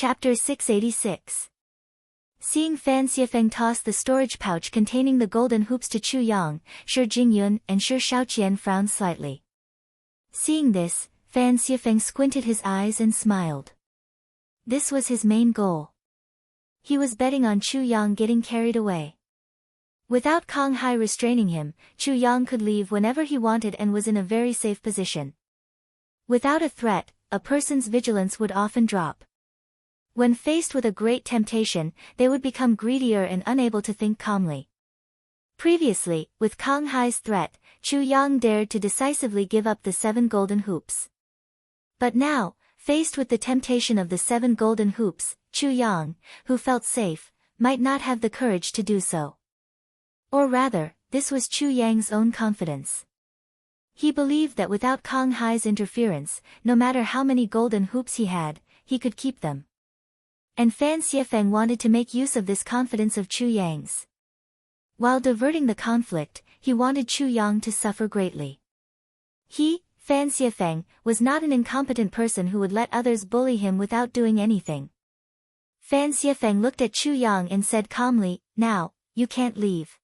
Chapter 686. Seeing Fan Xiefeng toss the storage pouch containing the golden hoops to Chu Yang, Shi Jingyun and Shi Shaoqian frowned slightly. Seeing this, Fan Xiefeng squinted his eyes and smiled. This was his main goal. He was betting on Chu Yang getting carried away. Without Kang Hai restraining him, Chu Yang could leave whenever he wanted and was in a very safe position. Without a threat, a person's vigilance would often drop. When faced with a great temptation, they would become greedier and unable to think calmly. Previously, with Kang Hai's threat, Chu Yang dared to decisively give up the 7 golden hoops. But now, faced with the temptation of the 7 golden hoops, Chu Yang, who felt safe, might not have the courage to do so. Or rather, this was Chu Yang's own confidence. He believed that without Kang Hai's interference, no matter how many golden hoops he had, he could keep them. And Fan Xiefeng wanted to make use of this confidence of Chu Yang's. While diverting the conflict, he wanted Chu Yang to suffer greatly. He, Fan Xiefeng, was not an incompetent person who would let others bully him without doing anything. Fan Xiefeng looked at Chu Yang and said calmly, "Now, you can't leave."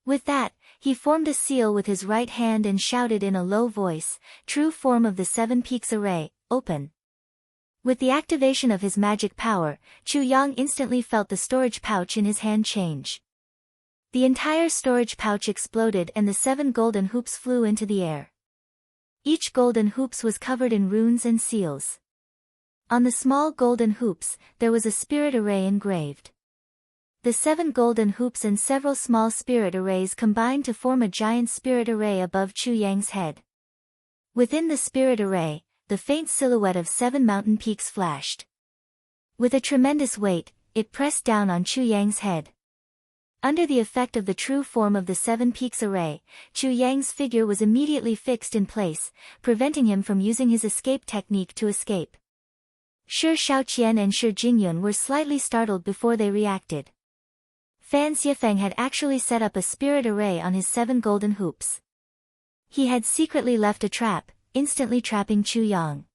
With that, he formed a seal with his right hand and shouted in a low voice, "True form of the 7 peaks array, open." With the activation of his magic power, Chu Yang instantly felt the storage pouch in his hand change. The entire storage pouch exploded and the 7 golden hoops flew into the air. Each golden hoops was covered in runes and seals. On the small golden hoops, there was a spirit array engraved. The 7 golden hoops and several small spirit arrays combined to form a giant spirit array above Chu Yang's head. Within the spirit array, the faint silhouette of 7 mountain peaks flashed. With a tremendous weight, it pressed down on Chu Yang's head. Under the effect of the true form of the 7 peaks array, Chu Yang's figure was immediately fixed in place, preventing him from using his escape technique to escape. Shi Shaoqian and Shi Jingyun were slightly startled before they reacted. Fan Xiefeng had actually set up a spirit array on his 7 golden hoops. He had secretly left a trap, instantly trapping Chu Yang.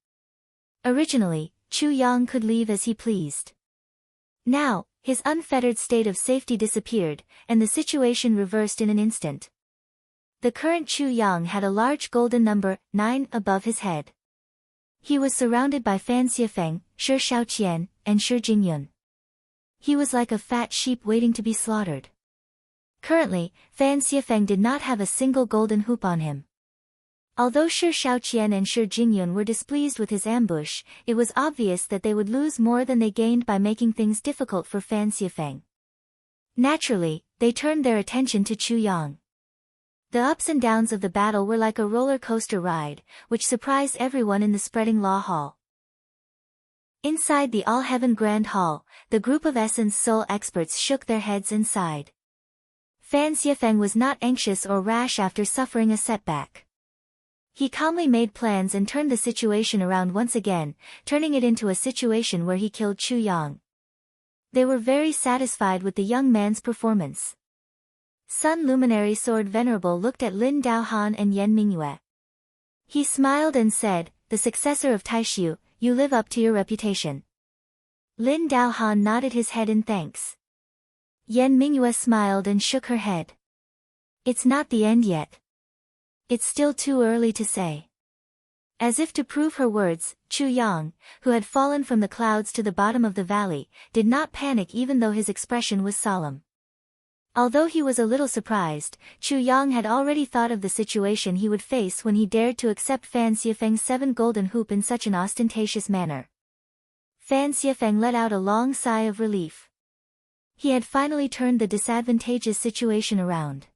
Originally, Chu Yang could leave as he pleased. Now, his unfettered state of safety disappeared, and the situation reversed in an instant. The current Chu Yang had a large golden number, 9, above his head. He was surrounded by Fan Xiefeng, Shi Shaoqian, and Shi Jingyun. He was like a fat sheep waiting to be slaughtered. Currently, Fan Xiefeng did not have a single golden hoop on him. Although Shi Shaoqian and Shi Jingyun were displeased with his ambush, it was obvious that they would lose more than they gained by making things difficult for Fan Xiefeng. Naturally, they turned their attention to Chu Yang. The ups and downs of the battle were like a roller coaster ride, which surprised everyone in the spreading law hall. Inside the All-Heaven Grand Hall, the group of Essence Soul experts shook their heads and sighed. Fan Xiefeng was not anxious or rash after suffering a setback. He calmly made plans and turned the situation around once again, turning it into a situation where he killed Chu Yang. They were very satisfied with the young man's performance. Sun Luminary Sword Venerable looked at Lin Daohan and Yan Mingyue. He smiled and said, "The successor of Taishu, you live up to your reputation." Lin Daohan nodded his head in thanks. Yan Mingyue smiled and shook her head. "It's not the end yet. It's still too early to say." As if to prove her words, Chu Yang, who had fallen from the clouds to the bottom of the valley, did not panic even though his expression was solemn. Although he was a little surprised, Chu Yang had already thought of the situation he would face when he dared to accept Fan Xiefeng's 7 golden hoop in such an ostentatious manner. Fan Xiefeng let out a long sigh of relief. He had finally turned the disadvantageous situation around.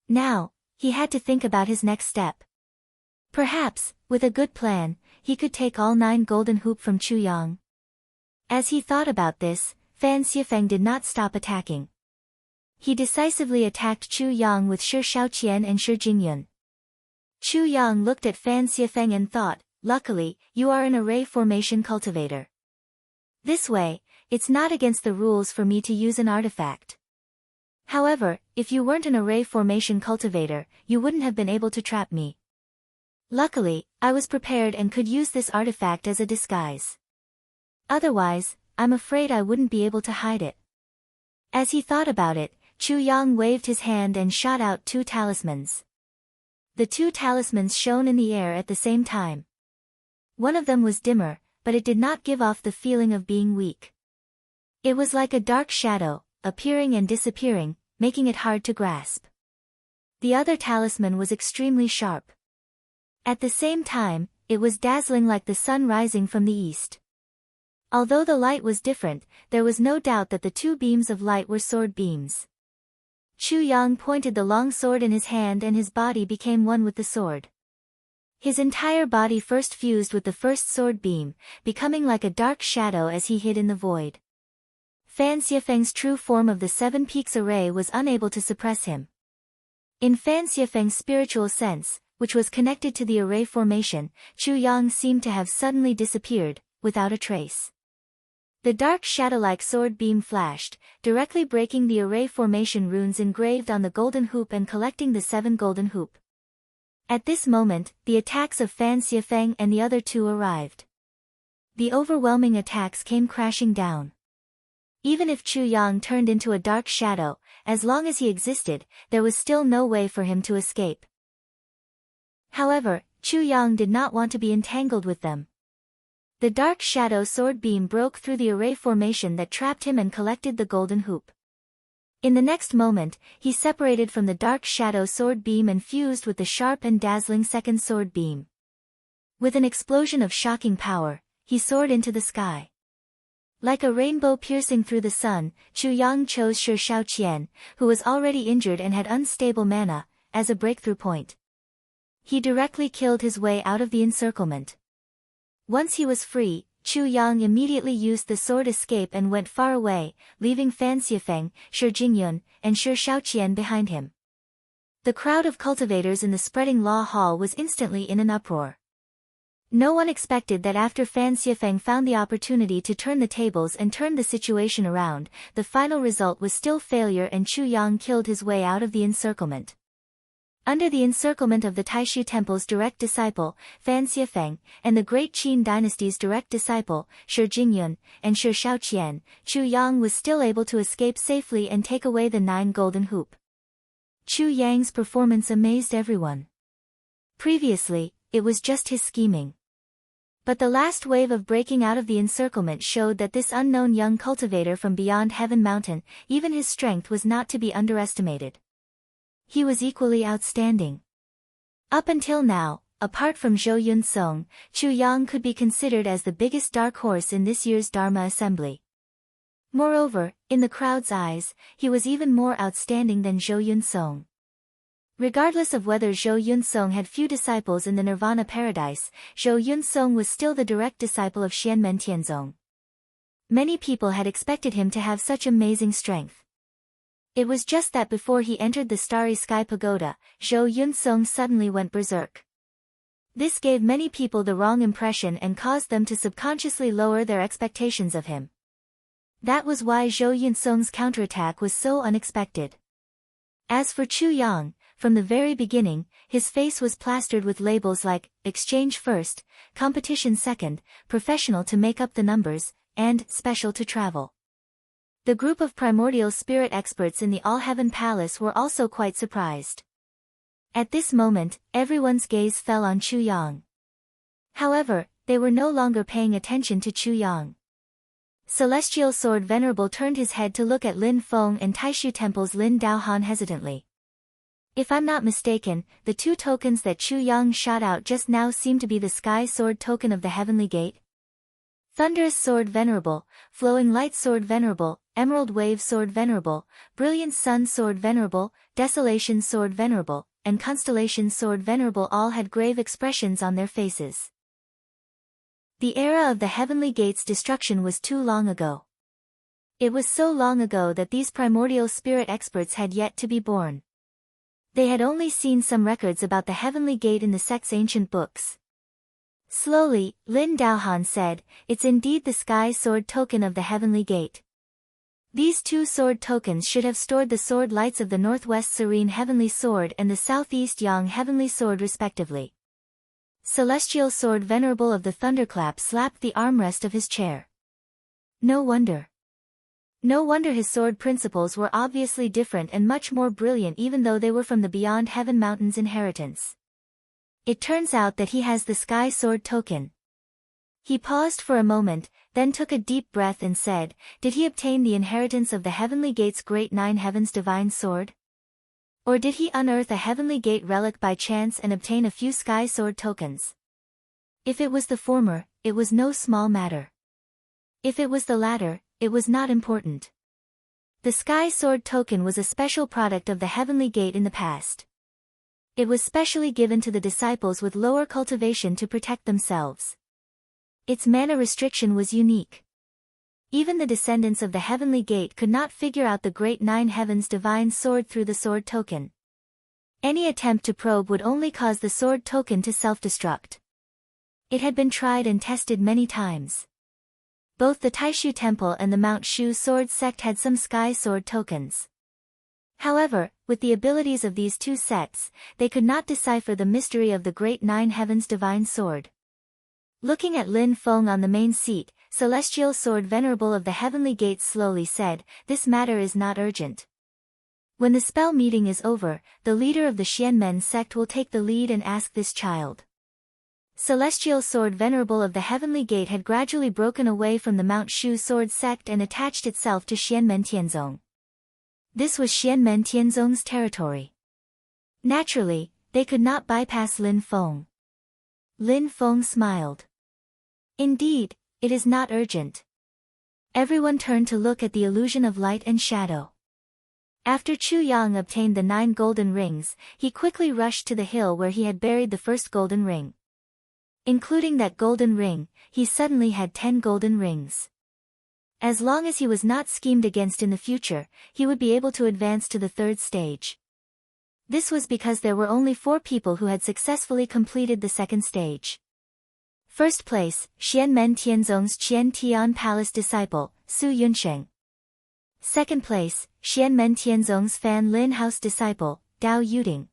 Now, he had to think about his next step. Perhaps, with a good plan, he could take all 9 golden hoop from Chu Yang. As he thought about this, Fan Xiefeng did not stop attacking. He decisively attacked Chu Yang with Shi Shaoqian and Shi Jingyun. Chu Yang looked at Fan Xiefeng and thought, "Luckily, you are an array formation cultivator. This way, it's not against the rules for me to use an artifact. However, if you weren't an array formation cultivator, you wouldn't have been able to trap me. Luckily, I was prepared and could use this artifact as a disguise." Otherwise, I'm afraid I wouldn't be able to hide it. As he thought about it, Chu Yang waved his hand and shot out 2 talismans. The 2 talismans shone in the air at the same time. One of them was dimmer, but it did not give off the feeling of being weak. It was like a dark shadow, appearing and disappearing, making it hard to grasp. The other talisman was extremely sharp. At the same time, it was dazzling like the sun rising from the east. Although the light was different, there was no doubt that the 2 beams of light were sword beams. Chu Yang pointed the long sword in his hand and his body became one with the sword. His entire body first fused with the first sword beam, becoming like a dark shadow as he hid in the void. Fan Xiefeng's true form of the 7 Peaks array was unable to suppress him. In Fan Xiefeng's spiritual sense, which was connected to the array formation, Chu Yang seemed to have suddenly disappeared, without a trace. The dark shadow-like sword beam flashed, directly breaking the array formation runes engraved on the golden hoop and collecting the 7 golden hoop. At this moment, the attacks of Fan Xiefeng and the other 2 arrived. The overwhelming attacks came crashing down. Even if Chu Yang turned into a dark shadow, as long as he existed, there was still no way for him to escape. However, Chu Yang did not want to be entangled with them. The dark shadow sword beam broke through the array formation that trapped him and collected the golden hoop. In the next moment, he separated from the dark shadow sword beam and fused with the sharp and dazzling second sword beam. With an explosion of shocking power, he soared into the sky. Like a rainbow piercing through the sun, Chu Yang chose Shi Shaoqian, who was already injured and had unstable mana, as a breakthrough point. He directly killed his way out of the encirclement. Once he was free, Chu Yang immediately used the sword escape and went far away, leaving Fan Xiefeng, Shi Jingyun, and Shi Shaoqian behind him. The crowd of cultivators in the spreading law hall was instantly in an uproar. No one expected that after Fan Xiefeng found the opportunity to turn the tables and turn the situation around, the final result was still failure and Chu Yang killed his way out of the encirclement. Under the encirclement of the Taishu Temple's direct disciple, Fan Xiefeng, and the Great Qin Dynasty's direct disciple, Shi Jingyun, and Shi Shaoqian, Chu Yang was still able to escape safely and take away the 9 golden hoop. Chu Yang's performance amazed everyone. Previously, it was just his scheming. But the last wave of breaking out of the encirclement showed that this unknown young cultivator from beyond Heaven Mountain, even his strength was not to be underestimated. He was equally outstanding. Up until now, apart from Zhou Yunsong, Chu Yang could be considered as the biggest dark horse in this year's Dharma Assembly. Moreover, in the crowd's eyes, he was even more outstanding than Zhou Yunsong. Regardless of whether Zhou Yunsong had few disciples in the Nirvana paradise, Zhou Yunsong was still the direct disciple of Xianmen Tianzong. Many people had expected him to have such amazing strength. It was just that before he entered the Starry Sky Pagoda, Zhou Yunsong suddenly went berserk. This gave many people the wrong impression and caused them to subconsciously lower their expectations of him. That was why Zhou Yunsong's counterattack was so unexpected. As for Chu Yang, from the very beginning, his face was plastered with labels like, exchange first, competition second, professional to make up the numbers, and special to travel. The group of primordial spirit experts in the All-Heaven Palace were also quite surprised. At this moment, everyone's gaze fell on Chu Yang. However, they were no longer paying attention to Chu Yang. Celestial Sword Venerable turned his head to look at Lin Feng and Taishu Temple's Lin Daohan hesitantly. If I'm not mistaken, the 2 tokens that Chu Yang shot out just now seem to be the Sky Sword token of the Heavenly Gate. Thunderous Sword Venerable, Flowing Light Sword Venerable, Emerald Wave Sword Venerable, Brilliant Sun Sword Venerable, Desolation Sword Venerable, and Constellation Sword Venerable all had grave expressions on their faces. The era of the Heavenly Gate's destruction was too long ago. It was so long ago that these primordial spirit experts had yet to be born. They had only seen some records about the Heavenly Gate in the sect's ancient books. Slowly, Lin Daohan said, "It's indeed the Sky Sword token of the Heavenly Gate. These 2 sword tokens should have stored the sword lights of the Northwest Serene Heavenly Sword and the Southeast Yang Heavenly Sword respectively." Celestial Sword Venerable of the Thunderclap slapped the armrest of his chair. No wonder. No wonder his sword principles were obviously different and much more brilliant even though they were from the Beyond Heaven Mountain's inheritance. It turns out that he has the Sky Sword token. He paused for a moment, then took a deep breath and said, did he obtain the inheritance of the Heavenly Gate's Great Nine Heavens Divine Sword? Or did he unearth a Heavenly Gate relic by chance and obtain a few Sky Sword tokens? If it was the former, it was no small matter. If it was the latter, it was not important. The Sky Sword token was a special product of the Heavenly Gate in the past. It was specially given to the disciples with lower cultivation to protect themselves. Its mana restriction was unique. Even the descendants of the Heavenly Gate could not figure out the Great Nine Heavens Divine Sword through the sword token. Any attempt to probe would only cause the sword token to self-destruct. It had been tried and tested many times. Both the Taishu Temple and the Mount Shu Sword Sect had some Sky Sword tokens. However, with the abilities of these two sects, they could not decipher the mystery of the Great Nine Heavens Divine Sword. Looking at Lin Feng on the main seat, Celestial Sword Venerable of the Heavenly Gates slowly said, this matter is not urgent. When the spell meeting is over, the leader of the Xianmen sect will take the lead and ask this child. Celestial Sword Venerable of the Heavenly Gate had gradually broken away from the Mount Shu Sword sect and attached itself to Xianmen Tianzong. This was Xianmen Tianzong's territory. Naturally, they could not bypass Lin Feng. Lin Feng smiled. Indeed, it is not urgent. Everyone turned to look at the illusion of light and shadow. After Chu Yang obtained the 9 golden rings, he quickly rushed to the hill where he had buried the first golden ring. Including that golden ring, he suddenly had 10 golden rings. As long as he was not schemed against in the future, he would be able to advance to the 3rd stage. This was because there were only 4 people who had successfully completed the 2nd stage. First place, Xianmen Tianzong's Qian Tian Palace disciple, Su Yunsheng. Second place, Xianmen Tianzong's Fan Lin House disciple, Dao Yuding.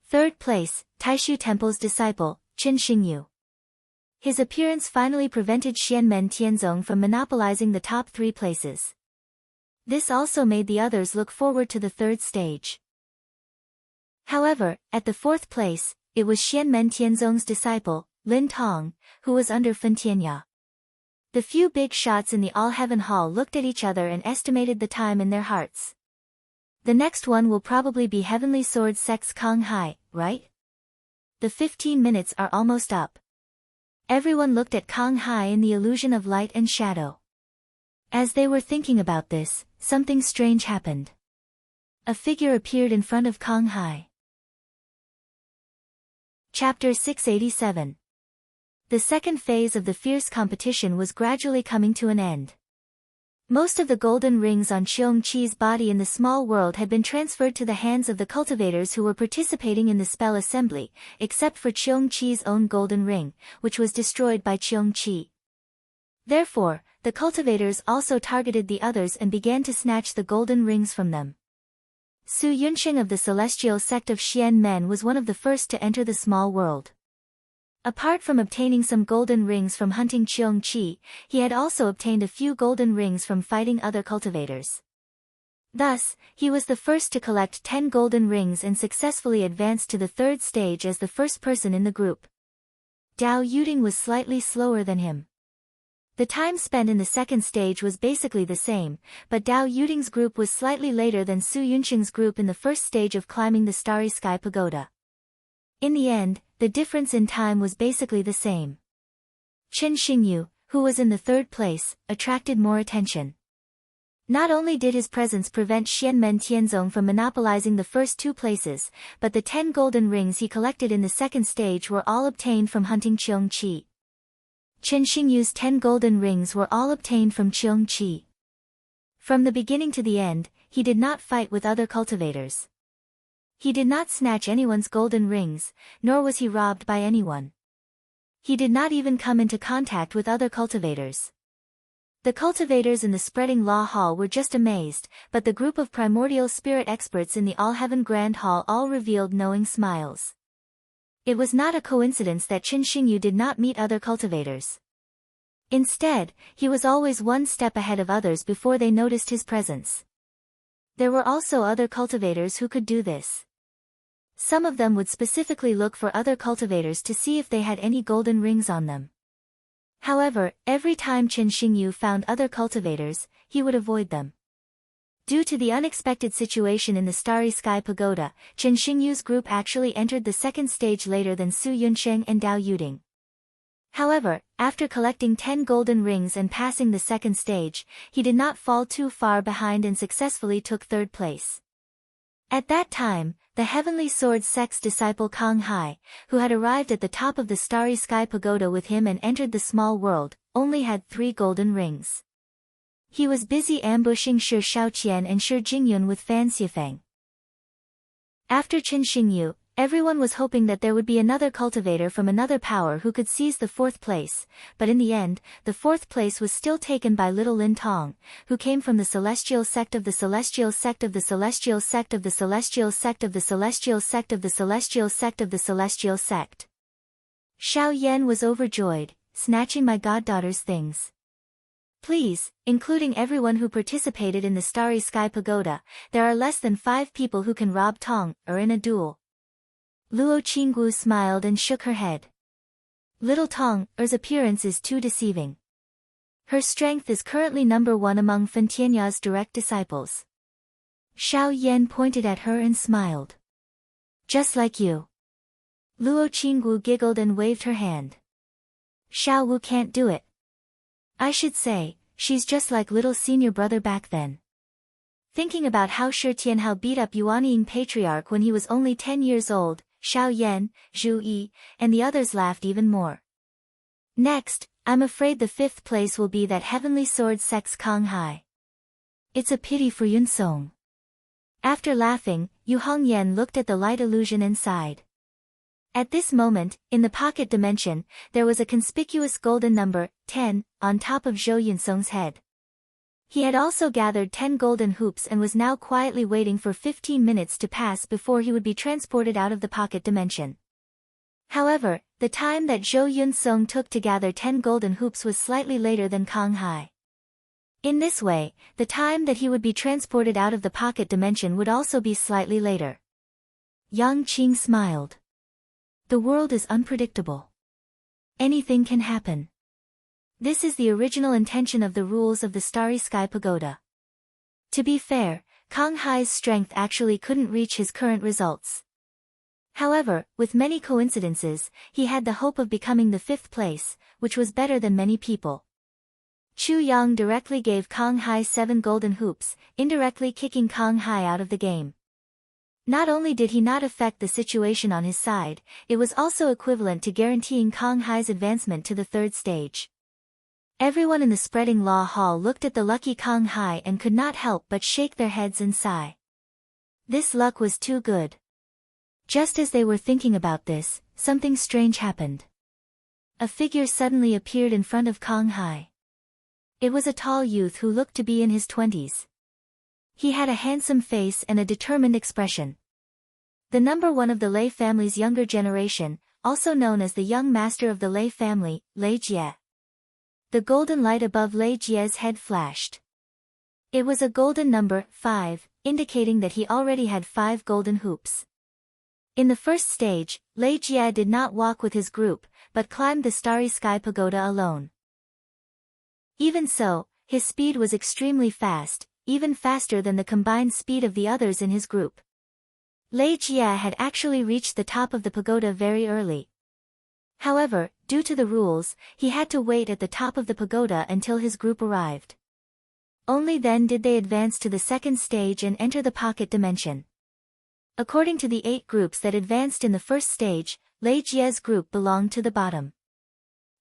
Third place, Taishu Temple's disciple, Qin Xingyu. His appearance finally prevented Xianmen Tianzong from monopolizing the top 3 places. This also made the others look forward to the 3rd stage. However, at the 4th place, it was Xianmen Tianzong's disciple, Lin Tong, who was under Fen Tianya. The few big shots in the All-Heaven Hall looked at each other and estimated the time in their hearts. The next one will probably be Heavenly Sword Sect's Kong Hai, right? The 15 minutes are almost up. Everyone looked at Kong Hai in the illusion of light and shadow. As they were thinking about this, something strange happened. A figure appeared in front of Kong Hai. Chapter 687. The second phase of the fierce competition was gradually coming to an end. Most of the golden rings on Cheong Chi's body in the small world had been transferred to the hands of the cultivators who were participating in the spell assembly, except for Cheong Chi's own golden ring, which was destroyed by Cheong Chi. Therefore, the cultivators also targeted the others and began to snatch the golden rings from them. Su Yunsheng of the Celestial Sect of Xianmen was one of the first to enter the small world. Apart from obtaining some golden rings from hunting Cheong Chi, he had also obtained a few golden rings from fighting other cultivators. Thus, he was the first to collect 10 golden rings and successfully advanced to the 3rd stage as the first person in the group. Dao Yuding was slightly slower than him. The time spent in the 2nd stage was basically the same, but Dao Yuding's group was slightly later than Su Yunsheng's group in the 1st stage of climbing the Starry Sky Pagoda. In the end, the difference in time was basically the same. Qin Xingyu, who was in the 3rd place, attracted more attention. Not only did his presence prevent Xianmen Tianzong from monopolizing the first 2 places, but the 10 golden rings he collected in the 2nd stage were all obtained from hunting Cheong Chi. Qin Xingyu's 10 golden rings were all obtained from Cheong Chi. From the beginning to the end, he did not fight with other cultivators. He did not snatch anyone's golden rings, nor was he robbed by anyone. He did not even come into contact with other cultivators. The cultivators in the Spreading Law Hall were just amazed, but the group of primordial spirit experts in the All-Heaven Grand Hall all revealed knowing smiles. It was not a coincidence that Qin Xingyu did not meet other cultivators. Instead, he was always one step ahead of others before they noticed his presence. There were also other cultivators who could do this. Some of them would specifically look for other cultivators to see if they had any golden rings on them. However, every time Chen Xingyu found other cultivators, he would avoid them. Due to the unexpected situation in the Starry Sky Pagoda, Chen Xingyu's group actually entered the second stage later than Su Yunsheng and Dao Yuding. However, after collecting 10 golden rings and passing the second stage, he did not fall too far behind and successfully took third place. At that time, the Heavenly Sword sect's disciple Kang Hai, who had arrived at the top of the Starry Sky Pagoda with him and entered the small world, only had 3 golden rings. He was busy ambushing Shi Shaoqian and Shi Jingyun with Fan Xiefeng. After Chen Xingyu, everyone was hoping that there would be another cultivator from another power who could seize the 4th place, but in the end, the 4th place was still taken by little Lin Tong, who came from the Celestial Sect of the Celestial Sect of the Celestial Sect of the Celestial Sect of the Celestial Sect of the Celestial Sect of the Celestial Sect. Xiao Yan was overjoyed, snatching my goddaughter's things. Please, including everyone who participated in the Starry Sky Pagoda, there are less than 5 people who can rob Tong, or in a duel. Luo Qinggu smiled and shook her head. Little Tong, er's appearance is too deceiving. Her strength is currently number 1 among Fen Tianya's direct disciples. Xiao Yan pointed at her and smiled. Just like you. Luo Qinggu giggled and waved her hand. Xiao Wu can't do it. I should say, she's just like little senior brother back then. Thinking about how Shi Tianhao beat up Yuanying Patriarch when he was only 10 years old, Xiao Yan, Zhu Yi, and the others laughed even more. Next, I'm afraid the 5th place will be that Heavenly Sword sect's Kang Hai. It's a pity for Yun Song. After laughing, Yu Hongyan looked at the light illusion and sighed. At this moment, in the pocket dimension, there was a conspicuous golden number, 10, on top of Zhou Yunsong's head. He had also gathered 10 golden hoops and was now quietly waiting for 15 minutes to pass before he would be transported out of the pocket dimension. However, the time that Zhou Yunsong took to gather 10 golden hoops was slightly later than Kang Hai. In this way, the time that he would be transported out of the pocket dimension would also be slightly later. Yang Qing smiled. The world is unpredictable. Anything can happen. This is the original intention of the rules of the Starry Sky Pagoda. To be fair, Kang Hai's strength actually couldn't reach his current results. However, with many coincidences, he had the hope of becoming the 5th place, which was better than many people. Chu Yang directly gave Kang Hai 7 golden hoops, indirectly kicking Kang Hai out of the game. Not only did he not affect the situation on his side, it was also equivalent to guaranteeing Kang Hai's advancement to the 3rd stage. Everyone in the Spreading Law Hall looked at the lucky Kang Hai and could not help but shake their heads and sigh. This luck was too good. Just as they were thinking about this, something strange happened. A figure suddenly appeared in front of Kang Hai. It was a tall youth who looked to be in his 20s. He had a handsome face and a determined expression. The number 1 of the Lei family's younger generation, also known as the young master of the Lei family, Lei Jie. The golden light above Lei Jie's head flashed. It was a golden number, 5, indicating that he already had 5 golden hoops. In the first stage, Lei Jie did not walk with his group, but climbed the Starry Sky Pagoda alone. Even so, his speed was extremely fast, even faster than the combined speed of the others in his group. Lei Jie had actually reached the top of the pagoda very early. However, due to the rules, he had to wait at the top of the pagoda until his group arrived. Only then did they advance to the 2nd stage and enter the pocket dimension. According to the 8 groups that advanced in the 1st stage, Lei Jie's group belonged to the bottom.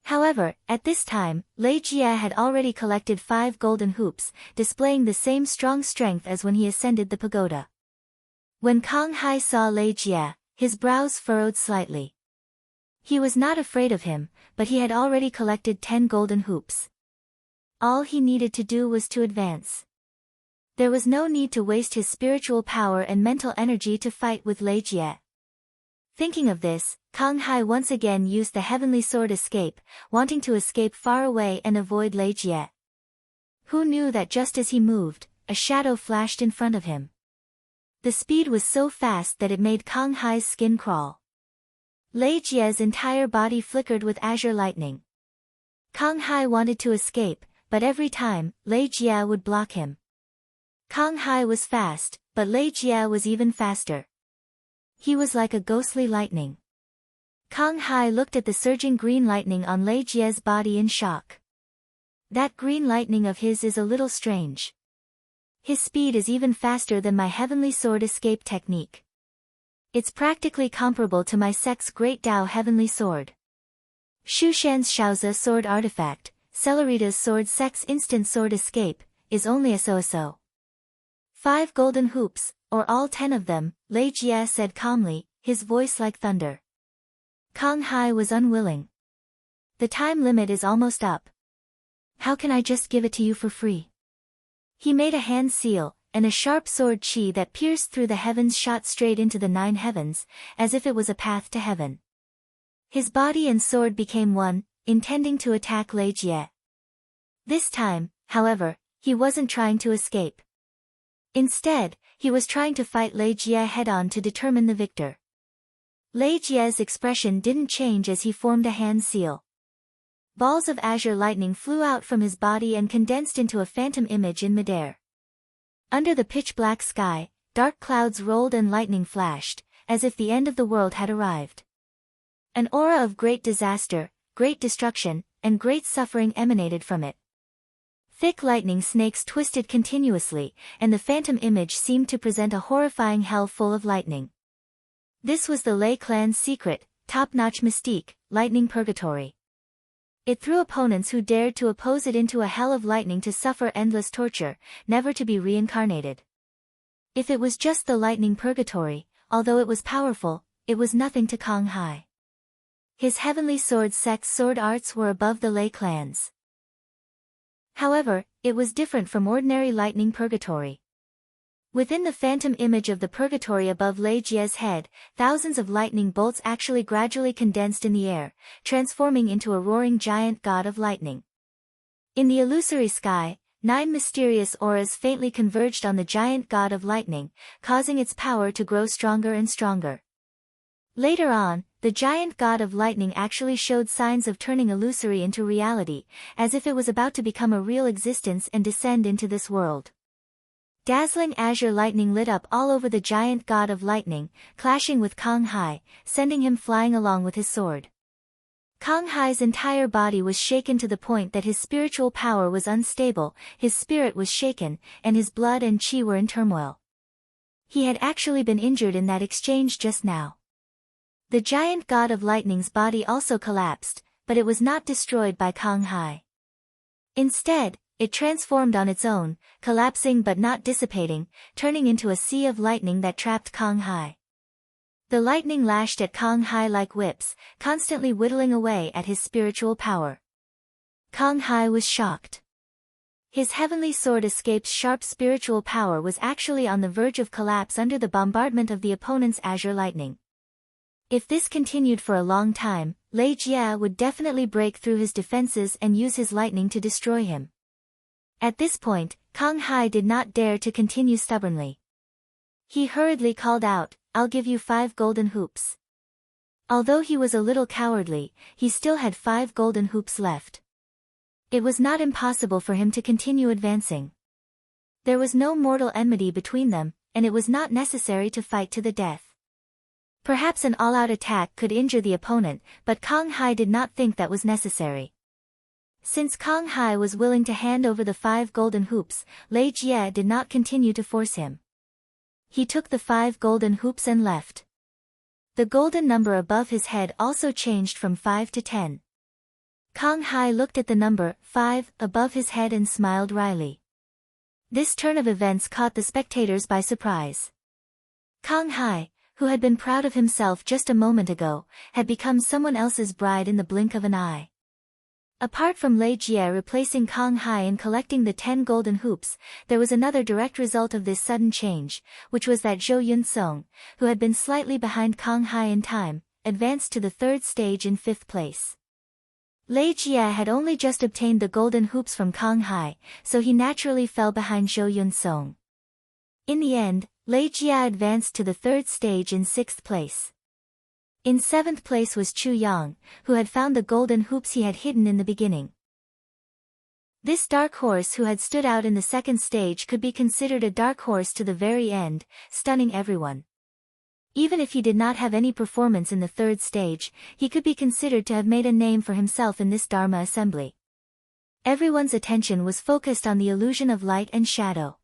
However, at this time, Lei Jie had already collected 5 golden hoops, displaying the same strong strength as when he ascended the pagoda. When Kang Hai saw Lei Jie, his brows furrowed slightly. He was not afraid of him, but he had already collected 10 golden hoops. All he needed to do was to advance. There was no need to waste his spiritual power and mental energy to fight with Lei Jie. Thinking of this, Kang Hai once again used the heavenly sword escape, wanting to escape far away and avoid Lei Jie. Who knew that just as he moved, a shadow flashed in front of him. The speed was so fast that it made Kang Hai's skin crawl. Lei Jie's entire body flickered with azure lightning. Kang Hai wanted to escape, but every time, Lei Jie would block him. Kang Hai was fast, but Lei Jie was even faster. He was like a ghostly lightning. Kang Hai looked at the surging green lightning on Lei Jie's body in shock. That green lightning of his is a little strange. His speed is even faster than my heavenly sword escape technique. It's practically comparable to my sect's Great Tao heavenly sword. Shushan's Shaozi sword artifact, Celerita's sword sect's instant sword escape, is only a so-so. 5 golden hoops, or all 10 of them, Lei Jie said calmly, his voice like thunder. Kang Hai was unwilling. The time limit is almost up. How can I just give it to you for free? He made a hand seal, and a sharp sword chi that pierced through the heavens shot straight into the 9 heavens, as if it was a path to heaven. His body and sword became one, intending to attack Lei Jie. This time, however, he wasn't trying to escape. Instead, he was trying to fight Lei Jie head-on to determine the victor. Lei Jie's expression didn't change as he formed a hand seal. Balls of azure lightning flew out from his body and condensed into a phantom image in midair. Under the pitch-black sky, dark clouds rolled and lightning flashed, as if the end of the world had arrived. An aura of great disaster, great destruction, and great suffering emanated from it. Thick lightning snakes twisted continuously, and the phantom image seemed to present a horrifying hell full of lightning. This was the Lei clan's secret, top-notch mystique, lightning purgatory. It threw opponents who dared to oppose it into a hell of lightning to suffer endless torture, never to be reincarnated. If it was just the lightning purgatory, although it was powerful, it was nothing to Kang Hai. His heavenly sword sect's sword arts were above the Lei clan's. However, it was different from ordinary lightning purgatory. Within the phantom image of the purgatory above Lei Jie's head, thousands of lightning bolts actually gradually condensed in the air, transforming into a roaring giant god of lightning. In the illusory sky, 9 mysterious auras faintly converged on the giant god of lightning, causing its power to grow stronger and stronger. Later on, the giant god of lightning actually showed signs of turning illusory into reality, as if it was about to become a real existence and descend into this world. Dazzling azure lightning lit up all over the giant god of lightning, clashing with Kang Hai, sending him flying along with his sword. Kang Hai's entire body was shaken to the point that his spiritual power was unstable, his spirit was shaken, and his blood and chi were in turmoil. He had actually been injured in that exchange just now. The giant god of lightning's body also collapsed, but it was not destroyed by Kang Hai. Instead, it transformed on its own, collapsing but not dissipating, turning into a sea of lightning that trapped Kang Hai. The lightning lashed at Kang Hai like whips, constantly whittling away at his spiritual power. Kang Hai was shocked. His heavenly sword escape's sharp spiritual power was actually on the verge of collapse under the bombardment of the opponent's azure lightning. If this continued for a long time, Lei Jie would definitely break through his defenses and use his lightning to destroy him. At this point, Kang Hai did not dare to continue stubbornly. He hurriedly called out, "I'll give you 5 golden hoops." Although he was a little cowardly, he still had 5 golden hoops left. It was not impossible for him to continue advancing. There was no mortal enmity between them, and it was not necessary to fight to the death. Perhaps an all-out attack could injure the opponent, but Kang Hai did not think that was necessary. Since Kang Hai was willing to hand over the 5 golden hoops, Lei Jie did not continue to force him. He took the 5 golden hoops and left. The golden number above his head also changed from 5 to 10. Kang Hai looked at the number 5 above his head and smiled wryly. This turn of events caught the spectators by surprise. Kang Hai, who had been proud of himself just a moment ago, had become someone else's bride in the blink of an eye. Apart from Lei Jie replacing Kang Hai in collecting the 10 golden hoops, there was another direct result of this sudden change, which was that Zhou Yunsong, who had been slightly behind Kang Hai in time, advanced to the third stage in 5th place. Lei Jie had only just obtained the golden hoops from Kang Hai, so he naturally fell behind Zhou Yunsong. In the end, Lei Jie advanced to the third stage in 6th place. In 7th place was Chu Yang, who had found the golden hoops he had hidden in the beginning. This dark horse who had stood out in the second stage could be considered a dark horse to the very end, stunning everyone. Even if he did not have any performance in the third stage, he could be considered to have made a name for himself in this Dharma assembly. Everyone's attention was focused on the illusion of light and shadow.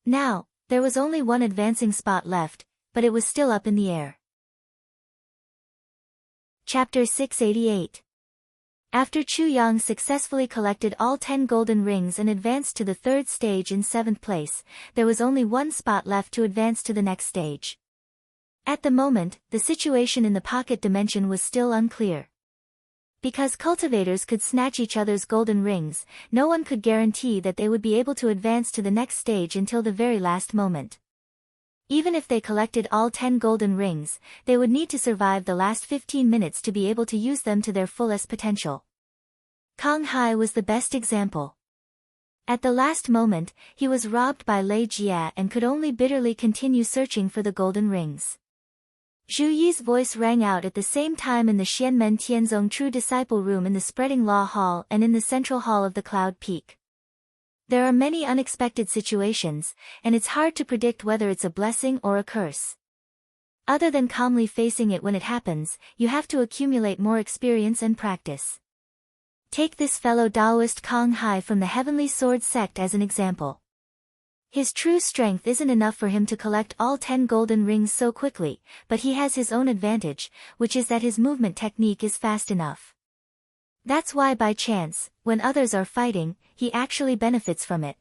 Now, there was only one advancing spot left, but it was still up in the air. Chapter 688. After Chu Yang successfully collected all 10 golden rings and advanced to the third stage in 7th place, there was only one spot left to advance to the next stage. At the moment, the situation in the pocket dimension was still unclear. Because cultivators could snatch each other's golden rings, no one could guarantee that they would be able to advance to the next stage until the very last moment. Even if they collected all 10 golden rings, they would need to survive the last 15 minutes to be able to use them to their fullest potential. Kang Hai was the best example. At the last moment, he was robbed by Lei Jie and could only bitterly continue searching for the golden rings. Zhu Yi's voice rang out at the same time in the Xianmen Tianzong True Disciple Room in the Spreading Law Hall and in the Central Hall of the Cloud Peak. There are many unexpected situations, and it's hard to predict whether it's a blessing or a curse. Other than calmly facing it when it happens, you have to accumulate more experience and practice. Take this fellow Taoist Kang Hai from the Heavenly Sword sect as an example. His true strength isn't enough for him to collect all 10 golden rings so quickly, but he has his own advantage, which is that his movement technique is fast enough. That's why by chance, when others are fighting, he actually benefits from it.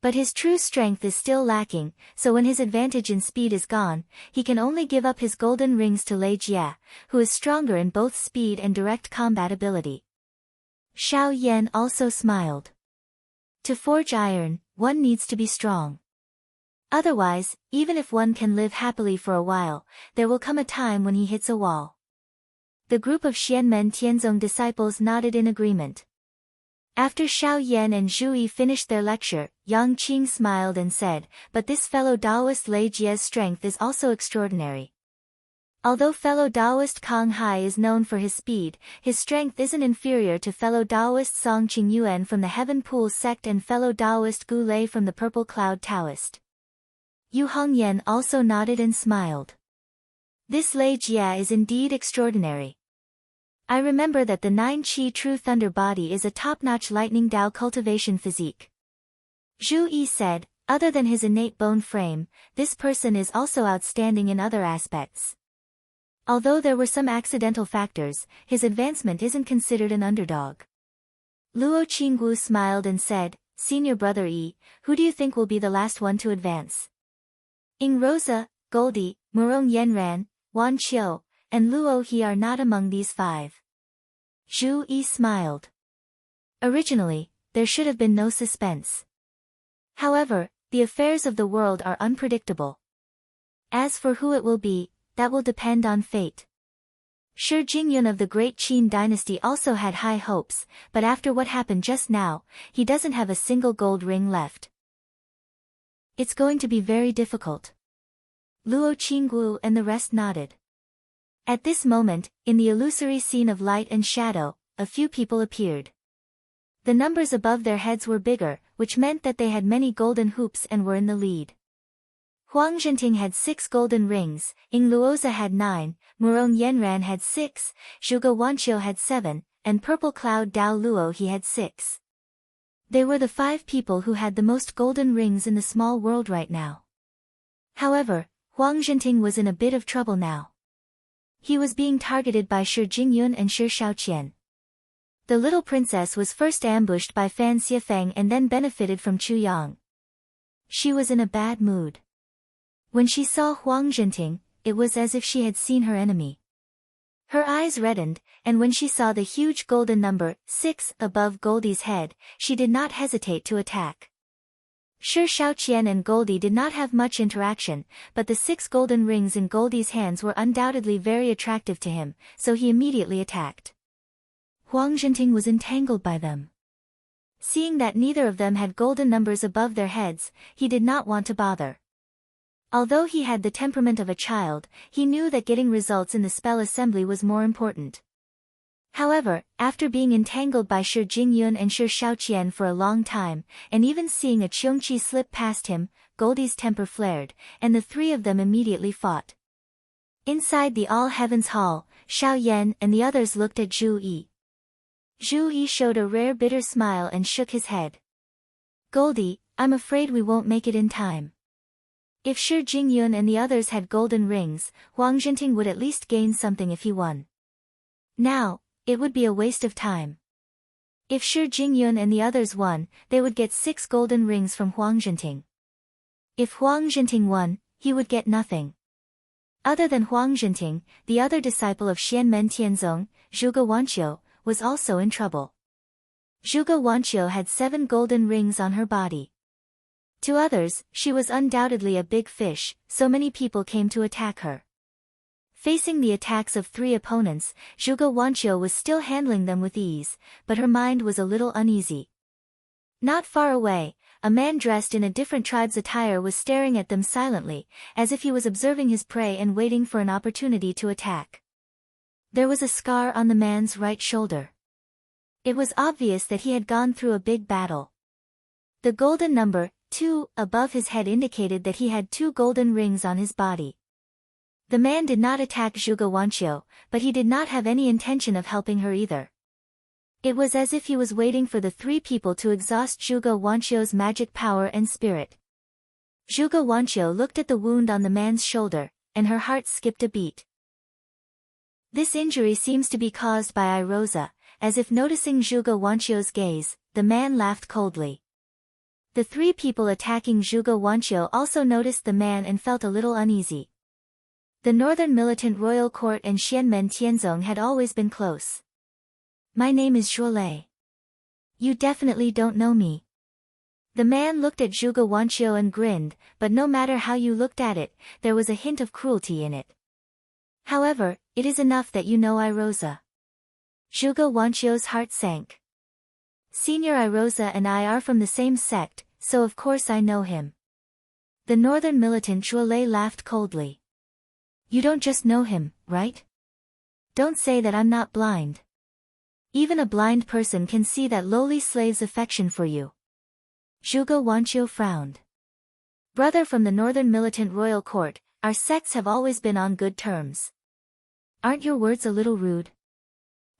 But his true strength is still lacking, so when his advantage in speed is gone, he can only give up his golden rings to Lei Jie, who is stronger in both speed and direct combat ability. Xiao Yan also smiled. To forge iron, one needs to be strong. Otherwise, even if one can live happily for a while, there will come a time when he hits a wall. The group of Xianmen Tianzong disciples nodded in agreement. After Xiao Yan and Zhu Yi finished their lecture, Yang Qing smiled and said, "But this fellow Taoist Lei Jie's strength is also extraordinary. Although fellow Taoist Kang Hai is known for his speed, his strength isn't inferior to fellow Taoist Song Qingyuan from the Heaven Pool sect and fellow Taoist Gu Lei from the Purple Cloud Taoist." Yu Hongyan also nodded and smiled. This Lei Jie is indeed extraordinary. I remember that the 9 Qi True Thunder body is a top-notch lightning Dao cultivation physique. Zhu Yi said, other than his innate bone frame, this person is also outstanding in other aspects. Although there were some accidental factors, his advancement isn't considered an underdog. Luo Qinggu smiled and said, "Senior brother Yi, who do you think will be the last one to advance?" Ying Rosa, Goldie, Murong Yenran, Wan Qiu, and Luo He are not among these 5. Zhu Yi smiled. Originally, there should have been no suspense. However, the affairs of the world are unpredictable. As for who it will be, that will depend on fate. Shi Jingyun of the Great Qin dynasty also had high hopes, but after what happened just now, he doesn't have a single gold ring left. It's going to be very difficult. Luo Qinggu and the rest nodded. At this moment, in the illusory scene of light and shadow, a few people appeared. The numbers above their heads were bigger, which meant that they had many golden hoops and were in the lead. Huang Zhenting had 6 golden rings, Ying Luoza had 9, Murong Yenran had 6, Zhuge Wanqiu had 7, and Purple Cloud Dao Luo he had 6. They were the 5 people who had the most golden rings in the small world right now. However, Huang Zhenting was in a bit of trouble now. He was being targeted by Shi Jingyun and Shi Shaoqian. The little princess was first ambushed by Fan Xiefeng and then benefited from Chu Yang. She was in a bad mood. When she saw Huang Zhenting, it was as if she had seen her enemy. Her eyes reddened, and when she saw the huge golden number 6 above Goldie's head, she did not hesitate to attack. Sure, Xiaoqian and Goldie did not have much interaction, but the 6 golden rings in Goldie's hands were undoubtedly very attractive to him, so he immediately attacked. Huang Zhenting was entangled by them. Seeing that neither of them had golden numbers above their heads, he did not want to bother. Although he had the temperament of a child, he knew that getting results in the spell assembly was more important. However, after being entangled by Shi Jingyun and Shi Xiaoqian for a long time, and even seeing a Qiongqi slip past him, Goldie's temper flared, and the three of them immediately fought. Inside the All Heavens Hall, Xiao Yan and the others looked at Zhu Yi. Zhu Yi showed a rare bitter smile and shook his head. Goldie, I'm afraid we won't make it in time. If Shi Jingyun and the others had golden rings, Huang Zhenting would at least gain something if he won. Now, it would be a waste of time. If Shi Jingyun and the others won, they would get 6 golden rings from Huang Zhenting. If Huang Zhenting won, he would get nothing. Other than Huang Zhenting, the other disciple of Xianmen Tianzong, Zhuge Wanqiu, was also in trouble. Zhuge Wanqiu had 7 golden rings on her body. To others, she was undoubtedly a big fish, so many people came to attack her. Facing the attacks of 3 opponents, Zhuge Wanqiu was still handling them with ease, but her mind was a little uneasy. Not far away, a man dressed in a different tribe's attire was staring at them silently, as if he was observing his prey and waiting for an opportunity to attack. There was a scar on the man's right shoulder. It was obvious that he had gone through a big battle. The golden number 2 above his head indicated that he had 2 golden rings on his body. The man did not attack Zhuge Wanqiu, but he did not have any intention of helping her either. It was as if he was waiting for the 3 people to exhaust Zhuge Wanqiu's magic power and spirit. Zhuge Wanqiu looked at the wound on the man's shoulder, and her heart skipped a beat. This injury seems to be caused by Irosa, as if noticing Zhuge Wanqiu's gaze, the man laughed coldly. The 3 people attacking Zhuge Wanqiu also noticed the man and felt a little uneasy. The Northern Militant Royal Court and Xianmen Tianzong had always been close. My name is Zhuo Lei. You definitely don't know me. The man looked at Zhuge Wanqiu and grinned, but no matter how you looked at it, there was a hint of cruelty in it. However, it is enough that you know Irosa. Zhuge Wanqiu's heart sank. Senior Irosa and I are from the same sect, so of course I know him. The Northern Militant Zhuo Lei laughed coldly. You don't just know him, right? Don't say that I'm not blind. Even a blind person can see that lowly slave's affection for you. Zhuge Wanqiu frowned. Brother from the Northern Militant Royal Court, our sects have always been on good terms. Aren't your words a little rude?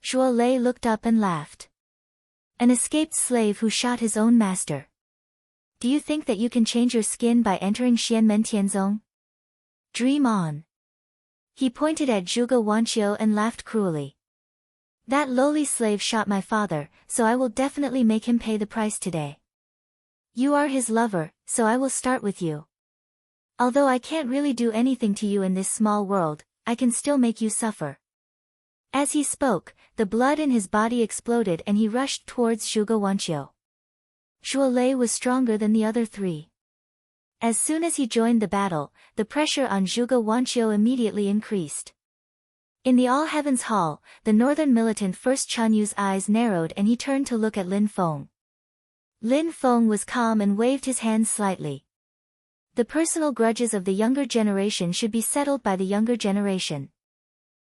Zhuo Lei looked up and laughed. An escaped slave who shot his own master. Do you think that you can change your skin by entering Xianmen Tianzong? Dream on. He pointed at Zhuge Wanqiu and laughed cruelly. That lowly slave shot my father, so I will definitely make him pay the price today. You are his lover, so I will start with you. Although I can't really do anything to you in this small world, I can still make you suffer. As he spoke, the blood in his body exploded and he rushed towards Zhuge Wanqiu. Zhuo Lei was stronger than the other 3. As soon as he joined the battle, the pressure on Zhuge Wanqiu immediately increased. In the All Heavens Hall, the Northern Militant First Chanyu's eyes narrowed and he turned to look at Lin Feng. Lin Feng was calm and waved his hands slightly. The personal grudges of the younger generation should be settled by the younger generation.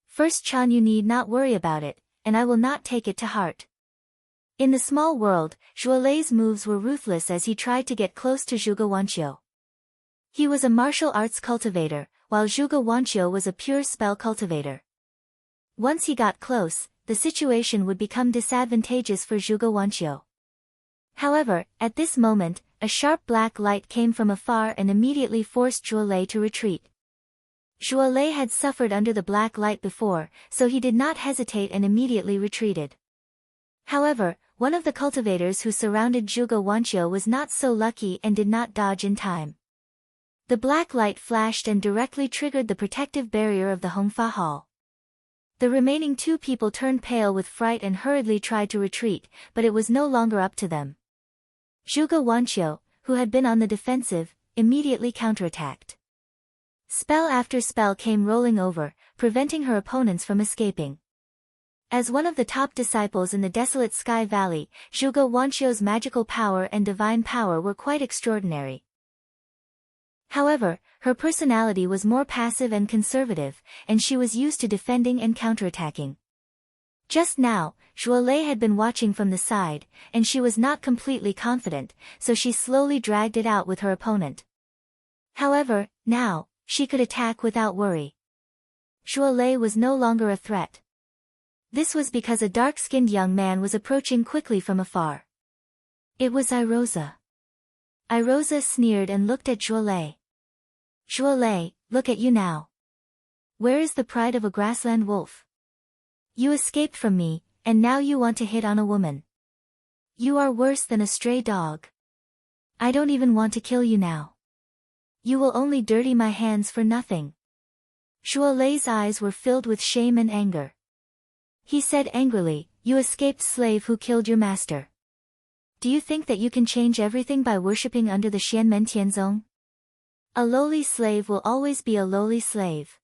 First Chanyu need not worry about it, and I will not take it to heart. In the small world, Zhuo Lei's moves were ruthless as he tried to get close to Zhuge Wanqiu. He was a martial arts cultivator, while Zhuge Wanqiu was a pure spell cultivator. Once he got close, the situation would become disadvantageous for Zhuge Wanqiu. However, at this moment, a sharp black light came from afar and immediately forced Zhuo Lei to retreat. Zhuo Lei had suffered under the black light before, so he did not hesitate and immediately retreated. However, one of the cultivators who surrounded Zhuge Wanqiu was not so lucky and did not dodge in time. The black light flashed and directly triggered the protective barrier of the Hongfa Hall. The remaining two people turned pale with fright and hurriedly tried to retreat, but it was no longer up to them. Zhuge Wanqiu, who had been on the defensive, immediately counterattacked. Spell after spell came rolling over, preventing her opponents from escaping. As one of the top disciples in the desolate Sky Valley, Zhuge Wanqiu's magical power and divine power were quite extraordinary. However, her personality was more passive and conservative, and she was used to defending and counterattacking. Just now, Zhuo Lei had been watching from the side, and she was not completely confident, so she slowly dragged it out with her opponent. However, now, she could attack without worry. Zhuo Lei was no longer a threat. This was because a dark-skinned young man was approaching quickly from afar. It was Irosa. Irosa sneered and looked at Zhuo Lei. Zhuo Lei, look at you now. Where is the pride of a grassland wolf? You escaped from me, and now you want to hit on a woman. You are worse than a stray dog. I don't even want to kill you now. You will only dirty my hands for nothing. Zhuo Lei's eyes were filled with shame and anger. He said angrily, you escaped slave who killed your master. Do you think that you can change everything by worshipping under the Xianmen Tianzong? A lowly slave will always be a lowly slave.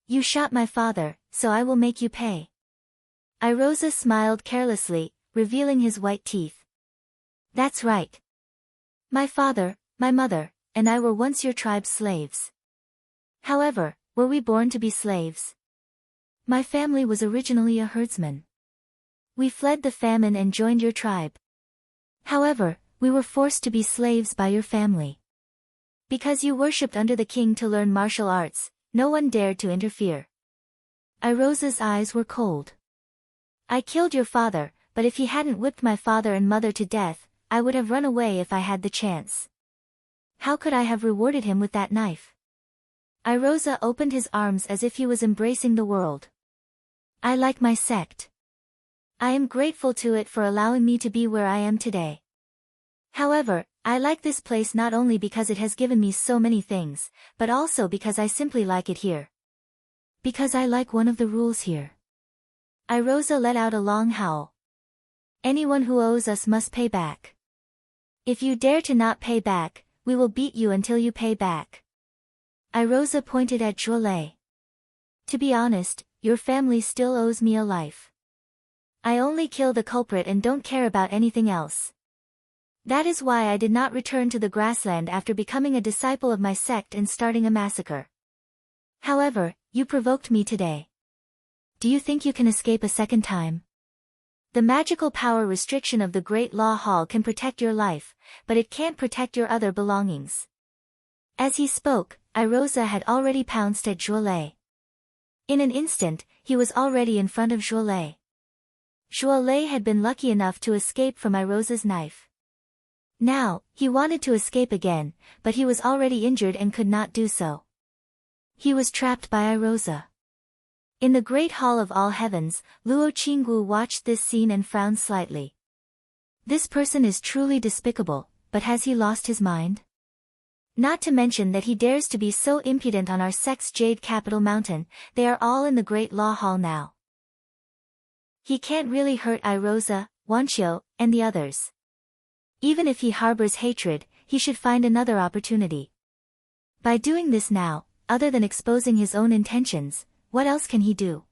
You shot my father, so I will make you pay. Irosa smiled carelessly, revealing his white teeth. That's right. My father, my mother, and I were once your tribe's slaves. However, were we born to be slaves? My family was originally a herdsman. We fled the famine and joined your tribe. However, we were forced to be slaves by your family. Because you worshipped under the king to learn martial arts, no one dared to interfere. Irosa's eyes were cold. I killed your father, but if he hadn't whipped my father and mother to death, I would have run away if I had the chance. How could I have rewarded him with that knife? Irosa opened his arms as if he was embracing the world. I like my sect. I am grateful to it for allowing me to be where I am today. However, I like this place not only because it has given me so many things, but also because I simply like it here. Because I like one of the rules here. Irosa let out a long howl. Anyone who owes us must pay back. If you dare to not pay back, we will beat you until you pay back. Irosa pointed at Zhuo Lei. To be honest, your family still owes me a life. I only kill the culprit and don't care about anything else. That is why I did not return to the grassland after becoming a disciple of my sect and starting a massacre. However, you provoked me today. Do you think you can escape a second time? The magical power restriction of the Great Law Hall can protect your life, but it can't protect your other belongings. As he spoke, Irosa had already pounced at Zhuo Lei. In an instant, he was already in front of Zhuo Lei. Zhuo Lei had been lucky enough to escape from Irosa's knife. Now, he wanted to escape again, but he was already injured and could not do so. He was trapped by Irosa. In the Great Hall of All Heavens, Luo Qinggu watched this scene and frowned slightly. This person is truly despicable, but has he lost his mind? Not to mention that he dares to be so impudent on our sect's Jade Capital Mountain. They are all in the Great Law Hall now. He can't really hurt Irosa, Wanqiu, and the others. Even if he harbors hatred, he should find another opportunity. By doing this now, other than exposing his own intentions, what else can he do?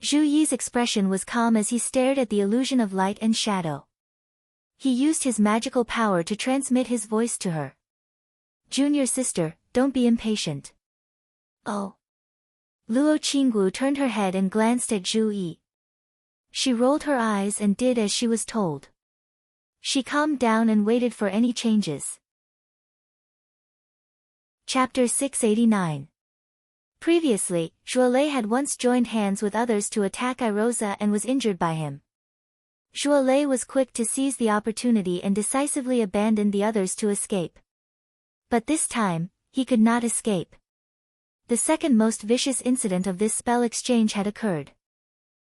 Zhu Yi's expression was calm as he stared at the illusion of light and shadow. He used his magical power to transmit his voice to her. Junior sister, don't be impatient. Oh. Luo Qinggu turned her head and glanced at Zhu Yi. She rolled her eyes and did as she was told. She calmed down and waited for any changes. Chapter 689. Previously, Zhuo Lei had once joined hands with others to attack Irosa and was injured by him. Zhuo Lei was quick to seize the opportunity and decisively abandoned the others to escape. But this time, he could not escape. The second most vicious incident of this spell exchange had occurred.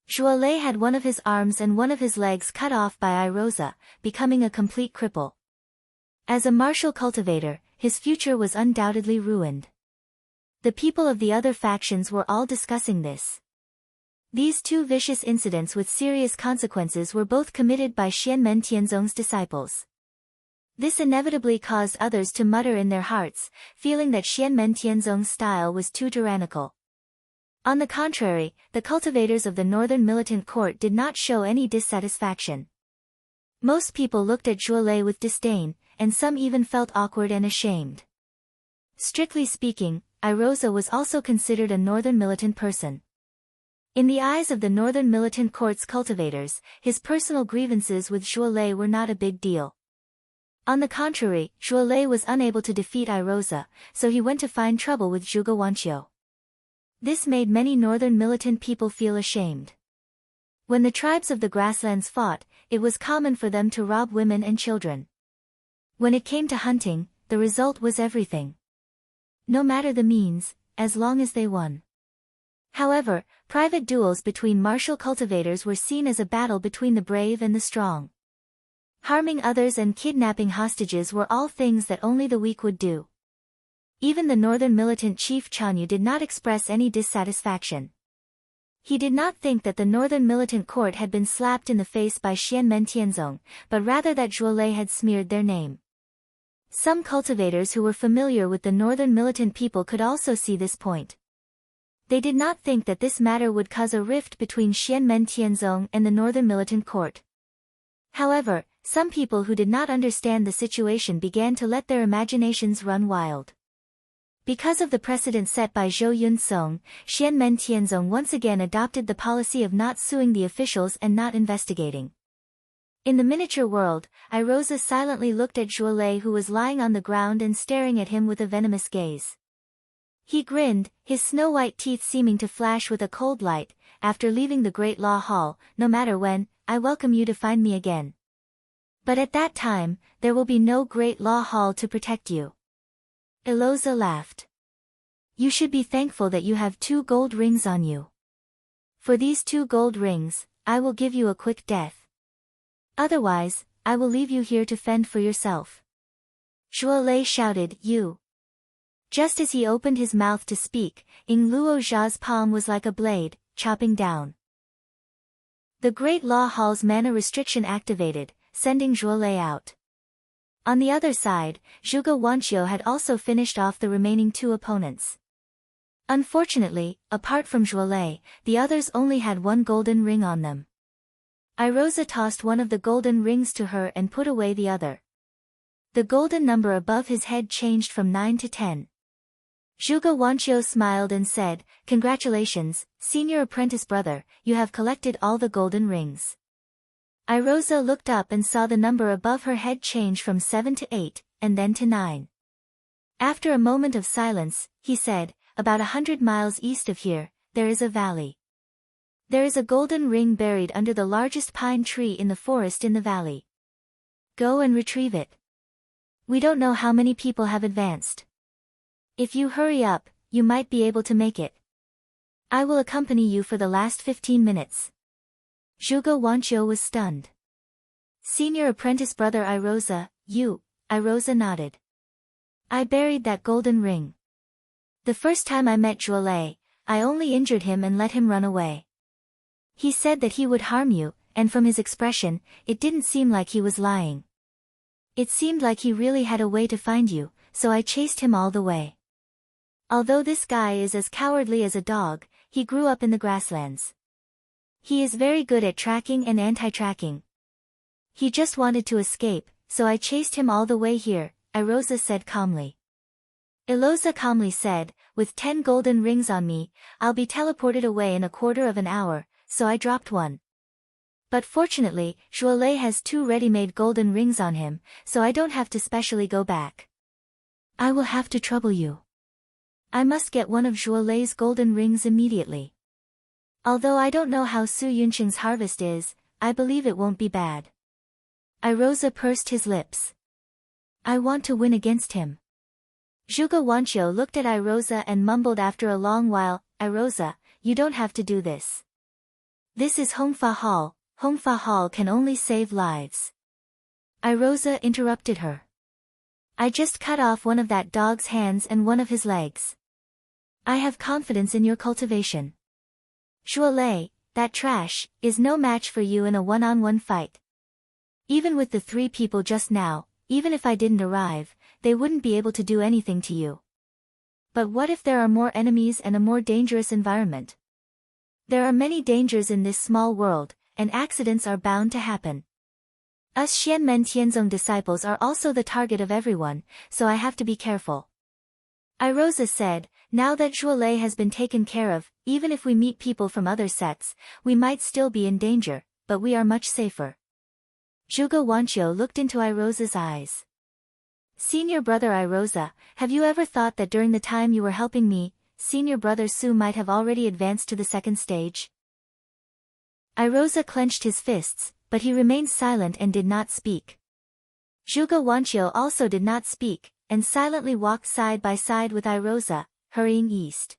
Zhuo Lei had one of his arms and one of his legs cut off by Irosa, becoming a complete cripple. As a martial cultivator, his future was undoubtedly ruined. The people of the other factions were all discussing this. These two vicious incidents with serious consequences were both committed by Xianmen Tianzong's disciples. This inevitably caused others to mutter in their hearts, feeling that Xianmen Tianzong's style was too tyrannical. On the contrary, the cultivators of the northern militant court did not show any dissatisfaction. Most people looked at Zhuo Lei with disdain, and some even felt awkward and ashamed. Strictly speaking, Irosa was also considered a northern militant person. In the eyes of the northern militant court's cultivators, his personal grievances with Zhuo Lei were not a big deal. On the contrary, Zhuo Lei was unable to defeat Irosa, so he went to find trouble with Zhuge Wanqiu. This made many northern militant people feel ashamed. When the tribes of the grasslands fought, it was common for them to rob women and children. When it came to hunting, the result was everything. No matter the means, as long as they won. However, private duels between martial cultivators were seen as a battle between the brave and the strong. Harming others and kidnapping hostages were all things that only the weak would do. Even the northern militant chief Chanyu did not express any dissatisfaction. He did not think that the northern militant court had been slapped in the face by Xianmen Tianzong, but rather that Zhuo Lei had smeared their name. Some cultivators who were familiar with the northern militant people could also see this point. They did not think that this matter would cause a rift between Xianmen Tianzong and the northern militant court. However, some people who did not understand the situation began to let their imaginations run wild. Because of the precedent set by Zhou Yunsong, Xianmen Tianzong once again adopted the policy of not suing the officials and not investigating. In the miniature world, Irosa silently looked at Zhuo Lei, who was lying on the ground and staring at him with a venomous gaze. He grinned, his snow-white teeth seeming to flash with a cold light. After leaving the Great Law Hall, no matter when, I welcome you to find me again. But at that time, there will be no Great Law Hall to protect you. Irosa laughed. You should be thankful that you have 2 gold rings on you. For these 2 gold rings, I will give you a quick death. Otherwise, I will leave you here to fend for yourself. Zhuo Lei shouted, You! Just as he opened his mouth to speak, Ying Luo Zha's palm was like a blade, chopping down. The Great Law Hall's mana restriction activated, sending Zhuo Lei out. On the other side, Zhuge Wanqiu had also finished off the remaining 2 opponents. Unfortunately, apart from Zhuo Lei, the others only had 1 golden ring on them. Irosa tossed one of the golden rings to her and put away the other. The golden number above his head changed from 9 to 10. Zhuge Wanqiu smiled and said, Congratulations, senior apprentice brother, you have collected all the golden rings. Irosa looked up and saw the number above her head change from 7 to 8, and then to 9. After a moment of silence, he said, About 100 miles east of here, there is a valley. There is a golden ring buried under the largest pine tree in the forest in the valley. Go and retrieve it. We don't know how many people have advanced. If you hurry up, you might be able to make it. I will accompany you for the last 15 minutes. Zhuge Wanqiu was stunned. Senior apprentice brother Irosa, you, Irosa nodded. I buried that golden ring. The first time I met Zhuo Lei, I only injured him and let him run away. He said that he would harm you, and from his expression, it didn't seem like he was lying. It seemed like he really had a way to find you, so I chased him all the way. Although this guy is as cowardly as a dog, he grew up in the grasslands. He is very good at tracking and anti-tracking. He just wanted to escape, so I chased him all the way here, Irosa said calmly. Irosa calmly said, With 10 golden rings on me, I'll be teleported away in a quarter of an hour, so I dropped one. But fortunately, Zhuo Lei has 2 ready-made golden rings on him, so I don't have to specially go back. I will have to trouble you. I must get one of Zhuo Lei's golden rings immediately. Although I don't know how Su Yunqing's harvest is, I believe it won't be bad. Irosa pursed his lips. I want to win against him. Zhuge Wanqiu looked at Irosa and mumbled after a long while, Irosa, you don't have to do this. This is Hongfa Hall. Hongfa Hall can only save lives. Irosa interrupted her. I just cut off one of that dog's hands and one of his legs. I have confidence in your cultivation. Zhuo Lei, that trash, is no match for you in a one-on-one fight. Even with the 3 people just now, even if I didn't arrive, they wouldn't be able to do anything to you. But what if there are more enemies and a more dangerous environment? There are many dangers in this small world, and accidents are bound to happen. Us Xianmen Tianzong disciples are also the target of everyone, so I have to be careful. Irosa said, now that Zhuolei has been taken care of, even if we meet people from other sects, we might still be in danger, but we are much safer. Zhuge Wanqiu looked into Irosa's eyes. Senior brother Irosa, have you ever thought that during the time you were helping me, senior brother Su might have already advanced to the second stage? Irosa clenched his fists, but he remained silent and did not speak. Zhuge Wanqiu also did not speak, and silently walked side by side with Irosa, hurrying east.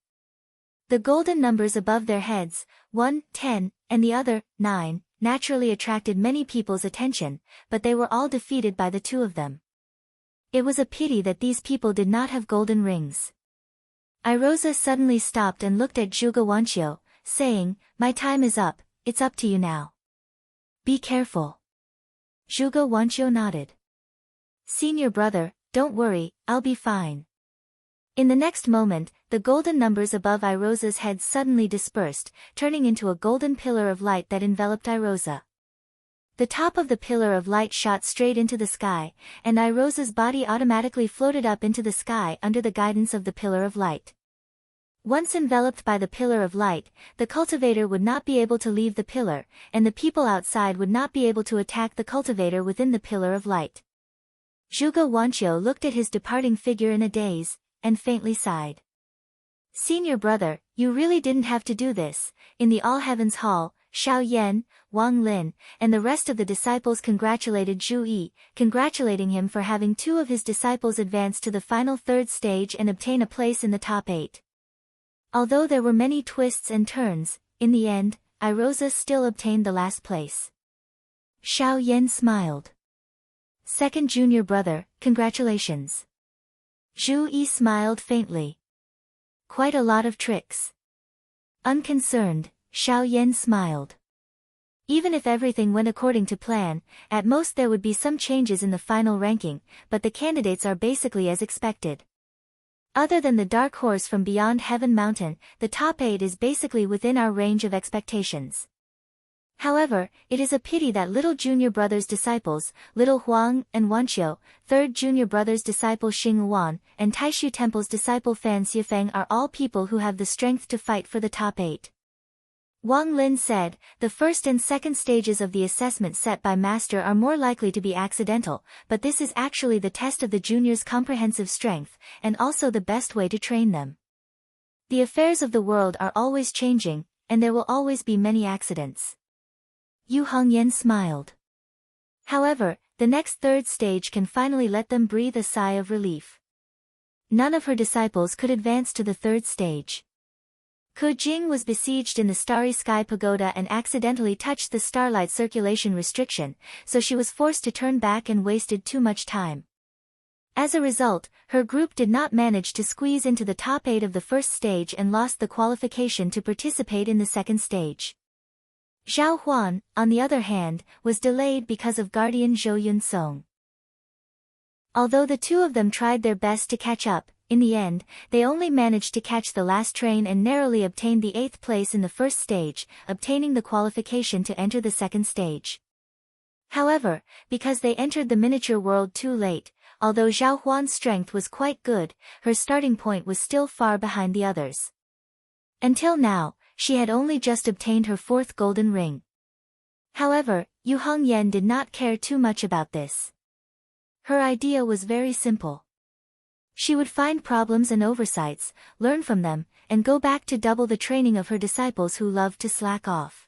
The golden numbers above their heads, 1, 10, and the other, 9, naturally attracted many people's attention, but they were all defeated by the 2 of them. It was a pity that these people did not have golden rings. Irosa suddenly stopped and looked at Zhuge Wanqiu, saying, my time is up, it's up to you now. Be careful. Zhuge Wanqiu nodded. Senior brother, don't worry, I'll be fine. In the next moment, the golden numbers above Irosa's head suddenly dispersed, turning into a golden pillar of light that enveloped Irosa. The top of the pillar of light shot straight into the sky, and Irosa's body automatically floated up into the sky under the guidance of the pillar of light. Once enveloped by the pillar of light, the cultivator would not be able to leave the pillar, and the people outside would not be able to attack the cultivator within the pillar of light. Zhuge Wanqiu looked at his departing figure in a daze, and faintly sighed. Senior brother, you really didn't have to do this. In the All Heavens Hall, Xiao Yan, Wang Lin, and the rest of the disciples congratulated Zhu Yi, congratulating him for having 2 of his disciples advance to the final 3rd stage and obtain a place in the top 8. Although there were many twists and turns, in the end, Irosa still obtained the last place. Xiao Yan smiled. Second junior brother, congratulations. Zhu Yi smiled faintly. Quite a lot of tricks. Unconcerned, Xiao Yan smiled. Even if everything went according to plan, at most there would be some changes in the final ranking, but the candidates are basically as expected. Other than the dark horse from beyond Heaven Mountain, the top 8 is basically within our range of expectations. However, it is a pity that little junior brother's disciples, little Huang and Wanqiu, 3rd junior brother's disciple Xing Wan, and Taishu Temple's disciple Fan Xiefeng are all people who have the strength to fight for the top 8. Wang Lin said, the first and second stages of the assessment set by Master are more likely to be accidental, but this is actually the test of the juniors' comprehensive strength, and also the best way to train them. The affairs of the world are always changing, and there will always be many accidents. Yu Hongyan smiled. However, the next 3rd stage can finally let them breathe a sigh of relief. None of her disciples could advance to the 3rd stage. Ke Jing was besieged in the Starry Sky Pagoda and accidentally touched the starlight circulation restriction, so she was forced to turn back and wasted too much time. As a result, her group did not manage to squeeze into the top 8 of the 1st stage and lost the qualification to participate in the 2nd stage. Zhao Huan, on the other hand, was delayed because of guardian Zhou Yunsong. Although the 2 of them tried their best to catch up, in the end, they only managed to catch the last train and narrowly obtained the 8th place in the 1st stage, obtaining the qualification to enter the 2nd stage. However, because they entered the miniature world too late, although Zhao Huan's strength was quite good, her starting point was still far behind the others. Until now, she had only just obtained her 4th golden ring. However, Yu Hongyan did not care too much about this. Her idea was very simple. She would find problems and oversights, learn from them, and go back to double the training of her disciples who loved to slack off.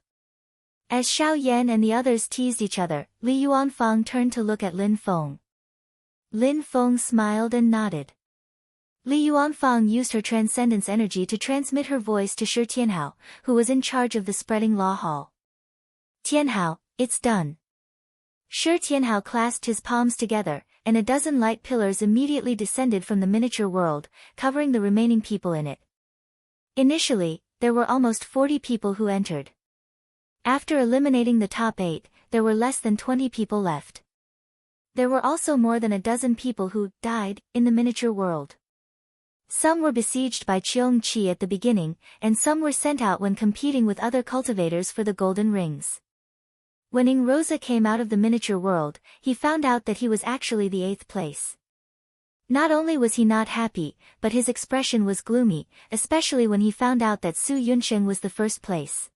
As Xiao Yan and the others teased each other, Li Yuanfang turned to look at Lin Feng. Lin Feng smiled and nodded. Li Yuanfang used her transcendence energy to transmit her voice to Shi Tianhao, who was in charge of the spreading law hall. Tianhao, it's done. Shi Tianhao clasped his palms together, and a dozen light pillars immediately descended from the miniature world, covering the remaining people in it. Initially, there were almost 40 people who entered. After eliminating the top 8, there were less than 20 people left. There were also more than a dozen people who died in the miniature world. Some were besieged by Cheong-chi at the beginning, and some were sent out when competing with other cultivators for the golden rings. When Rosa came out of the miniature world, he found out that he was actually the 8th place. Not only was he not happy, but his expression was gloomy, especially when he found out that Su Yunsheng was the 1st place.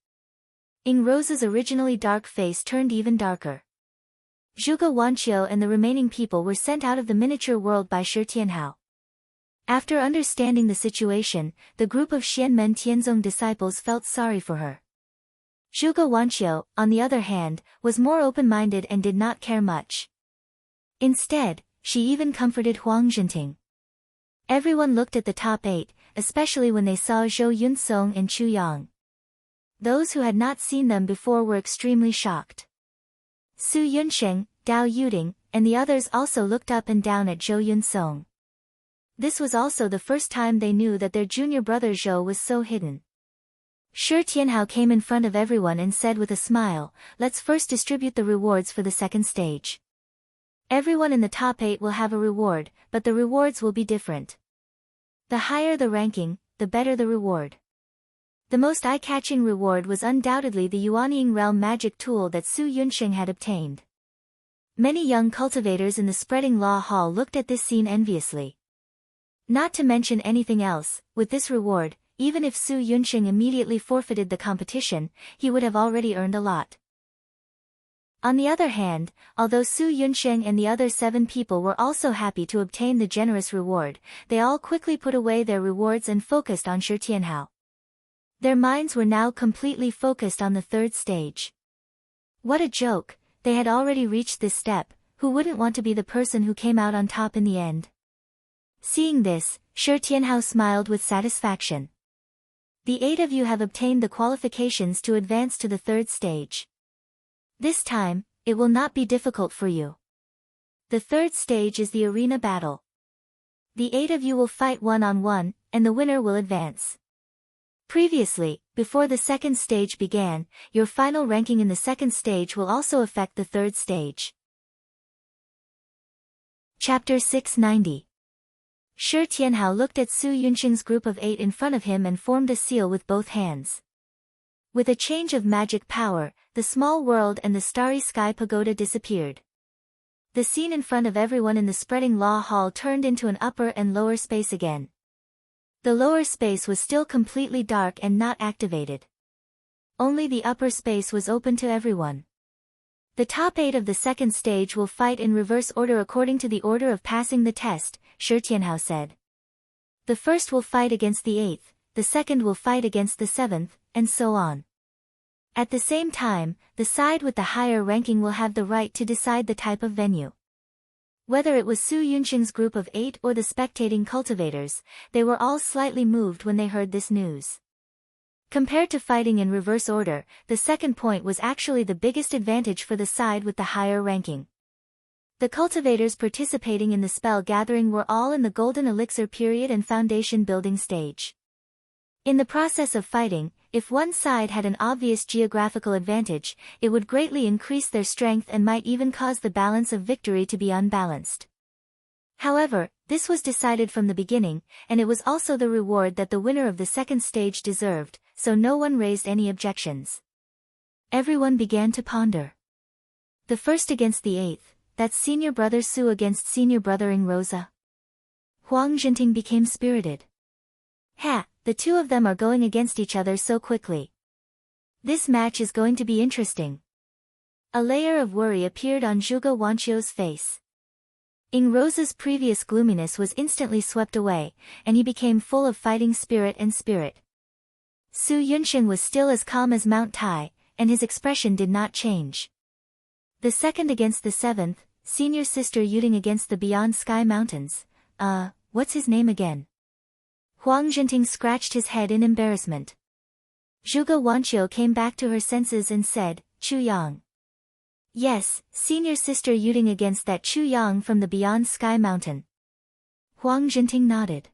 Rosa's originally dark face turned even darker. Zhuge Wanqiu and the remaining people were sent out of the miniature world by Shi Tianhao. After understanding the situation, the group of Xianmen Tianzong disciples felt sorry for her. Zhuge Wanqiu, on the other hand, was more open-minded and did not care much. Instead, she even comforted Huang Zhenting. Everyone looked at the top 8, especially when they saw Zhou Yunsong and Chu Yang. Those who had not seen them before were extremely shocked. Su Yunsheng, Dao Yuding, and the others also looked up and down at Zhou Yunsong. This was also the first time they knew that their junior brother Zhou was so hidden. Shi Tianhao came in front of everyone and said with a smile, "Let's first distribute the rewards for the 2nd stage. Everyone in the top 8 will have a reward, but the rewards will be different. The higher the ranking, the better the reward." The most eye-catching reward was undoubtedly the Yuanying Realm magic tool that Su Yunsheng had obtained. Many young cultivators in the Spreading Law Hall looked at this scene enviously. Not to mention anything else, with this reward, even if Su Yunsheng immediately forfeited the competition, he would have already earned a lot. On the other hand, although Su Yunsheng and the other 7 people were also happy to obtain the generous reward, they all quickly put away their rewards and focused on Shi Tianhao. Their minds were now completely focused on the 3rd stage. What a joke, they had already reached this step, who wouldn't want to be the person who came out on top in the end? Seeing this, Shi Tianhao smiled with satisfaction. The 8 of you have obtained the qualifications to advance to the 3rd stage. This time, it will not be difficult for you. The 3rd stage is the arena battle. The 8 of you will fight one-on-one, and the winner will advance. Previously, before the 2nd stage began, your final ranking in the 2nd stage will also affect the 3rd stage. Chapter 690. Shi Tianhao looked at Su Yunsheng's group of 8 in front of him and formed a seal with both hands. With a change of magic power, the small world and the starry sky pagoda disappeared. The scene in front of everyone in the Spreading Law Hall turned into an upper and lower space again. The lower space was still completely dark and not activated. Only the upper space was open to everyone. The top 8 of the 2nd stage will fight in reverse order according to the order of passing the test, Shi Tianhao said. The 1st will fight against the 8th, the 2nd will fight against the 7th, and so on. At the same time, the side with the higher ranking will have the right to decide the type of venue. Whether it was Su Yunsheng's group of 8 or the spectating cultivators, they were all slightly moved when they heard this news. Compared to fighting in reverse order, the 2nd point was actually the biggest advantage for the side with the higher ranking. The cultivators participating in the spell gathering were all in the Golden Elixir period and foundation building stage. In the process of fighting, if one side had an obvious geographical advantage, it would greatly increase their strength and might even cause the balance of victory to be unbalanced. However, this was decided from the beginning, and it was also the reward that the winner of the 2nd stage deserved, so no one raised any objections. Everyone began to ponder. The 1st against the 8th, that's senior brother Su against senior brother Rosa. Huang Zhenting became spirited. Ha! The 2 of them are going against each other so quickly. This match is going to be interesting. A layer of worry appeared on Zhuge Wanqiu's face. Rosa's previous gloominess was instantly swept away, and he became full of fighting spirit and spirit. Su Yunsheng was still as calm as Mount Tai, and his expression did not change. The 2nd against the 7th, senior sister Yuding against the Beyond Sky Mountains. What's his name again? Huang Zhenting scratched his head in embarrassment. Zhuge Wanqiu came back to her senses and said, Chu Yang. Yes, senior sister Yuding against that Chu Yang from the Beyond Sky Mountain. Huang Zhenting nodded.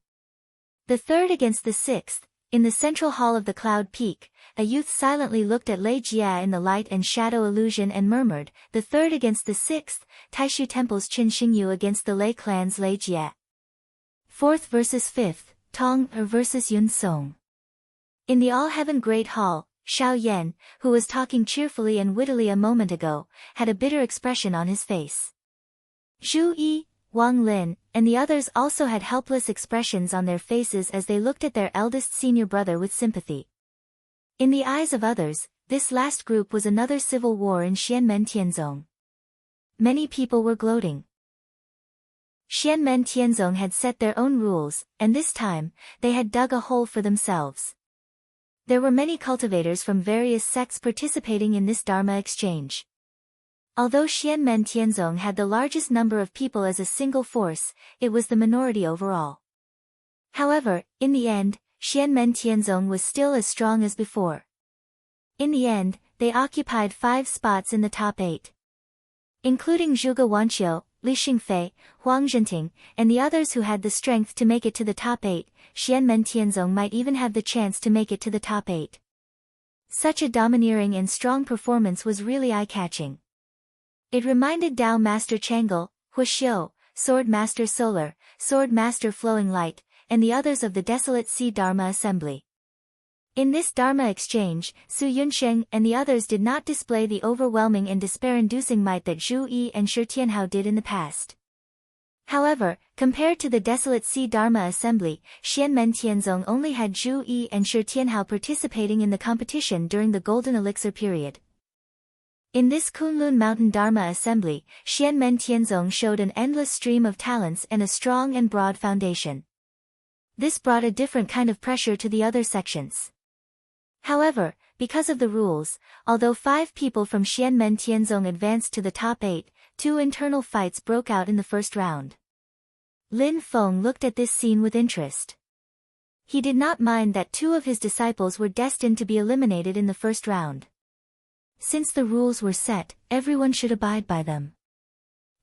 The 3rd against the 6th, In the central hall of the Cloud Peak, a youth silently looked at Lei Jia in the light and shadow illusion and murmured, the third against the sixth, Taishu Temple's Qin Xingyu against the Lei clan's Lei Jia. Fourth versus fifth, Tong versus Yun Song. In the All-Heaven Great Hall, Xiao Yan, who was talking cheerfully and wittily a moment ago, had a bitter expression on his face. Zhu Yi, Wang Lin, and the others also had helpless expressions on their faces as they looked at their eldest senior brother with sympathy. In the eyes of others, this last group was another civil war in Xianmen Tianzong. Many people were gloating. Xianmen Tianzong had set their own rules, and this time, they had dug a hole for themselves. There were many cultivators from various sects participating in this Dharma exchange. Although Xianmen Tianzong had the largest number of people as a single force, it was the minority overall. However, in the end, Xianmen Tianzong was still as strong as before. In the end, they occupied 5 spots in the top 8. Including Zhuge Wanqiu, Li Xingfei, Huang Zhenting, and the others who had the strength to make it to the top 8, Xianmen Tianzong might even have the chance to make it to the top 8. Such a domineering and strong performance was really eye-catching. It reminded Dao Master Chang'e, Huixiu, Sword Master Solar, Sword Master Flowing Light, and the others of the Desolate Sea Dharma Assembly. In this Dharma exchange, Su Yunsheng and the others did not display the overwhelming and despair-inducing might that Zhu Yi and Shi Tianhao did in the past. However, compared to the Desolate Sea Dharma Assembly, Xianmen Tianzong only had Zhu Yi and Shi Tianhao participating in the competition during the Golden Elixir period. In this Kunlun Mountain Dharma Assembly, Xianmen Tianzong showed an endless stream of talents and a strong and broad foundation. This brought a different kind of pressure to the other sections. However, because of the rules, although 5 people from Xianmen Tianzong advanced to the top 8, 2 internal fights broke out in the first round. Lin Feng looked at this scene with interest. He did not mind that 2 of his disciples were destined to be eliminated in the first round. Since the rules were set, everyone should abide by them.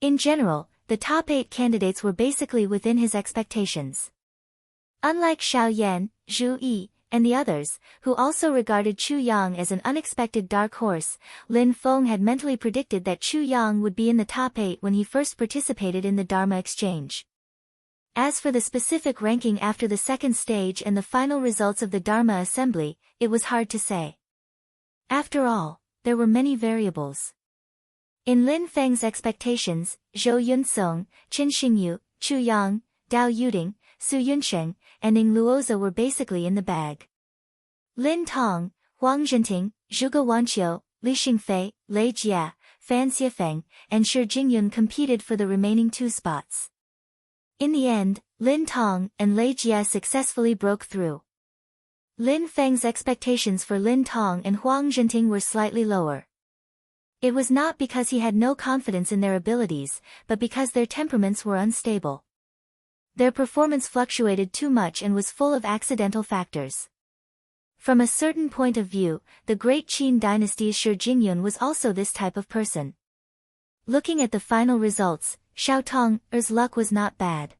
In general, the top 8 candidates were basically within his expectations. Unlike Xiao Yan, Zhu Yi, and the others, who also regarded Chu Yang as an unexpected dark horse, Lin Feng had mentally predicted that Chu Yang would be in the top 8 when he first participated in the Dharma exchange. As for the specific ranking after the second stage and the final results of the Dharma assembly, it was hard to say. After all, there were many variables. In Lin Feng's expectations, Zhou Yunsong, Qin Xingyu, Chu Yang, Dao Yuding, Su Yunsheng, and Ning Luoza were basically in the bag. Lin Tong, Huang Zhenting, Zhuge Wanqiu, Li Xingfei, Lei Jia, Fan Xiefeng, and Shi Jingyun competed for the remaining 2 spots. In the end, Lin Tong and Lei Jia successfully broke through. Lin Feng's expectations for Lin Tong and Huang Zhenting were slightly lower. It was not because he had no confidence in their abilities, but because their temperaments were unstable. Their performance fluctuated too much and was full of accidental factors. From a certain point of view, the great Qin dynasty's Shi Jingyun was also this type of person. Looking at the final results, Xiao Tong's luck was not bad.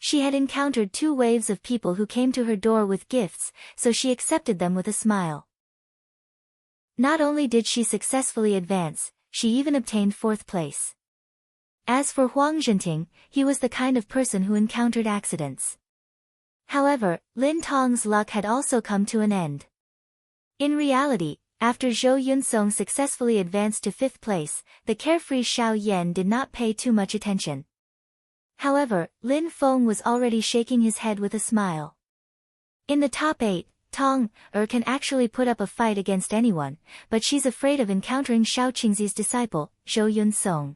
She had encountered 2 waves of people who came to her door with gifts, so she accepted them with a smile. Not only did she successfully advance, she even obtained 4th place. As for Huang Zhenting, he was the kind of person who encountered accidents. However, Lin Tong's luck had also come to an end. In reality, after Zhou Yunsong successfully advanced to 5th place, the carefree Xiao Yan did not pay too much attention. However, Lin Feng was already shaking his head with a smile. In the top 8, Tong can actually put up a fight against anyone, but she's afraid of encountering Xiao Qingzi's disciple, Zhou Yunsong.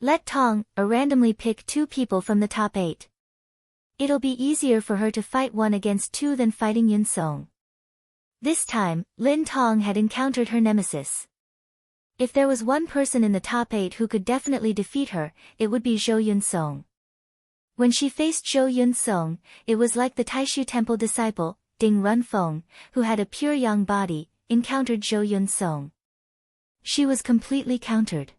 Let Tong randomly pick 2 people from the top 8. It'll be easier for her to fight 1 against 2 than fighting Yunsong. This time, Lin Tong had encountered her nemesis. If there was one person in the top 8 who could definitely defeat her, it would be Zhou Yunsong. When she faced Zhou Yunsong, it was like the Taishu Temple disciple, Ding Runfeng, who had a pure yang body, encountered Zhou Yunsong. She was completely countered.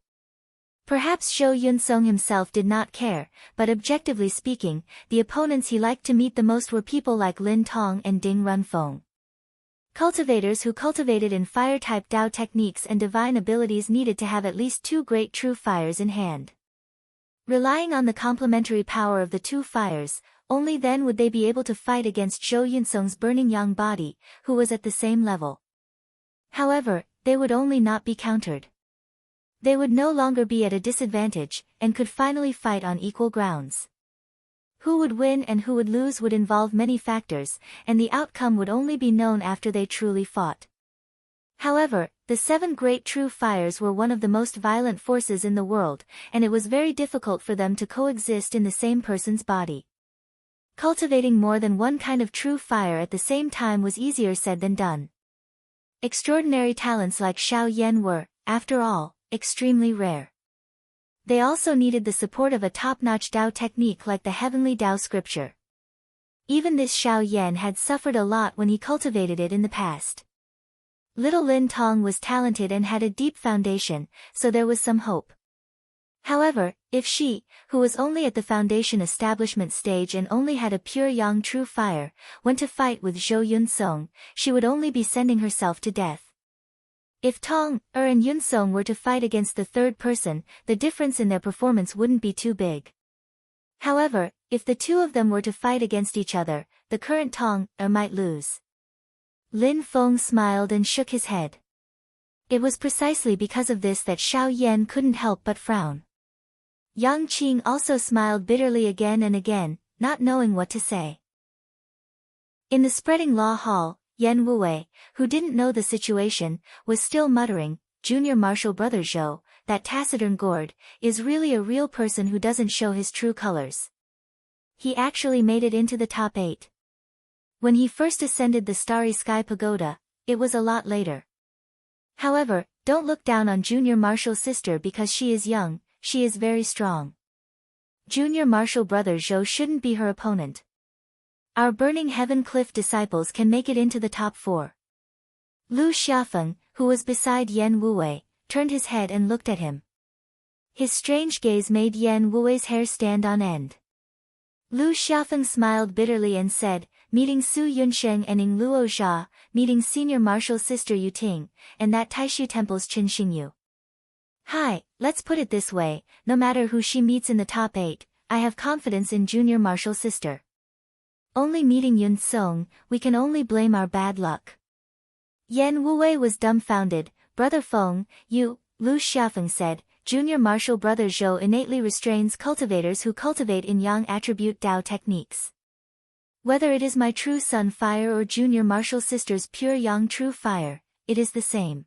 Perhaps Zhou Yunsong himself did not care, but objectively speaking, the opponents he liked to meet the most were people like Lin Tong and Ding Runfeng. Cultivators who cultivated in fire-type Dao techniques and divine abilities needed to have at least 2 great true fires in hand. Relying on the complementary power of the 2 fires, only then would they be able to fight against Zhou Yunsong's burning yang body, who was at the same level. However, they would only not be countered. They would no longer be at a disadvantage, and could finally fight on equal grounds. Who would win and who would lose would involve many factors, and the outcome would only be known after they truly fought. However, the 7 great true fires were one of the most violent forces in the world, and it was very difficult for them to coexist in the same person's body. Cultivating more than one kind of true fire at the same time was easier said than done. Extraordinary talents like Xiao Yan were, after all, extremely rare. They also needed the support of a top-notch Dao technique like the Heavenly Dao scripture. Even this Xiao Yan had suffered a lot when he cultivated it in the past. Little Lin Tong was talented and had a deep foundation, so there was some hope. However, if she, who was only at the foundation establishment stage and only had a pure yang true fire, went to fight with Zhou Yunsong, she would only be sending herself to death. If Tong, and Yunsong were to fight against the third person, the difference in their performance wouldn't be too big. However, if the 2 of them were to fight against each other, the current Tong, might lose. Lin Feng smiled and shook his head. It was precisely because of this that Xiao Yan couldn't help but frown. Yang Qing also smiled bitterly again and again, not knowing what to say. In the spreading law hall, Yan Wuwei, who didn't know the situation, was still muttering, "Junior Marshal Brother Zhou, that taciturn gourd, is really a real person who doesn't show his true colors. He actually made it into the top 8. When he first ascended the Starry Sky Pagoda, it was a lot later. However, don't look down on Junior Marshal's sister because she is young, she is very strong. Junior Marshal Brother Zhou shouldn't be her opponent. Our Burning Heaven Cliff disciples can make it into the top 4. Lu Xiafeng, who was beside Yan Wuwei, turned his head and looked at him. His strange gaze made Yan Wuwei's hair stand on end. Lu Xiafeng smiled bitterly and said, "Meeting Su Yunsheng and Ing Luo Jia, meeting Senior Marshal's sister Yu Ting, and that Taishu Temple's Qin Xingyu. Hi, let's put it this way, no matter who she meets in the top 8, I have confidence in Junior Marshal's sister. Only meeting Yun Song, we can only blame our bad luck." Yan Wuwei was dumbfounded. "Brother Feng, you," Lu Xiafeng said, "Junior Marshal Brother Zhou innately restrains cultivators who cultivate in Yang attribute Dao techniques. Whether it is my true Sun fire or Junior Marshal's sister's pure Yang true fire, it is the same."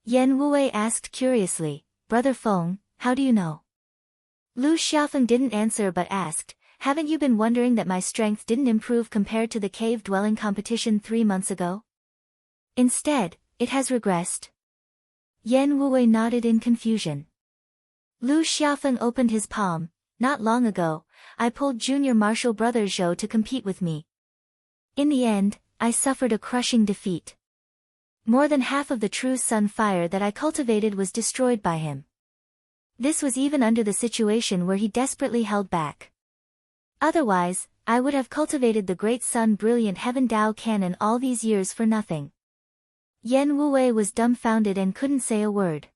Yan Wuwei asked curiously, "Brother Feng, how do you know?" Lu Xiafeng didn't answer but asked, "Haven't you been wondering that my strength didn't improve compared to the cave-dwelling competition 3 months ago? Instead, it has regressed." Yan Wuwei nodded in confusion. Lu Xiafeng opened his palm. "Not long ago, I pulled Junior Marshal Brother Zhou to compete with me. In the end, I suffered a crushing defeat. More than half of the true Sun fire that I cultivated was destroyed by him. This was even under the situation where he desperately held back. Otherwise, I would have cultivated the Great Sun Brilliant Heaven Dao Canon all these years for nothing." Yan Wuwei was dumbfounded and couldn't say a word.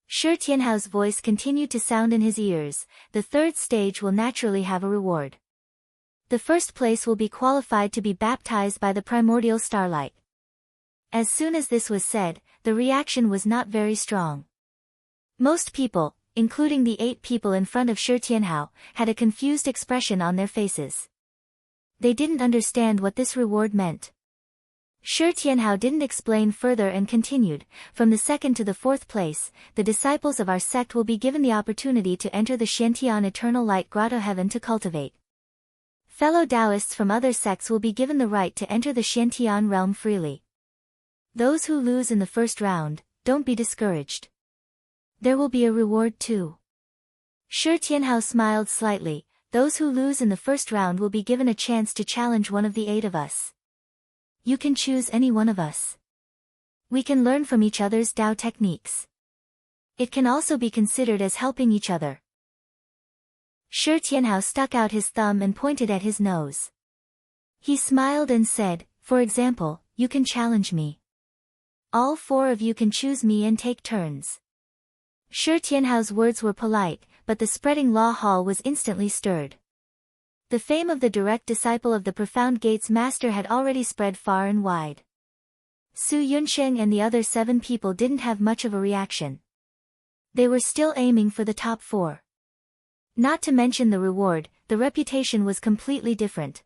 Shi Tianhao's voice continued to sound in his ears. "The 3rd stage will naturally have a reward. The 1st place will be qualified to be baptized by the primordial starlight." As soon as this was said, the reaction was not very strong. Most people, including the 8 people in front of Shi Tianhao, had a confused expression on their faces. They didn't understand what this reward meant. Shi Tianhao didn't explain further and continued, "From the 2nd to the 4th place, the disciples of our sect will be given the opportunity to enter the Xiantian Eternal Light Grotto Heaven to cultivate. Fellow Taoists from other sects will be given the right to enter the Xiantian realm freely. Those who lose in the 1st round, don't be discouraged. There will be a reward too." Shi Tianhao smiled slightly. "Those who lose in the 1st round will be given a chance to challenge one of the 8 of us. You can choose any one of us. We can learn from each other's Dao techniques. It can also be considered as helping each other. Shi Tianhao stuck out his thumb and pointed at his nose. He smiled and said, "For example, you can challenge me. All four of you can choose me and take turns." Shi Tianhao's words were polite, but the spreading law hall was instantly stirred. The fame of the direct disciple of the profound gates master had already spread far and wide. Su Yunsheng and the other 7 people didn't have much of a reaction. They were still aiming for the top 4. Not to mention the reward, the reputation was completely different.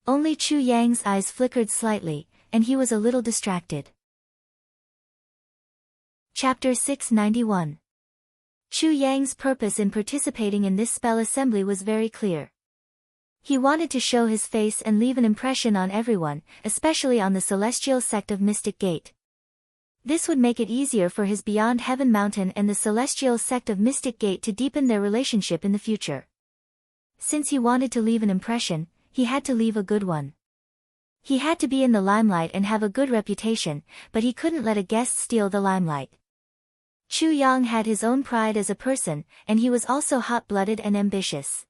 Only Chu Yang's eyes flickered slightly, and he was a little distracted. Chapter 691. Chu Yang's purpose in participating in this spell assembly was very clear. He wanted to show his face and leave an impression on everyone, especially on the celestial sect of Mystic Gate. This would make it easier for his Beyond Heaven Mountain and the celestial sect of Mystic Gate to deepen their relationship in the future. Since he wanted to leave an impression, he had to leave a good one. He had to be in the limelight and have a good reputation, but he couldn't let a guest steal the limelight. Chu Yang had his own pride as a person, and he was also hot-blooded and ambitious.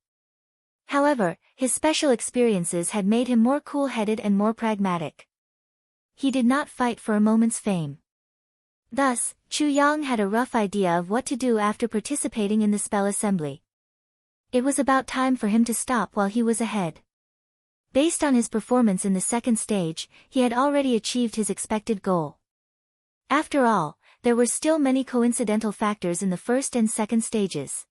However, his special experiences had made him more cool-headed and more pragmatic. He did not fight for a moment's fame. Thus, Chu Yang had a rough idea of what to do after participating in the spell assembly. It was about time for him to stop while he was ahead. Based on his performance in the second stage, he had already achieved his expected goal. After all, there were still many coincidental factors in the first and second stages.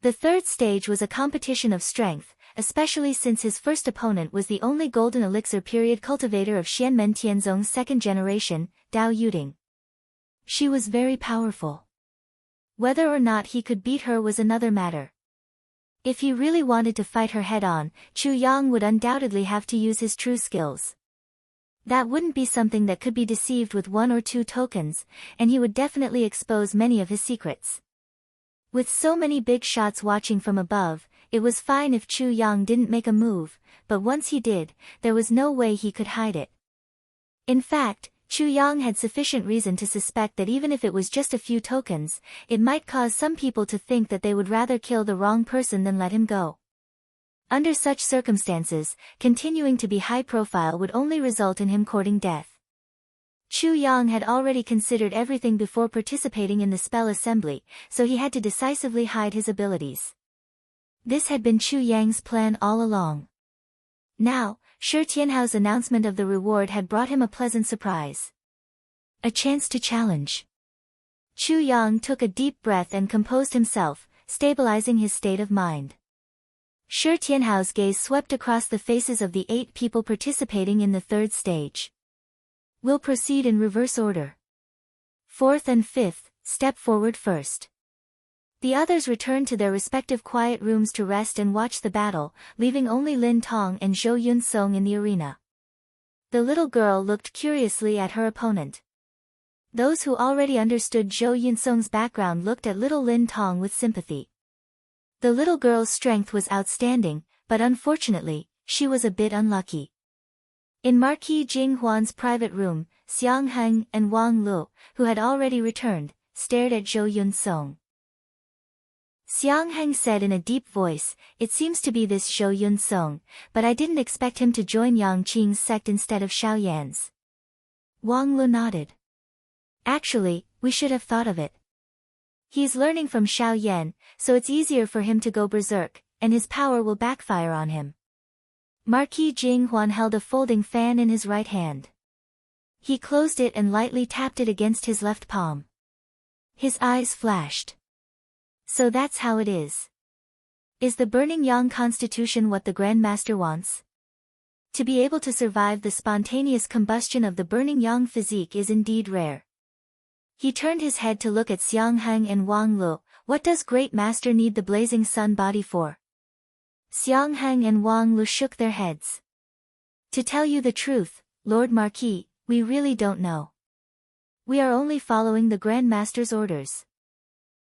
The third stage was a competition of strength, especially since his first opponent was the only golden elixir period cultivator of Xianmen Tianzong's second generation, Dao Yuding. She was very powerful. Whether or not he could beat her was another matter. If he really wanted to fight her head-on, Chu Yang would undoubtedly have to use his true skills. That wouldn't be something that could be deceived with 1 or 2 tokens, and he would definitely expose many of his secrets. With so many big shots watching from above, it was fine if Chu Yang didn't make a move, but once he did, there was no way he could hide it. In fact, Chu Yang had sufficient reason to suspect that even if it was just a few tokens, it might cause some people to think that they would rather kill the wrong person than let him go. Under such circumstances, continuing to be high profile would only result in him courting death. Chu Yang had already considered everything before participating in the spell assembly, so he had to decisively hide his abilities. This had been Chu Yang's plan all along. Now, Shi Tianhao's announcement of the reward had brought him a pleasant surprise. A chance to challenge. Chu Yang took a deep breath and composed himself, stabilizing his state of mind. Shi Tianhao's gaze swept across the faces of the 8 people participating in the third stage. We'll proceed in reverse order. 4th and 5th, step forward first. The others returned to their respective quiet rooms to rest and watch the battle, leaving only Lin Tong and Zhou Yunsong in the arena. The little girl looked curiously at her opponent. Those who already understood Zhou Yunsong's background looked at little Lin Tong with sympathy. The little girl's strength was outstanding, but unfortunately, she was a bit unlucky. In Marquis Jing Huan's private room, Xiang Heng and Wang Lu, who had already returned, stared at Zhou Yunsong. Xiang Heng said in a deep voice, "It seems to be this Zhou Yunsong, but I didn't expect him to join Yang Qing's sect instead of Xiao Yan's." Wang Lu nodded. "Actually, we should have thought of it. He's learning from Xiao Yan, so it's easier for him to go berserk, and his power will backfire on him." Marquis Jing Huan held a folding fan in his right hand. He closed it and lightly tapped it against his left palm. His eyes flashed. "So that's how it is. Is the burning yang constitution what the Grand Master wants? To be able to survive the spontaneous combustion of the burning yang physique is indeed rare." He turned his head to look at Xiang Heng and Wang Lu. "What does Great Master need the blazing sun body for?" Xiang Heng and Wang Lu shook their heads. "To tell you the truth, Lord Marquis, we really don't know. We are only following the Grand Master's orders."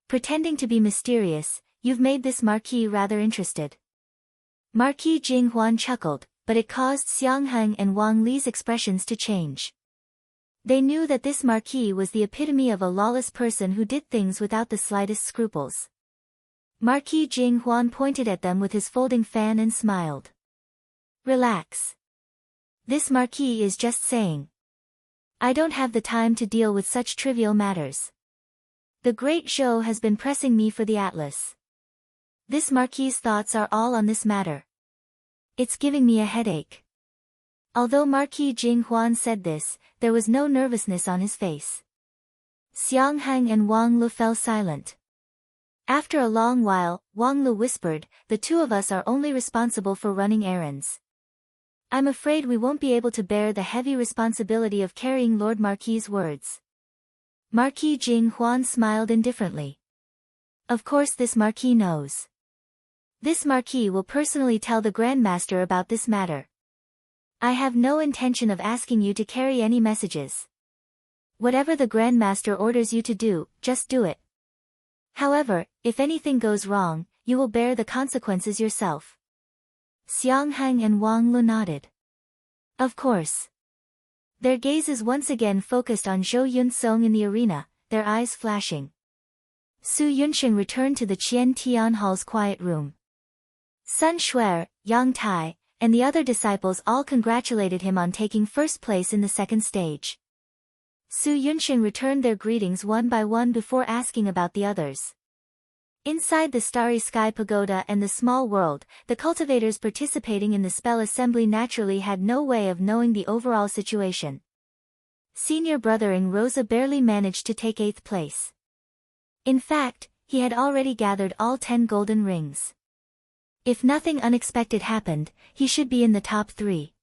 Pretending to be mysterious, "You've made this Marquis rather interested." Marquis Jing Huan chuckled, but it caused Xiang Heng and Wang Li's expressions to change. They knew that this Marquis was the epitome of a lawless person who did things without the slightest scruples. Marquis Jing Huan pointed at them with his folding fan and smiled. Relax. This Marquis is just saying. I don't have the time to deal with such trivial matters. The great Zhou has been pressing me for the atlas. This Marquis's thoughts are all on this matter. It's giving me a headache. Although Marquis Jing Huan said this, there was no nervousness on his face. Xiang Hang and Wang Lu fell silent. After a long while, Wang Lu whispered, "The two of us are only responsible for running errands. I'm afraid we won't be able to bear the heavy responsibility of carrying Lord Marquis's words." Marquis Jing Huan smiled indifferently. Of course this Marquis knows. This Marquis will personally tell the Grand Master about this matter. I have no intention of asking you to carry any messages. Whatever the Grand Master orders you to do, just do it. However, if anything goes wrong, you will bear the consequences yourself. Xiang Hang and Wang Lu nodded. Of course. Their gazes once again focused on Zhou Yunsong in the arena, their eyes flashing. Su Yunsheng returned to the Qian Tian Hall's quiet room. Sun Shuer, Yang Tai, and the other disciples all congratulated him on taking first place in the second stage. Su Yunsheng returned their greetings one by one before asking about the others. Inside the Starry Sky Pagoda and the small world, the cultivators participating in the spell assembly naturally had no way of knowing the overall situation. Senior brother Ing Rosa barely managed to take 8th place. In fact, he had already gathered all 10 golden rings. If nothing unexpected happened, he should be in the top 3.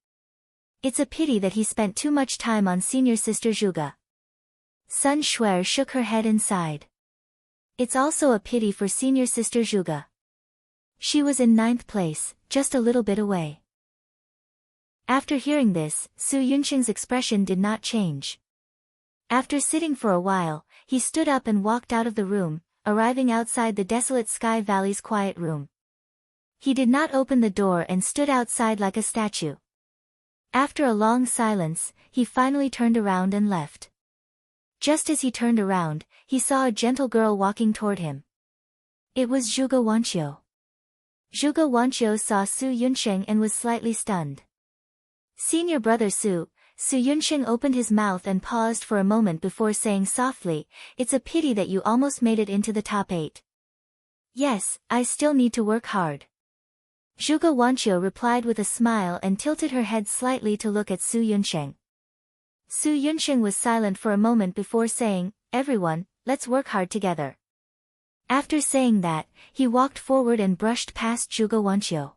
It's a pity that he spent too much time on senior sister Zhuge. Sun Shuer shook her head and sighed. It's also a pity for senior sister Zhuge. She was in 9th place, just a little bit away. After hearing this, Su Yunsheng's expression did not change. After sitting for a while, he stood up and walked out of the room, arriving outside the desolate Sky Valley's quiet room. He did not open the door and stood outside like a statue. After a long silence, he finally turned around and left. Just as he turned around, he saw a gentle girl walking toward him. It was Zhuge Wanqiu. Zhuge Wanqiu saw Su Yunsheng and was slightly stunned. Senior brother Su Yunsheng opened his mouth and paused for a moment before saying softly, "It's a pity that you almost made it into the top 8. Yes, I still need to work hard." Zhuge Wanqiu replied with a smile and tilted her head slightly to look at Su Yunsheng. Su Yunsheng was silent for a moment before saying, "Everyone, let's work hard together." After saying that, he walked forward and brushed past Zhuge Wanqiu.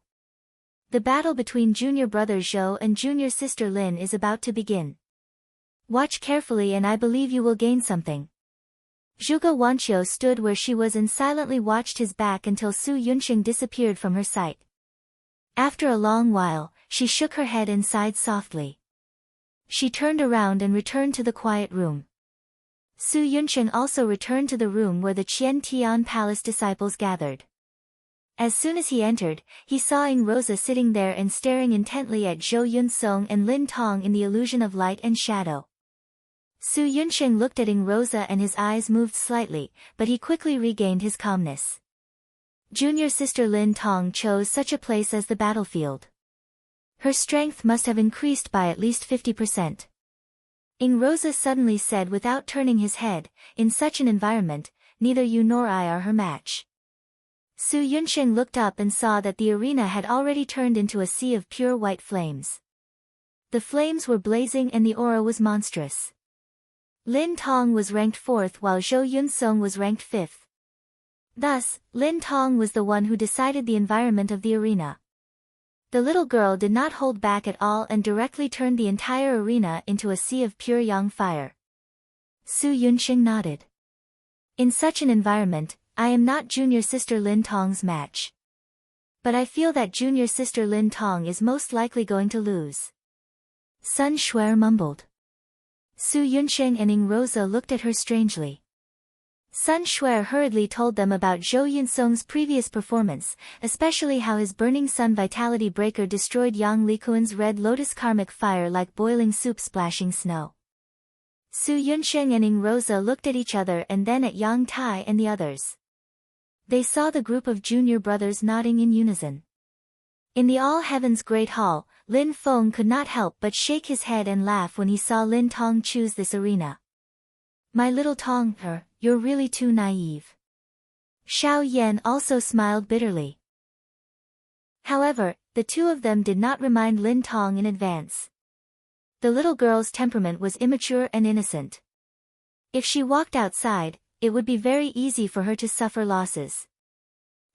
The battle between junior brother Zhou and junior sister Lin is about to begin. Watch carefully and I believe you will gain something. Zhuge Wanqiu stood where she was and silently watched his back until Su Yunsheng disappeared from her sight. After a long while, she shook her head and sighed softly. She turned around and returned to the quiet room. Su Yunsheng also returned to the room where the Qian Tian Palace disciples gathered. As soon as he entered, he saw Ing Rosa sitting there and staring intently at Zhou Yunsong and Lin Tong in the illusion of light and shadow. Su Yunsheng looked at Ing Rosa and his eyes moved slightly, but he quickly regained his calmness. Junior sister Lin Tong chose such a place as the battlefield. Her strength must have increased by at least 50%. Ing Rosa suddenly said without turning his head, "In such an environment, neither you nor I are her match." Su Yunsheng looked up and saw that the arena had already turned into a sea of pure white flames. The flames were blazing and the aura was monstrous. Lin Tong was ranked 4th while Zhou Yunsong was ranked 5th. Thus, Lin Tong was the one who decided the environment of the arena. The little girl did not hold back at all and directly turned the entire arena into a sea of pure yang fire. Su Yunsheng nodded. In such an environment, I am not junior sister Lin Tong's match. But I feel that junior sister Lin Tong is most likely going to lose. Sun Shuer mumbled. Su Yunsheng and Ing Rosa looked at her strangely. Sun Shuer hurriedly told them about Zhou Yunsong's previous performance, especially how his burning sun vitality breaker destroyed Yang Likuan's red lotus karmic fire like boiling soup splashing snow. Su Yunsheng and Ing Rosa looked at each other and then at Yang Tai and the others. They saw the group of junior brothers nodding in unison. In the All Heavens Great Hall, Lin Feng could not help but shake his head and laugh when he saw Lin Tong choose this arena. My little Tong, you're really too naive. Xiao Yan also smiled bitterly. However, the two of them did not remind Lin Tong in advance. The little girl's temperament was immature and innocent. If she walked outside, it would be very easy for her to suffer losses.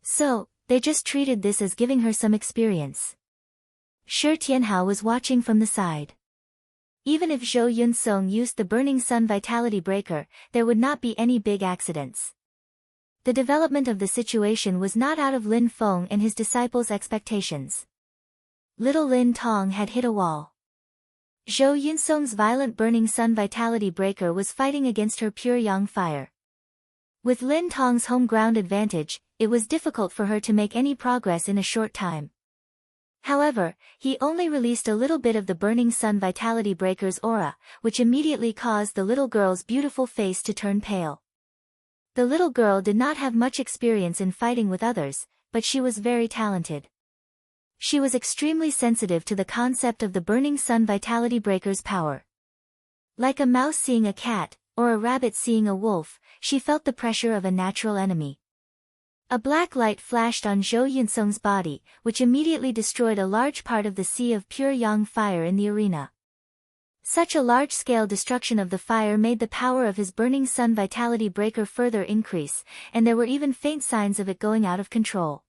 So, they just treated this as giving her some experience. Shi Tianhao was watching from the side. Even if Zhou Yunsong used the Burning Sun Vitality Breaker, there would not be any big accidents. The development of the situation was not out of Lin Feng and his disciples' expectations. Little Lin Tong had hit a wall. Zhou Yunsong's violent Burning Sun Vitality Breaker was fighting against her pure Yang fire. With Lin Tong's home ground advantage, it was difficult for her to make any progress in a short time. However, he only released a little bit of the Burning Sun Vitality Breaker's aura, which immediately caused the little girl's beautiful face to turn pale. The little girl did not have much experience in fighting with others, but she was very talented. She was extremely sensitive to the concept of the Burning Sun Vitality Breaker's power. Like a mouse seeing a cat, or a rabbit seeing a wolf, she felt the pressure of a natural enemy. A black light flashed on Zhou Yunsong's body, which immediately destroyed a large part of the sea of pure Yang fire in the arena. Such a large-scale destruction of the fire made the power of his Burning Sun Vitality Breaker further increase, and there were even faint signs of it going out of control.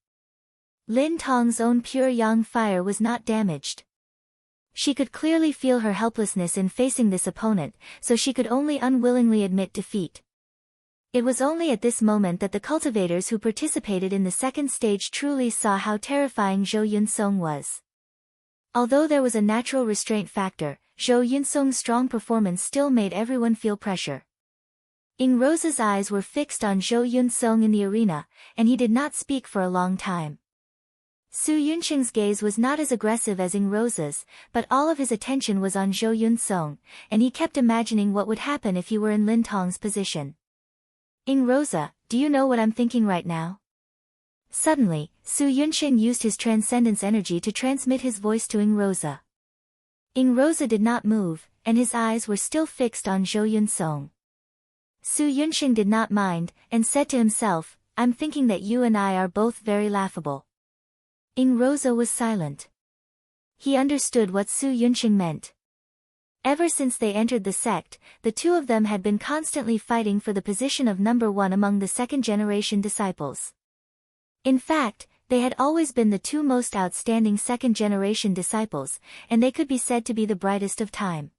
Lin Tong's own pure Yang fire was not damaged. She could clearly feel her helplessness in facing this opponent, so she could only unwillingly admit defeat. It was only at this moment that the cultivators who participated in the second stage truly saw how terrifying Zhou Yunsong was. Although there was a natural restraint factor, Zhou Yunsong's strong performance still made everyone feel pressure. Ing Rosa's eyes were fixed on Zhou Yunsong in the arena, and he did not speak for a long time. Su Yunsheng's gaze was not as aggressive as Ing Rosa's, but all of his attention was on Zhou Yunsong, and he kept imagining what would happen if he were in Lin Tong's position. Ing Rosa, do you know what I'm thinking right now? Suddenly, Su Yunsheng used his transcendence energy to transmit his voice to Ing Rosa. Ing Rosa did not move, and his eyes were still fixed on Zhou Yunsong. Su Yunsheng did not mind, and said to himself, I'm thinking that you and I are both very laughable. Ing Rosa was silent. He understood what Su Yunsheng meant. Ever since they entered the sect, the two of them had been constantly fighting for the position of number one among the second-generation disciples. In fact, they had always been the two most outstanding second-generation disciples, and they could be said to be the brightest of time.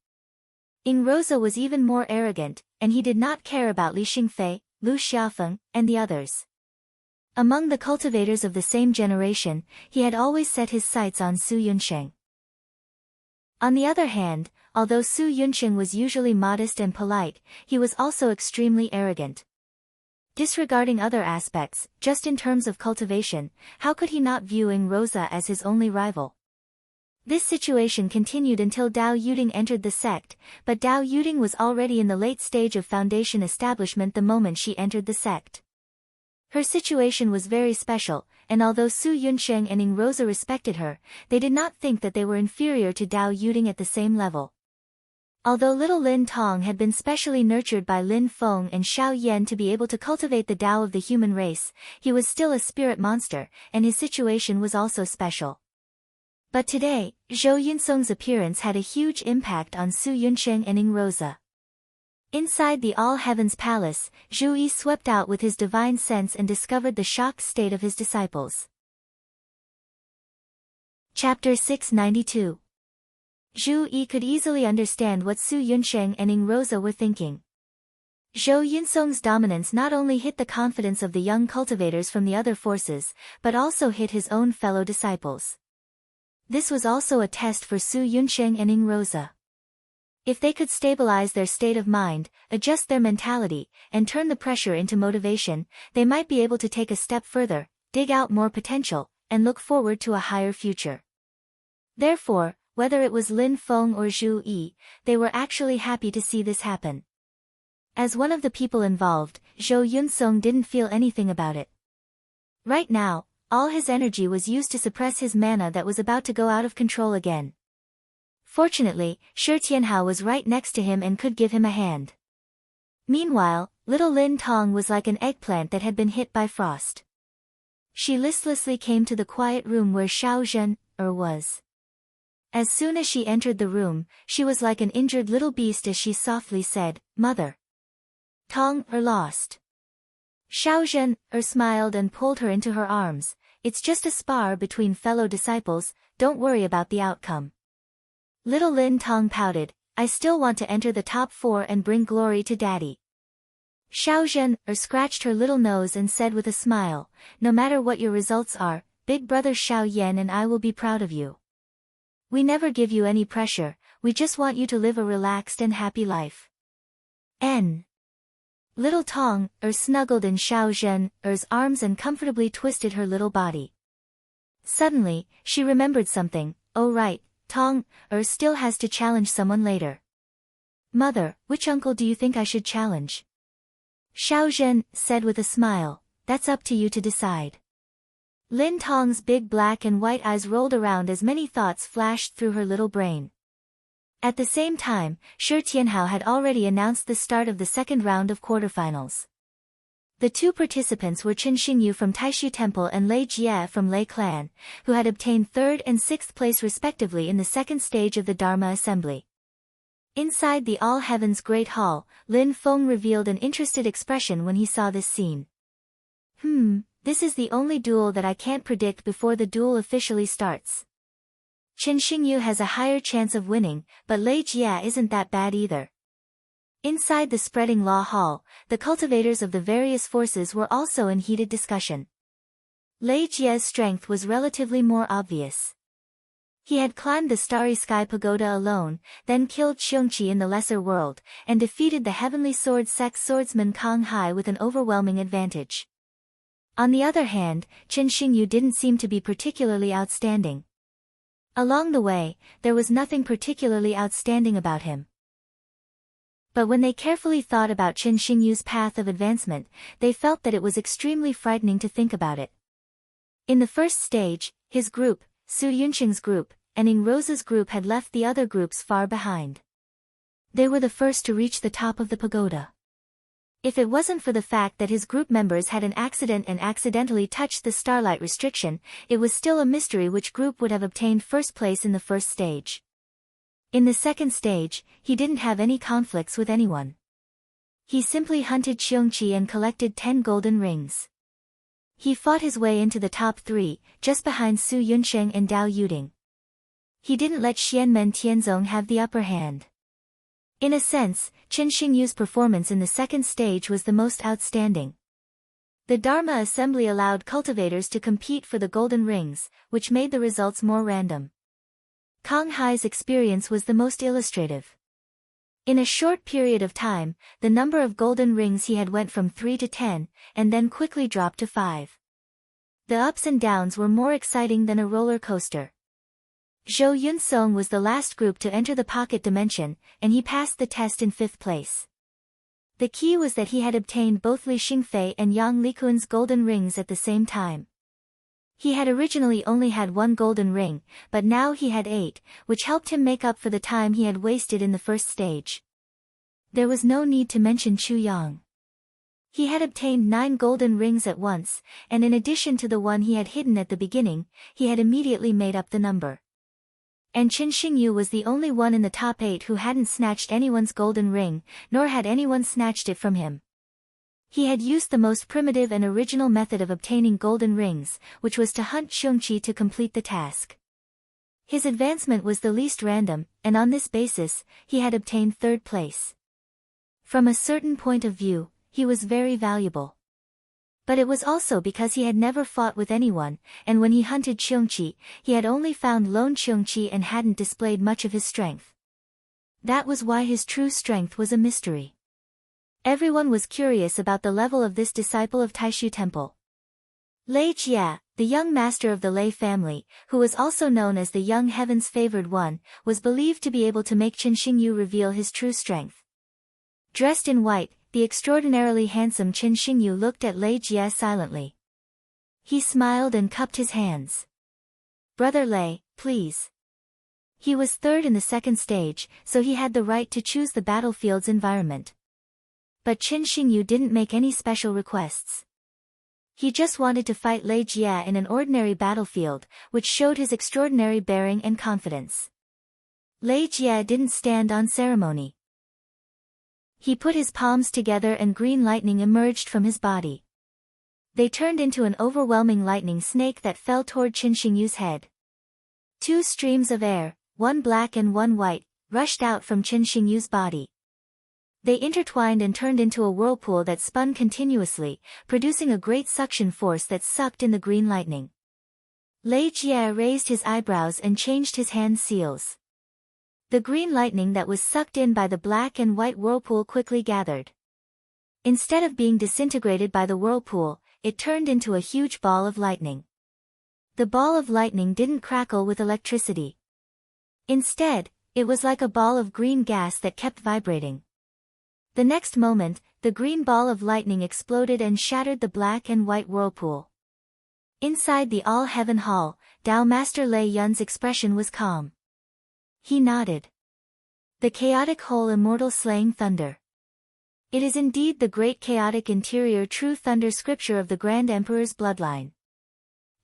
Ing Rosa was even more arrogant, and he did not care about Li Xingfei, Lu Xiaofeng, and the others. Among the cultivators of the same generation, he had always set his sights on Su Yunsheng. On the other hand, although Su Yunsheng was usually modest and polite, he was also extremely arrogant. Disregarding other aspects, just in terms of cultivation, how could he not view Ing Rosa as his only rival? This situation continued until Dao Yuding entered the sect, but Dao Yuding was already in the late stage of foundation establishment the moment she entered the sect. Her situation was very special, and although Su Yunsheng and Ing Rosa respected her, they did not think that they were inferior to Dao Yuding at the same level. Although little Lin Tong had been specially nurtured by Lin Feng and Xiao Yan to be able to cultivate the Tao of the human race, he was still a spirit monster, and his situation was also special. But today, Zhou Yunsong's appearance had a huge impact on Su Yunsheng and Ing Rosa. Inside the All Heavens Palace, Zhu Yi swept out with his divine sense and discovered the shocked state of his disciples. Chapter 692. Zhu Yi could easily understand what Su Yunsheng and Ing Rosa were thinking. Zhou Yunsong's dominance not only hit the confidence of the young cultivators from the other forces, but also hit his own fellow disciples. This was also a test for Su Yunsheng and Ing Rosa. If they could stabilize their state of mind, adjust their mentality, and turn the pressure into motivation, they might be able to take a step further, dig out more potential, and look forward to a higher future. Therefore, whether it was Lin Feng or Zhu Yi, they were actually happy to see this happen. As one of the people involved, Zhou Yunsong didn't feel anything about it. Right now, all his energy was used to suppress his mana that was about to go out of control again. Fortunately, Shi Tianhao was right next to him and could give him a hand. Meanwhile, little Lin Tong was like an eggplant that had been hit by frost. She listlessly came to the quiet room where Xiao Zhen was. As soon as she entered the room, she was like an injured little beast as she softly said, "Mother. Tong lost." Xiao Zhen smiled and pulled her into her arms. "It's just a spar between fellow disciples, don't worry about the outcome." Little Lin Tong pouted, "I still want to enter the top 4 and bring glory to Daddy." Xiao Zhen scratched her little nose and said with a smile, "No matter what your results are, big brother Xiao Yan and I will be proud of you. We never give you any pressure, we just want you to live a relaxed and happy life." Little Tong snuggled in Xiao Zhen's arms and comfortably twisted her little body. Suddenly, she remembered something. "Oh right, Tong still has to challenge someone later." "Mother, which uncle do you think I should challenge?" Xiao Zhen said with a smile, "That's up to you to decide." Lin Tong's big black and white eyes rolled around as many thoughts flashed through her little brain. At the same time, Shi Tianhao had already announced the start of the second round of quarterfinals. The two participants were Qin Xingyu from Taishu Temple and Lei Jie from Lei Clan, who had obtained 3rd and 6th place respectively in the second stage of the Dharma Assembly. Inside the All Heavens Great Hall, Lin Feng revealed an interested expression when he saw this scene. This is the only duel that I can't predict before the duel officially starts. Qin Xingyu has a higher chance of winning, but Lei Jie isn't that bad either." Inside the Spreading Law Hall, the cultivators of the various forces were also in heated discussion. Lei Jie's strength was relatively more obvious. He had climbed the Starry Sky Pagoda alone, then killed Xiongqi in the Lesser World, and defeated the Heavenly Sword Sect's swordsman Kang Hai with an overwhelming advantage. On the other hand, Qin Xingyu didn't seem to be particularly outstanding. Along the way, there was nothing particularly outstanding about him. But when they carefully thought about Qin Xingyu's path of advancement, they felt that it was extremely frightening to think about it. In the first stage, his group, Su Yunqing's group, and Ning Rose's group had left the other groups far behind. They were the first to reach the top of the pagoda. If it wasn't for the fact that his group members had an accident and accidentally touched the starlight restriction, it was still a mystery which group would have obtained first place in the first stage. In the second stage, he didn't have any conflicts with anyone. He simply hunted Xiongqi and collected 10 golden rings. He fought his way into the top 3, just behind Su Yunsheng and Dao Yuding. He didn't let Xianmen Tianzong have the upper hand. In a sense, Qin Xingyu's performance in the second stage was the most outstanding. The Dharma Assembly allowed cultivators to compete for the golden rings, which made the results more random. Kang Hai's experience was the most illustrative. In a short period of time, the number of golden rings he had went from 3 to 10, and then quickly dropped to 5. The ups and downs were more exciting than a roller coaster. Zhou Yunsong was the last group to enter the pocket dimension, and he passed the test in 5th place. The key was that he had obtained both Li Xingfei and Yang Likuan's golden rings at the same time. He had originally only had 1 golden ring, but now he had 8, which helped him make up for the time he had wasted in the first stage. There was no need to mention Chu Yang. He had obtained 9 golden rings at once, and in addition to the one he had hidden at the beginning, he had immediately made up the number. And Qin Xingyu was the only one in the top 8 who hadn't snatched anyone's golden ring, nor had anyone snatched it from him. He had used the most primitive and original method of obtaining golden rings, which was to hunt Xiongqi to complete the task. His advancement was the least random, and on this basis, he had obtained 3rd place. From a certain point of view, he was very valuable. But it was also because he had never fought with anyone, and when he hunted Xiongqi, he had only found lone Xiongqi and hadn't displayed much of his strength. That was why his true strength was a mystery. Everyone was curious about the level of this disciple of Taishu Temple. Lei Jie, The young master of the Lei family, who was also known as the young heaven's favored one, was believed to be able to make Chen Xingyu reveal his true strength. Dressed in white, the extraordinarily handsome Chen Xingyu looked at Lei Jie silently. He smiled and cupped his hands. "Brother Lei, please." He was third in the second stage, so he had the right to choose the battlefield's environment. But Chen Xingyu didn't make any special requests. He just wanted to fight Lei Jie in an ordinary battlefield, which showed his extraordinary bearing and confidence. Lei Jie didn't stand on ceremony. He put his palms together and green lightning emerged from his body. They turned into an overwhelming lightning snake that fell toward Chen Xingyu's head. Two streams of air, one black and one white, rushed out from Chen Xingyu's body. They intertwined and turned into a whirlpool that spun continuously, producing a great suction force that sucked in the green lightning. Lei Jie raised his eyebrows and changed his hand seals. The green lightning that was sucked in by the black and white whirlpool quickly gathered. Instead of being disintegrated by the whirlpool, it turned into a huge ball of lightning. The ball of lightning didn't crackle with electricity. Instead, it was like a ball of green gas that kept vibrating. The next moment, the green ball of lightning exploded and shattered the black and white whirlpool. Inside the All-Heaven Hall, Tao Master Lei Yun's expression was calm. He nodded. The chaotic whole immortal slaying thunder. It is indeed the great chaotic interior true thunder scripture of the Grand Emperor's bloodline.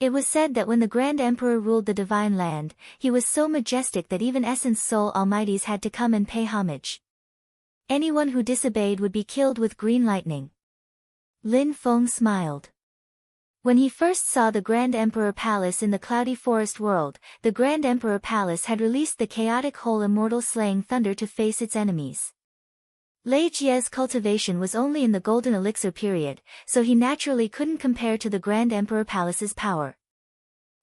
It was said that when the Grand Emperor ruled the divine land, he was so majestic that even Essence Soul Almighties had to come and pay homage. Anyone who disobeyed would be killed with green lightning. Lin Feng smiled. When he first saw the Grand Emperor Palace in the cloudy forest world, the Grand Emperor Palace had released the chaotic whole immortal slaying thunder to face its enemies. Lei Jie's cultivation was only in the Golden Elixir period, so he naturally couldn't compare to the Grand Emperor Palace's power.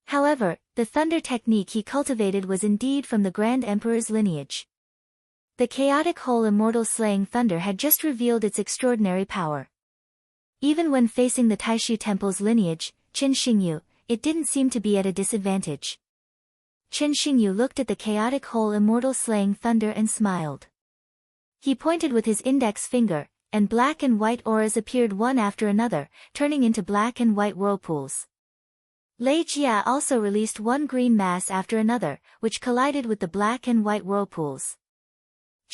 However, the thunder technique he cultivated was indeed from the Grand Emperor's lineage. The chaotic whole immortal slaying thunder had just revealed its extraordinary power. Even when facing the Taishu Temple's lineage, Chen Xingyu, it didn't seem to be at a disadvantage. Chen Xingyu looked at the chaotic whole immortal slaying thunder and smiled. He pointed with his index finger, and black and white auras appeared one after another, turning into black and white whirlpools. Lei Jie also released one green mass after another, which collided with the black and white whirlpools.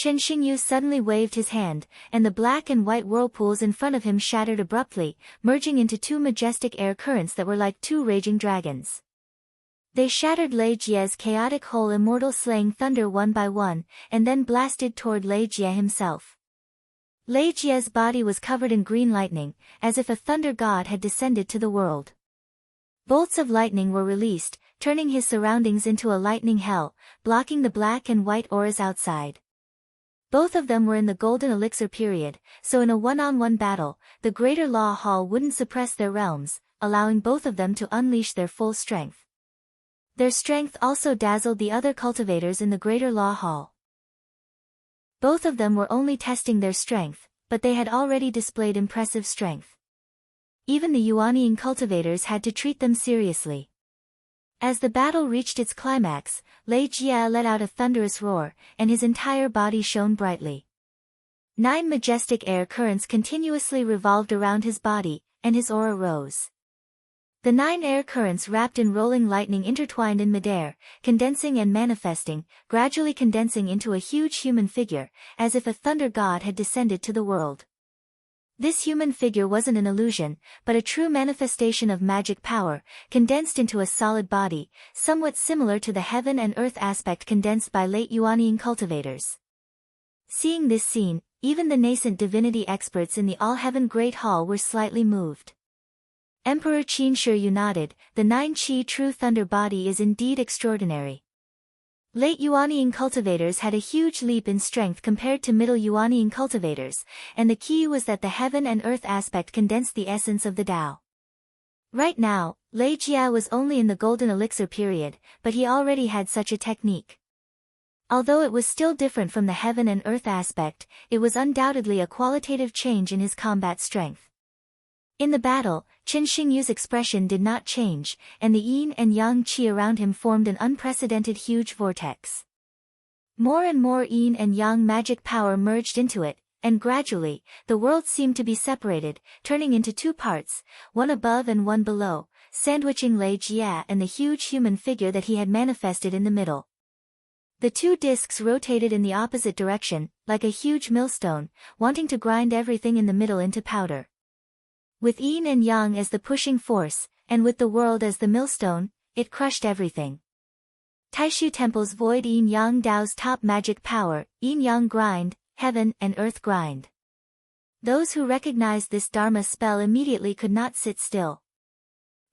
Chen Xingyu suddenly waved his hand, and the black and white whirlpools in front of him shattered abruptly, merging into two majestic air currents that were like two raging dragons. They shattered Lei Jie's chaotic whole immortal slaying thunder one by one, and then blasted toward Lei Jie himself. Lei Jie's body was covered in green lightning, as if a thunder god had descended to the world. Bolts of lightning were released, turning his surroundings into a lightning hell, blocking the black and white auras outside. Both of them were in the Golden Elixir period, so in a one-on-one battle, the Greater Law Hall wouldn't suppress their realms, allowing both of them to unleash their full strength. Their strength also dazzled the other cultivators in the Greater Law Hall. Both of them were only testing their strength, but they had already displayed impressive strength. Even the Yuanian cultivators had to treat them seriously. As the battle reached its climax, Lei Jie let out a thunderous roar, and his entire body shone brightly. 9 majestic air currents continuously revolved around his body, and his aura rose. The 9 air currents wrapped in rolling lightning intertwined in midair, condensing and manifesting, gradually condensing into a huge human figure, as if a thunder god had descended to the world. This human figure wasn't an illusion, but a true manifestation of magic power, condensed into a solid body, somewhat similar to the heaven and earth aspect condensed by late Yuanian cultivators. Seeing this scene, even the nascent divinity experts in the All-Heaven Great Hall were slightly moved. Emperor Qin Shi nodded, the 9 Qi true thunder body is indeed extraordinary. Late Yuanian cultivators had a huge leap in strength compared to middle Yuanian cultivators, and the key was that the heaven and earth aspect condensed the essence of the Tao. Right now, Lei Jie was only in the Golden Elixir period, but he already had such a technique. Although it was still different from the heaven and earth aspect, it was undoubtedly a qualitative change in his combat strength. In the battle, Qin Xingyu's expression did not change, and the yin and yang qi around him formed an unprecedented huge vortex. More and more yin and yang magic power merged into it, and gradually, the world seemed to be separated, turning into two parts, one above and one below, sandwiching Lei Jia and the huge human figure that he had manifested in the middle. The two discs rotated in the opposite direction, like a huge millstone, wanting to grind everything in the middle into powder. With yin and yang as the pushing force, and with the world as the millstone, it crushed everything. Taishu Temple's void yin-yang Dao's top magic power, yin-yang grind, heaven and earth grind. Those who recognized this Dharma spell immediately could not sit still.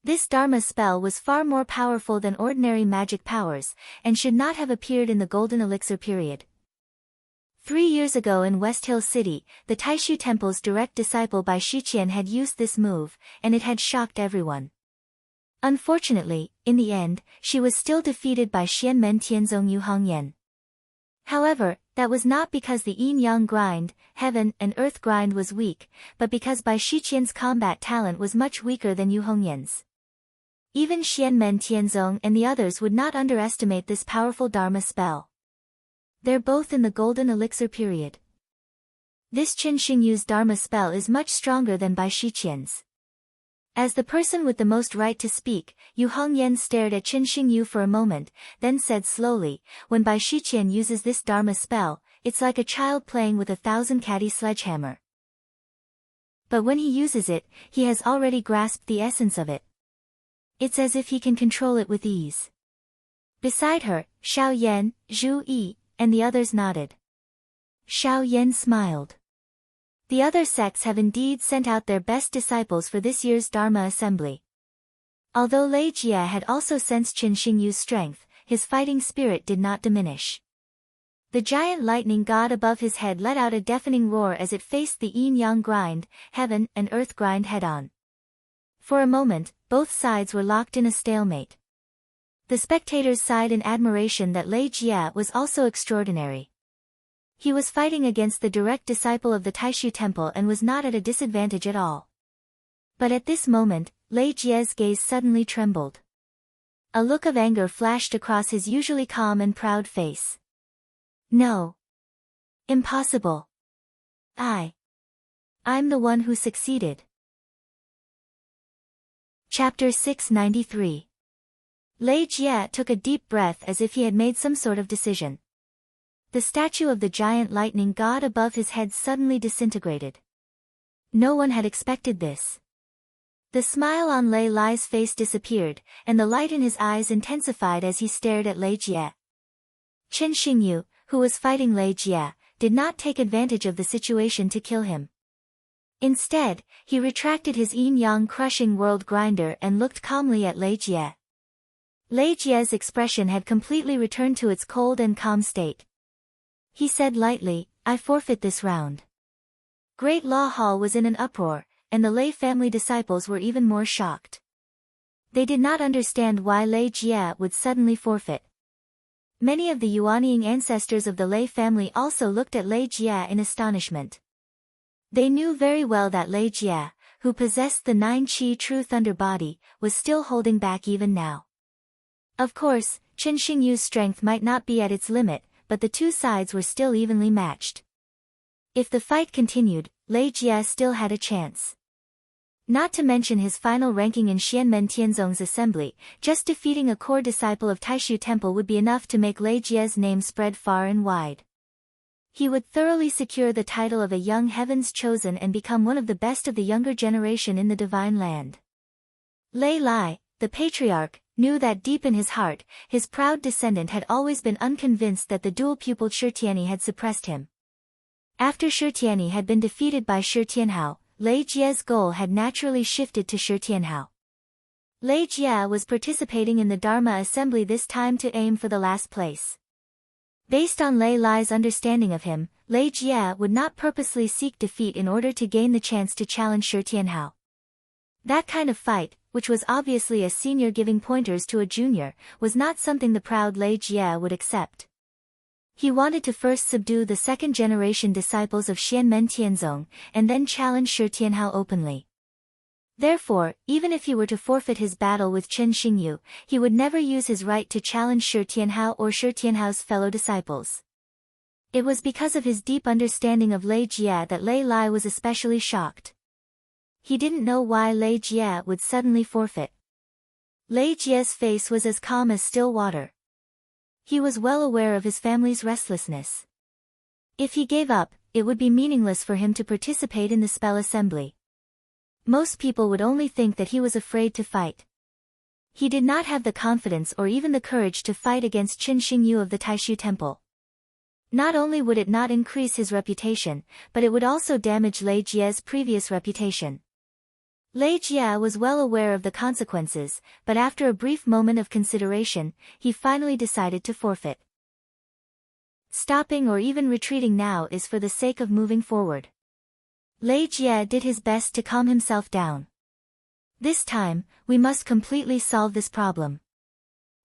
This Dharma spell was far more powerful than ordinary magic powers, and should not have appeared in the Golden Elixir period. 3 years ago in West Hill City, the Taishu Temple's direct disciple Bai Shiqian had used this move, and it had shocked everyone. Unfortunately, in the end, she was still defeated by Xianmen Tianzong Yu Hongyan. However, that was not because the yin-yang grind, heaven and earth grind was weak, but because Bai Shiqian's combat talent was much weaker than Yu Hongyan's. Even Xianmen Tianzong and the others would not underestimate this powerful Dharma spell. They're both in the Golden Elixir period. This Qin Xingyu's Dharma spell is much stronger than Bai Shiqian's. As the person with the most right to speak, Yu Hongyan stared at Qin Xingyu for a moment, then said slowly, when Bai Shiqian uses this Dharma spell, it's like a child playing with a 1,000-caddy sledgehammer. But when he uses it, he has already grasped the essence of it. It's as if he can control it with ease. Beside her, Xiao Yan, Zhu Yi, and the others nodded. Xiao Yan smiled. The other sects have indeed sent out their best disciples for this year's Dharma assembly. Although Lei Jia had also sensed Qin Xingyu's strength, his fighting spirit did not diminish. The giant lightning god above his head let out a deafening roar as it faced the yin-yang grind, heaven and earth grind head-on. For a moment, both sides were locked in a stalemate. The spectators sighed in admiration that Lei Jia was also extraordinary. He was fighting against the direct disciple of the Taishu Temple and was not at a disadvantage at all. But at this moment, Lei Jia's gaze suddenly trembled. A look of anger flashed across his usually calm and proud face. No. Impossible. I'm the one who succeeded. Chapter 693. Lei Jia took a deep breath as if he had made some sort of decision. The statue of the giant lightning god above his head suddenly disintegrated. No one had expected this. The smile on Lei Lai's face disappeared, and the light in his eyes intensified as he stared at Lei Jia. Qin Xingyu, who was fighting Lei Jia, did not take advantage of the situation to kill him. Instead, he retracted his yin-yang crushing world grinder and looked calmly at Lei Jia. Lei Jia's expression had completely returned to its cold and calm state. He said lightly, I forfeit this round. Great Law Hall was in an uproar, and the Lei family disciples were even more shocked. They did not understand why Lei Jia would suddenly forfeit. Many of the Yuanying ancestors of the Lei family also looked at Lei Jia in astonishment. They knew very well that Lei Jia, who possessed the 9 Qi True Thunder body, was still holding back even now. Of course, Qin Xingyu's strength might not be at its limit, but the two sides were still evenly matched. If the fight continued, Lei Jia still had a chance. Not to mention his final ranking in Xianmen Tianzong's assembly, just defeating a core disciple of Taishu Temple would be enough to make Lei Jia's name spread far and wide. He would thoroughly secure the title of a young heavens chosen and become one of the best of the younger generation in the divine land. Lei Lai, the patriarch, knew that deep in his heart, his proud descendant had always been unconvinced that the dual-pupiled Shi Tianyi had suppressed him. After Shi Tianyi had been defeated by Shi Tianhao, Lei Jia's goal had naturally shifted to Shi Tianhao. Lei Jia was participating in the Dharma assembly this time to aim for the last place. Based on Lei Lai's understanding of him, Lei Jia would not purposely seek defeat in order to gain the chance to challenge Shi Tianhao. That kind of fight, which was obviously a senior giving pointers to a junior, was not something the proud Lei Jia would accept. He wanted to first subdue the second-generation disciples of Xianmen Tianzong, and then challenge Shi Tianhao openly. Therefore, even if he were to forfeit his battle with Chen Xingyu, he would never use his right to challenge Shi Tianhao or Shi Tianhao's fellow disciples. It was because of his deep understanding of Lei Jie that Lei Lai was especially shocked. He didn't know why Lei Jie would suddenly forfeit. Lei Jie's face was as calm as still water. He was well aware of his family's restlessness. If he gave up, it would be meaningless for him to participate in the spell assembly. Most people would only think that he was afraid to fight. He did not have the confidence or even the courage to fight against Qin Xingyu of the Taishu Temple. Not only would it not increase his reputation, but it would also damage Lei Jie's previous reputation. Lei Jie was well aware of the consequences, but after a brief moment of consideration, he finally decided to forfeit. Stopping or even retreating now is for the sake of moving forward. Lei Jie did his best to calm himself down. This time, we must completely solve this problem.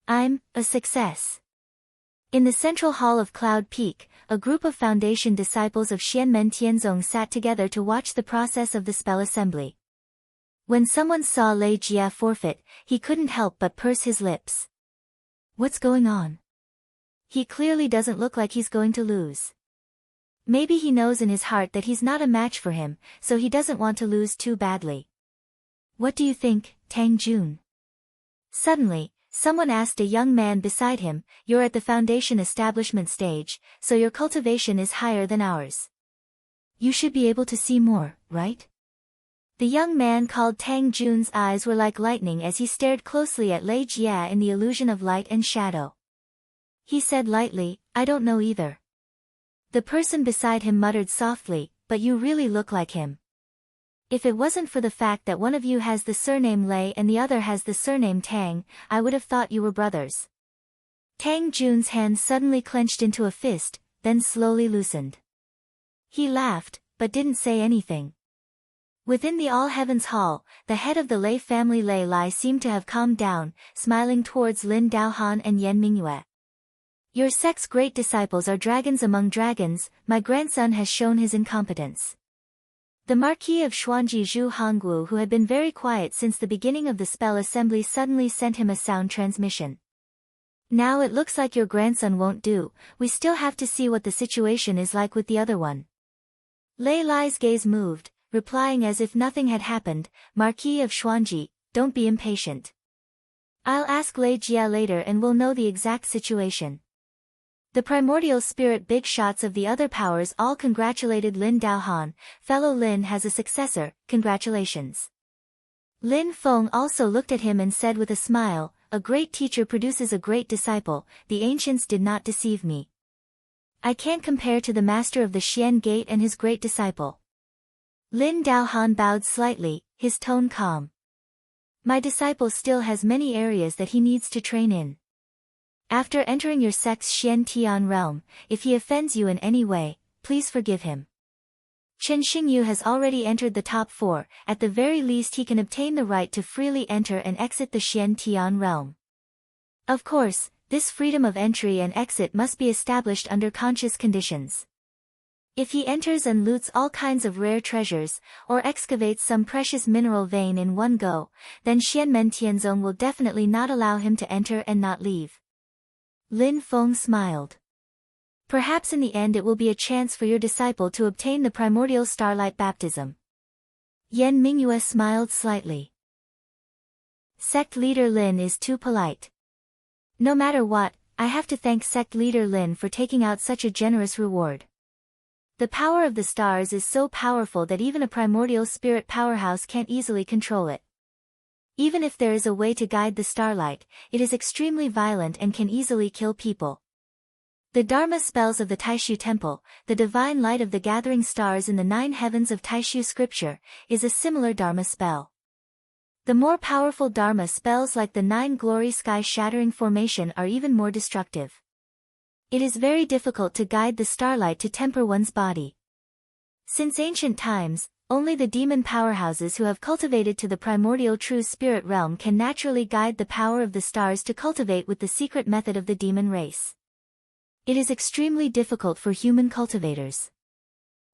I'm a success. In the central hall of Cloud Peak, a group of Foundation disciples of Xianmen Tianzong sat together to watch the process of the spell assembly. When someone saw Lei Jie forfeit, he couldn't help but purse his lips. What's going on? He clearly doesn't look like he's going to lose. Maybe he knows in his heart that he's not a match for him, so he doesn't want to lose too badly. What do you think, Tang Jun? Suddenly, someone asked a young man beside him, "You're at the Foundation establishment stage, so your cultivation is higher than ours. You should be able to see more, right?" The young man called Tang Jun's eyes were like lightning as he stared closely at Lei Jie in the illusion of light and shadow. He said lightly, "I don't know either." The person beside him muttered softly, "But you really look like him. If it wasn't for the fact that one of you has the surname Lei and the other has the surname Tang, I would have thought you were brothers." Tang Jun's hand suddenly clenched into a fist, then slowly loosened. He laughed, but didn't say anything. Within the All Heavens Hall, the head of the Lei family Lei Lai seemed to have calmed down, smiling towards Lin Daohan and Yan Mingyue. "Your sect's great disciples are dragons among dragons, my grandson has shown his incompetence." The Marquis of Xuanji Zhu Hongwu, who had been very quiet since the beginning of the spell assembly, suddenly sent him a sound transmission. "Now it looks like your grandson won't do, we still have to see what the situation is like with the other one." Lei Lai's gaze moved, replying as if nothing had happened, "Marquis of Xuanji, don't be impatient. I'll ask Lei Jie later and we'll know the exact situation." The primordial spirit big shots of the other powers all congratulated Lin Daohan, "Fellow Lin has a successor, congratulations." Lin Feng also looked at him and said with a smile, "A great teacher produces a great disciple, the ancients did not deceive me. I can't compare to the master of the Xian Gate and his great disciple." Lin Daohan bowed slightly, his tone calm. "My disciple still has many areas that he needs to train in. After entering your sect's Xian Tian realm, if he offends you in any way, please forgive him. Chen Xingyu has already entered the top 4, at the very least he can obtain the right to freely enter and exit the Xian Tian realm. Of course, this freedom of entry and exit must be established under conscious conditions. If he enters and loots all kinds of rare treasures, or excavates some precious mineral vein in one go, then Xianmen Tianzong will definitely not allow him to enter and not leave." Lin Feng smiled. "Perhaps in the end it will be a chance for your disciple to obtain the primordial starlight baptism." Yan Mingyue smiled slightly. "Sect leader Lin is too polite. No matter what, I have to thank sect leader Lin for taking out such a generous reward. The power of the stars is so powerful that even a primordial spirit powerhouse can't easily control it. Even if there is a way to guide the starlight, it is extremely violent and can easily kill people. The Dharma spells of the Taishu Temple, the divine light of the gathering stars in the 9 heavens of Taishu scripture, is a similar Dharma spell. The more powerful Dharma spells like the 9 glory sky-shattering formation are even more destructive. It is very difficult to guide the starlight to temper one's body. Since ancient times, only the demon powerhouses who have cultivated to the primordial true spirit realm can naturally guide the power of the stars to cultivate with the secret method of the demon race. It is extremely difficult for human cultivators.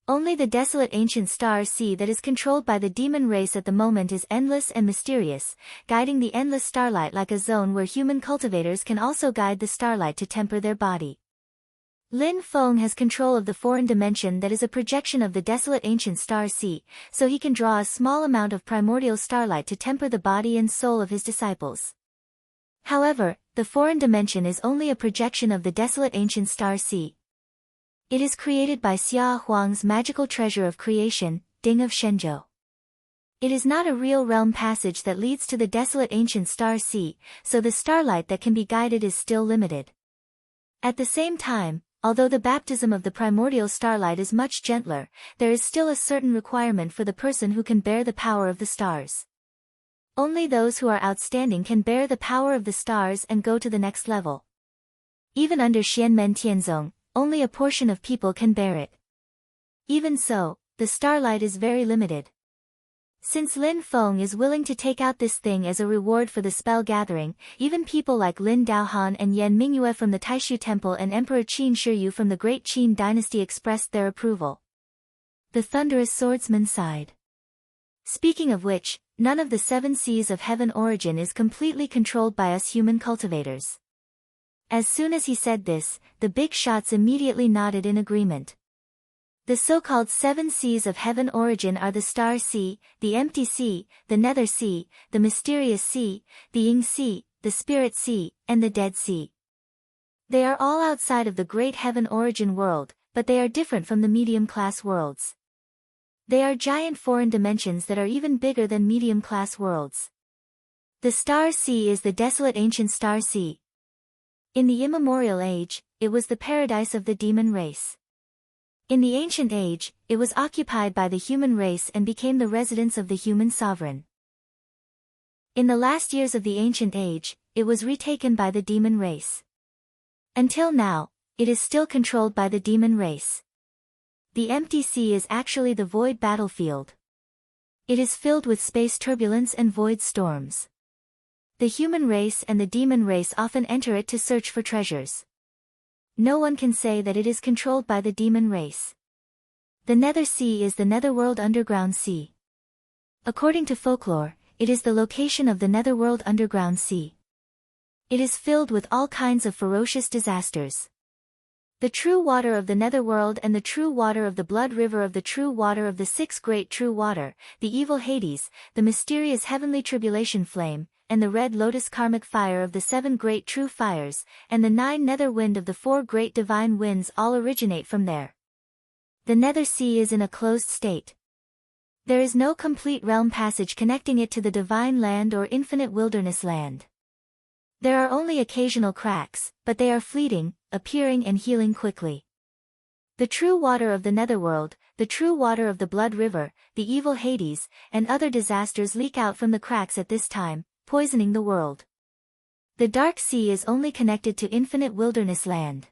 Only the desolate ancient star sea that is controlled by the demon race at the moment is endless and mysterious, guiding the endless starlight like a zone where human cultivators can also guide the starlight to temper their body. Lin Feng has control of the foreign dimension that is a projection of the desolate ancient star sea, so he can draw a small amount of primordial starlight to temper the body and soul of his disciples. However, the foreign dimension is only a projection of the desolate ancient star sea. It is created by Xia Huang's magical treasure of creation, Ding of Shenzhou. It is not a real realm passage that leads to the desolate ancient star sea, so the starlight that can be guided is still limited. At the same time, although the baptism of the primordial starlight is much gentler, there is still a certain requirement for the person who can bear the power of the stars. Only those who are outstanding can bear the power of the stars and go to the next level. Even under Xianmen Tianzong, only a portion of people can bear it. Even so, the starlight is very limited. Since Lin Feng is willing to take out this thing as a reward for the spell gathering, even people like Lin Daohan and Yan Mingyue from the Taishu Temple and Emperor Qin Shiyu from the Great Qin dynasty expressed their approval. The thunderous swordsman sighed. Speaking of which, none of the 7 seas of heaven origin is completely controlled by us human cultivators. As soon as he said this, the big shots immediately nodded in agreement. The so-called 7 seas of heaven origin are the Star Sea, the Empty Sea, the Nether Sea, the Mysterious Sea, the Ying Sea, the Spirit Sea, and the Dead Sea. They are all outside of the great heaven origin world, but they are different from the medium-class worlds. They are giant foreign dimensions that are even bigger than medium-class worlds. The Star Sea is the desolate ancient Star Sea. In the immemorial age, it was the paradise of the demon race. In the ancient age, it was occupied by the human race and became the residence of the human sovereign. In the last years of the ancient age, it was retaken by the demon race. Until now, it is still controlled by the demon race. The empty sea is actually the void battlefield. It is filled with space turbulence and void storms. The human race and the demon race often enter it to search for treasures. No one can say that it is controlled by the demon race. The Nether Sea is the Netherworld Underground Sea. According to folklore, it is the location of the Netherworld Underground Sea. It is filled with all kinds of ferocious disasters. The true water of the Netherworld and the true water of the blood river of the true water of the 6 great true water, the evil Hades, the mysterious heavenly tribulation flame, and the red lotus karmic fire of the 7 great true fires, and the 9 nether wind of the 4 great divine winds all originate from there. The Nether Sea is in a closed state. There is no complete realm passage connecting it to the divine land or infinite wilderness land. There are only occasional cracks, but they are fleeting, appearing and healing quickly. The true water of the Netherworld, the true water of the blood river, the evil Hades, and other disasters leak out from the cracks at this time, poisoning the world. The Dark Sea is only connected to infinite wilderness land.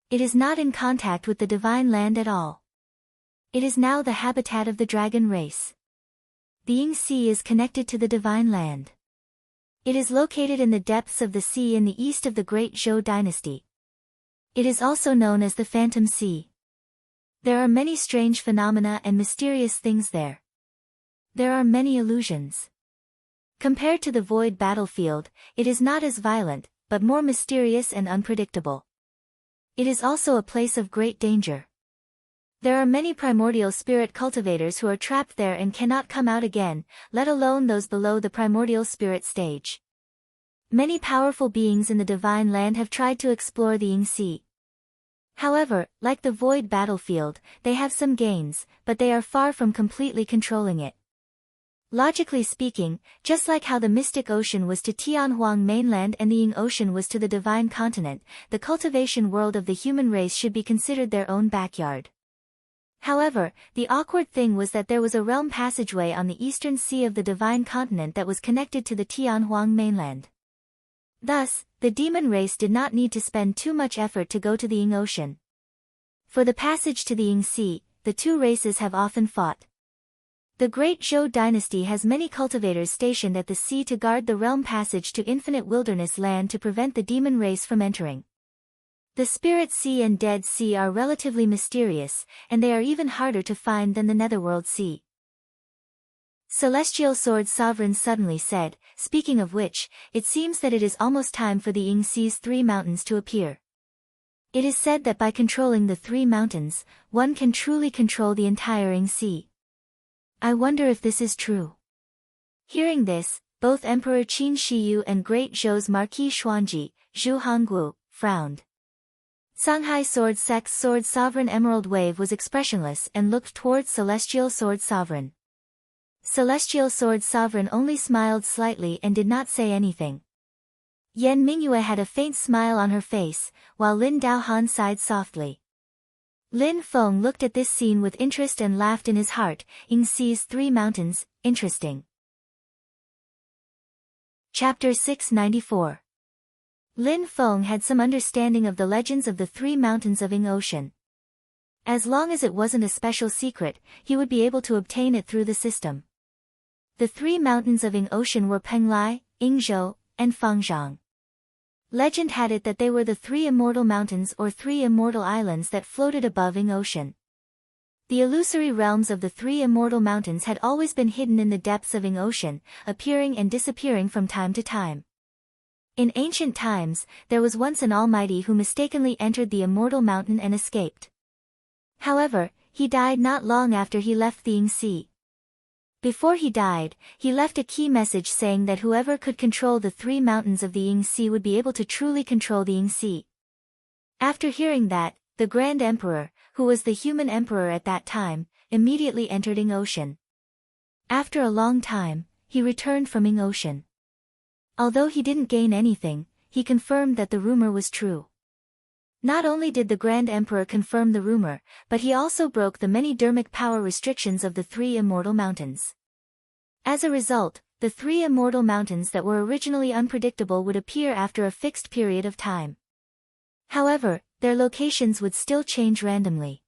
It is not in contact with the divine land at all. It is now the habitat of the dragon race. The Ying Sea is connected to the divine land. It is located in the depths of the sea in the east of the Great Zhou dynasty. It is also known as the Phantom Sea. There are many strange phenomena and mysterious things there. There are many illusions. Compared to the void battlefield, it is not as violent, but more mysterious and unpredictable. It is also a place of great danger. There are many primordial spirit cultivators who are trapped there and cannot come out again, let alone those below the primordial spirit stage. Many powerful beings in the divine land have tried to explore the Ying Sea. However, like the void battlefield, they have some gains, but they are far from completely controlling it. Logically speaking, just like how the Mystic Ocean was to Tianhuang mainland and the Ying Ocean was to the divine continent, the cultivation world of the human race should be considered their own backyard. However, the awkward thing was that there was a realm passageway on the eastern sea of the divine continent that was connected to the Tianhuang mainland. Thus, the demon race did not need to spend too much effort to go to the Ying Ocean. For the passage to the Ying Sea, the 2 races have often fought. The Great Zhou dynasty has many cultivators stationed at the sea to guard the realm passage to infinite wilderness land to prevent the demon race from entering. The Spirit Sea and Dead Sea are relatively mysterious, and they are even harder to find than the Netherworld Sea. Celestial Sword Sovereign suddenly said, speaking of which, it seems that it is almost time for the Ying Sea's 3 mountains to appear. It is said that by controlling the 3 mountains, one can truly control the entire Ying Sea. I wonder if this is true. Hearing this, both Emperor Qin Shiyu and Great Zhou's Marquis Xuanji, Zhu Hongguo, frowned. Songhai Sword Sect's Sword Sovereign Emerald Wave was expressionless and looked towards Celestial Sword Sovereign. Celestial Sword Sovereign only smiled slightly and did not say anything. Yan Mingyue had a faint smile on her face, while Lin Daohan sighed softly. Lin Feng looked at this scene with interest and laughed in his heart. Ying Sea's 3 mountains, interesting. Chapter 694. Lin Feng had some understanding of the legends of the 3 mountains of Ying Ocean. As long as it wasn't a special secret, he would be able to obtain it through the system. The 3 mountains of Ying Ocean were Penglai, Yingzhou, and Fangzhang. Legend had it that they were the 3 immortal mountains or 3 immortal islands that floated above Ying Ocean. The illusory realms of the 3 immortal mountains had always been hidden in the depths of Ying Ocean, appearing and disappearing from time to time. In ancient times, there was once an almighty who mistakenly entered the immortal mountain and escaped. However, he died not long after he left the Ying Sea. Before he died, he left a key message saying that whoever could control the 3 mountains of the Ying Sea would be able to truly control the Ying Sea. After hearing that, the Grand Emperor, who was the human emperor at that time, immediately entered Ying Ocean. After a long time, he returned from Ying Ocean. Although he didn't gain anything, he confirmed that the rumor was true. Not only did the Grand Emperor confirm the rumor, but he also broke the many dermic power restrictions of the 3 immortal mountains. As a result, the 3 immortal mountains that were originally unpredictable would appear after a fixed period of time. However, their locations would still change randomly.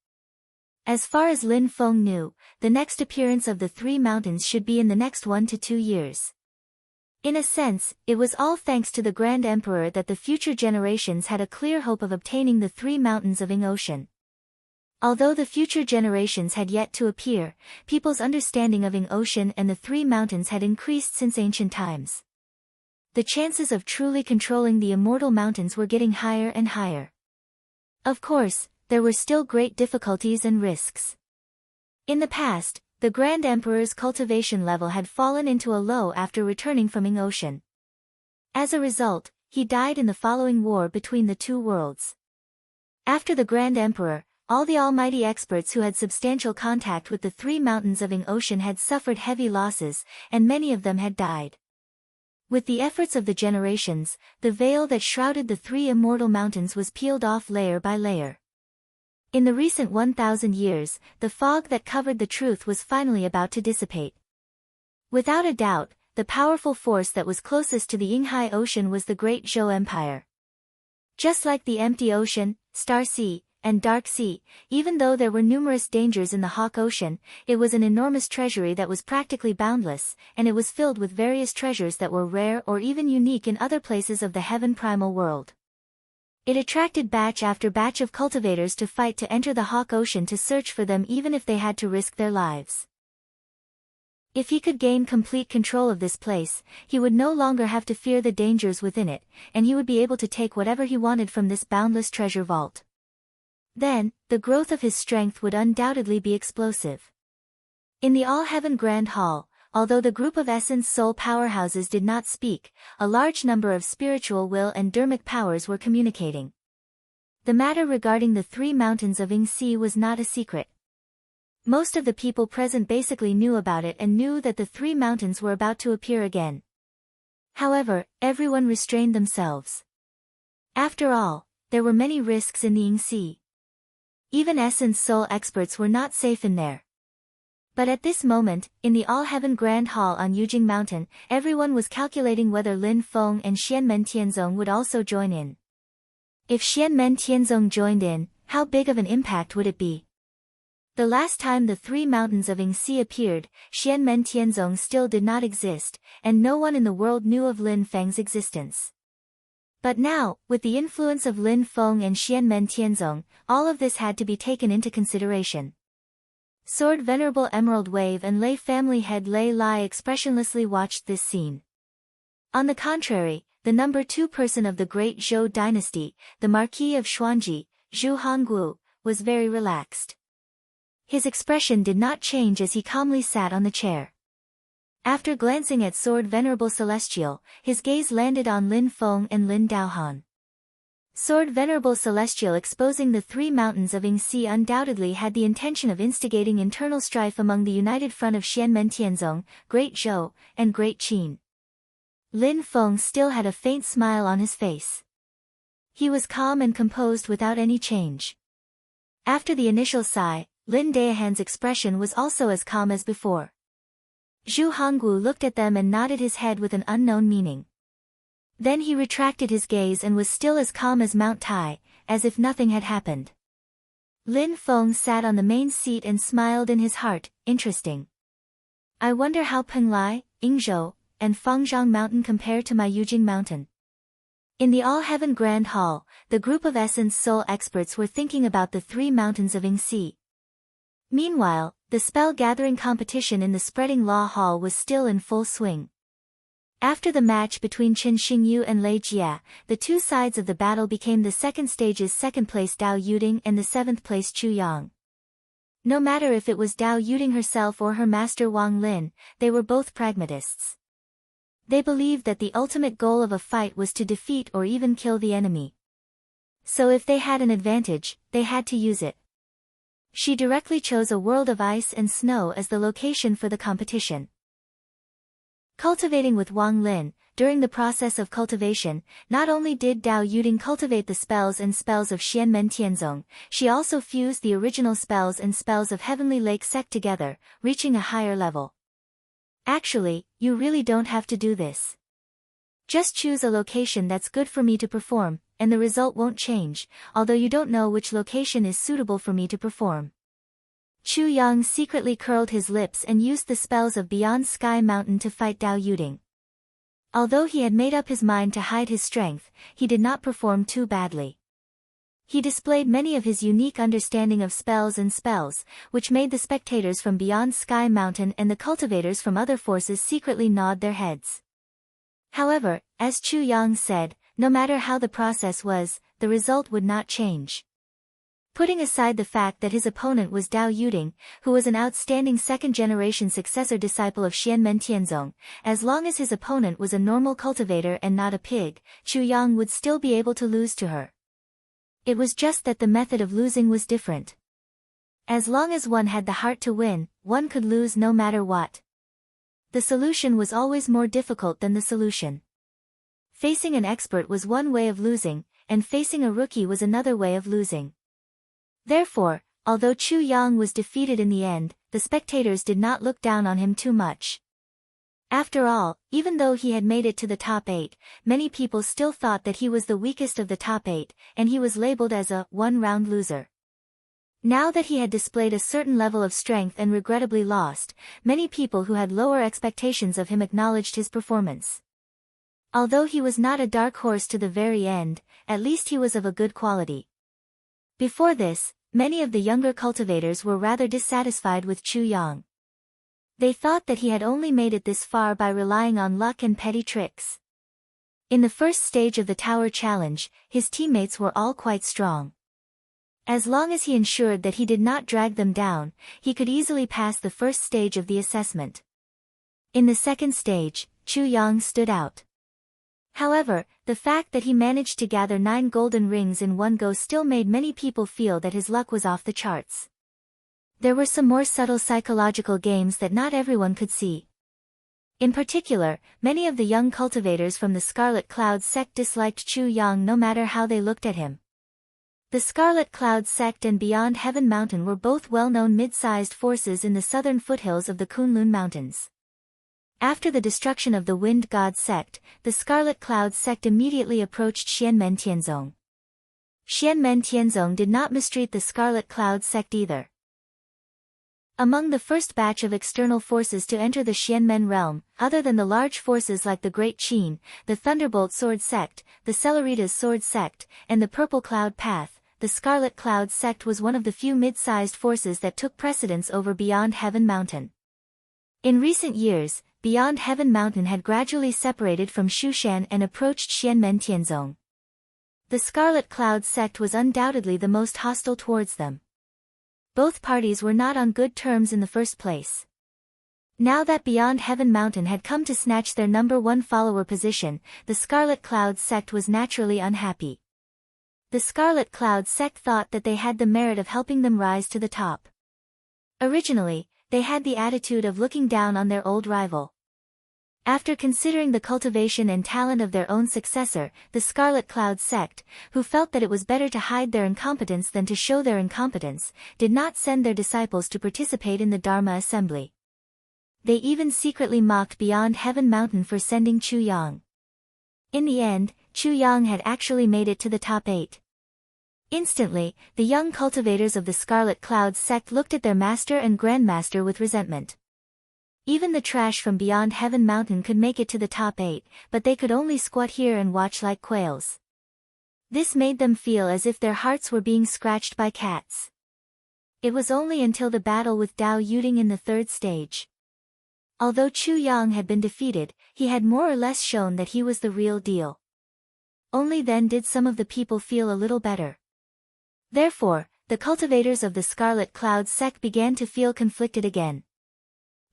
As far as Lin Feng knew, the next appearance of the 3 mountains should be in the next 1 to 2 years. In a sense, it was all thanks to the Grand Emperor that the future generations had a clear hope of obtaining the 3 mountains of Ying Ocean. Although the future generations had yet to appear, people's understanding of Ying Ocean and the 3 mountains had increased since ancient times. The chances of truly controlling the immortal mountains were getting higher and higher. Of course, there were still great difficulties and risks. In the past, the Grand Emperor's cultivation level had fallen into a low after returning from Ying Ocean. As a result, he died in the following war between the 2 worlds. After the Grand Emperor, all the almighty experts who had substantial contact with the 3 mountains of Ying Ocean had suffered heavy losses, and many of them had died. With the efforts of the generations, the veil that shrouded the 3 immortal mountains was peeled off layer by layer. In the recent 1,000 years, the fog that covered the truth was finally about to dissipate. Without a doubt, the powerful force that was closest to the Yinghai Ocean was the Great Zhou Empire. Just like the Empty Ocean, Star Sea, and Dark Sea, even though there were numerous dangers in the Hawk Ocean, it was an enormous treasury that was practically boundless, and it was filled with various treasures that were rare or even unique in other places of the Heaven Primal world. It attracted batch after batch of cultivators to fight to enter the Hawk Ocean to search for them even if they had to risk their lives. If he could gain complete control of this place, he would no longer have to fear the dangers within it, and he would be able to take whatever he wanted from this boundless treasure vault. Then, the growth of his strength would undoubtedly be explosive. In the All-Heaven Grand Hall, although the group of Essence Soul powerhouses did not speak, a large number of spiritual will and dermic powers were communicating. The matter regarding the 3 mountains of Ying Sea was not a secret. Most of the people present basically knew about it and knew that the 3 mountains were about to appear again. However, everyone restrained themselves. After all, there were many risks in the Ying Sea. Even Essence Soul experts were not safe in there. But at this moment, in the All-Heaven Grand Hall on Yujing Mountain, everyone was calculating whether Lin Feng and Xianmen Tianzong would also join in. If Xianmen Tianzong joined in, how big of an impact would it be? The last time the 3 mountains of Ying Sea appeared, Xianmen Tianzong still did not exist, and no one in the world knew of Lin Feng's existence. But now, with the influence of Lin Feng and Xianmen Tianzong, all of this had to be taken into consideration. Sword Venerable Emerald Wave and Lei family head Lei Lai expressionlessly watched this scene. On the contrary, the number 2 person of the great Zhou dynasty, the Marquis of Xuanji, Zhu Hongguo, was very relaxed. His expression did not change as he calmly sat on the chair. After glancing at Sword Venerable Celestial, his gaze landed on Lin Feng and Lin Daohan. Sword Venerable Celestial exposing the 3 mountains of Yingxi undoubtedly had the intention of instigating internal strife among the united front of Xianmen Tianzong, Great Zhou, and Great Qin. Lin Feng still had a faint smile on his face. He was calm and composed without any change. After the initial sigh, Lin Daohan's expression was also as calm as before. Zhu Hongguo looked at them and nodded his head with an unknown meaning. Then he retracted his gaze and was still as calm as Mount Tai, as if nothing had happened. Lin Feng sat on the main seat and smiled in his heart, interesting. I wonder how Penglai, Yingzhou, and Fangzhang Mountain compare to my Yujing Mountain. In the All-Heaven Grand Hall, the group of Essence Soul experts were thinking about the 3 mountains of Yingxi. Meanwhile, the spell-gathering competition in the Spreading Law Hall was still in full swing. After the match between Chen Xingyu and Lei Jia, the 2 sides of the battle became the second stage's 2nd place Dao Yuding and the 7th place Chu Yang. No matter if it was Dao Yuding herself or her master Wang Lin, they were both pragmatists. They believed that the ultimate goal of a fight was to defeat or even kill the enemy. So if they had an advantage, they had to use it. She directly chose a world of ice and snow as the location for the competition. Cultivating with Wang Lin, during the process of cultivation, not only did Dao Yuding cultivate the spells and spells of Xianmen Tianzong, she also fused the original spells and spells of Heavenly Lake Sect together, reaching a higher level. Actually, you really don't have to do this. Just choose a location that's good for me to perform, and the result won't change, although you don't know which location is suitable for me to perform. Chu Yang secretly curled his lips and used the spells of Beyond Sky Mountain to fight Dao Yuding. Although he had made up his mind to hide his strength, he did not perform too badly. He displayed many of his unique understanding of spells and spells, which made the spectators from Beyond Sky Mountain and the cultivators from other forces secretly nod their heads. However, as Chu Yang said, no matter how the process was, the result would not change. Putting aside the fact that his opponent was Dao Yuding, who was an outstanding 2nd-generation successor disciple of Xianmen Tianzong, as long as his opponent was a normal cultivator and not a pig, Chu Yang would still be able to lose to her. It was just that the method of losing was different. As long as one had the heart to win, one could lose no matter what. The solution was always more difficult than the solution. Facing an expert was one way of losing, and facing a rookie was another way of losing. Therefore, although Chu Yang was defeated in the end, the spectators did not look down on him too much. After all, even though he had made it to the top 8, many people still thought that he was the weakest of the top 8, and he was labeled as a one-round loser. Now that he had displayed a certain level of strength and regrettably lost, many people who had lower expectations of him acknowledged his performance. Although he was not a dark horse to the very end, at least he was of a good quality. Before this, many of the younger cultivators were rather dissatisfied with Chu Yang. They thought that he had only made it this far by relying on luck and petty tricks. In the first stage of the Tower Challenge, his teammates were all quite strong. As long as he ensured that he did not drag them down, he could easily pass the first stage of the assessment. In the second stage, Chu Yang stood out. However, the fact that he managed to gather 9 golden rings in one go still made many people feel that his luck was off the charts. There were some more subtle psychological games that not everyone could see. In particular, many of the young cultivators from the Scarlet Cloud sect disliked Chu Yang no matter how they looked at him. The Scarlet Cloud sect and Beyond Heaven Mountain were both well-known mid-sized forces in the southern foothills of the Kunlun Mountains. After the destruction of the Wind God sect, the Scarlet Cloud sect immediately approached Xianmen Tianzong. Xianmen Tianzong did not mistreat the Scarlet Cloud sect either. Among the first batch of external forces to enter the Xianmen realm, other than the large forces like the Great Qin, the Thunderbolt Sword Sect, the Celeritas Sword Sect, and the Purple Cloud Path, the Scarlet Cloud Sect was one of the few mid-sized forces that took precedence over Beyond Heaven Mountain. In recent years, Beyond Heaven Mountain had gradually separated from Shushan and approached Xianmen Tianzong. The Scarlet Cloud Sect was undoubtedly the most hostile towards them. Both parties were not on good terms in the first place. Now that Beyond Heaven Mountain had come to snatch their number one follower position, the Scarlet Cloud Sect was naturally unhappy. The Scarlet Cloud Sect thought that they had the merit of helping them rise to the top. Originally, they had the attitude of looking down on their old rival. After considering the cultivation and talent of their own successor, the Scarlet Cloud Sect, who felt that it was better to hide their incompetence than to show their incompetence, did not send their disciples to participate in the Dharma assembly. They even secretly mocked Beyond Heaven Mountain for sending Chu Yang. In the end, Chu Yang had actually made it to the top 8. Instantly, the young cultivators of the Scarlet Cloud Sect looked at their master and grandmaster with resentment. Even the trash from Beyond Heaven Mountain could make it to the top 8, but they could only squat here and watch like quails. This made them feel as if their hearts were being scratched by cats. It was only until the battle with Dao Yuding in the third stage. Although Chu Yang had been defeated, he had more or less shown that he was the real deal. Only then did some of the people feel a little better. Therefore, the cultivators of the Scarlet Cloud Sect began to feel conflicted again.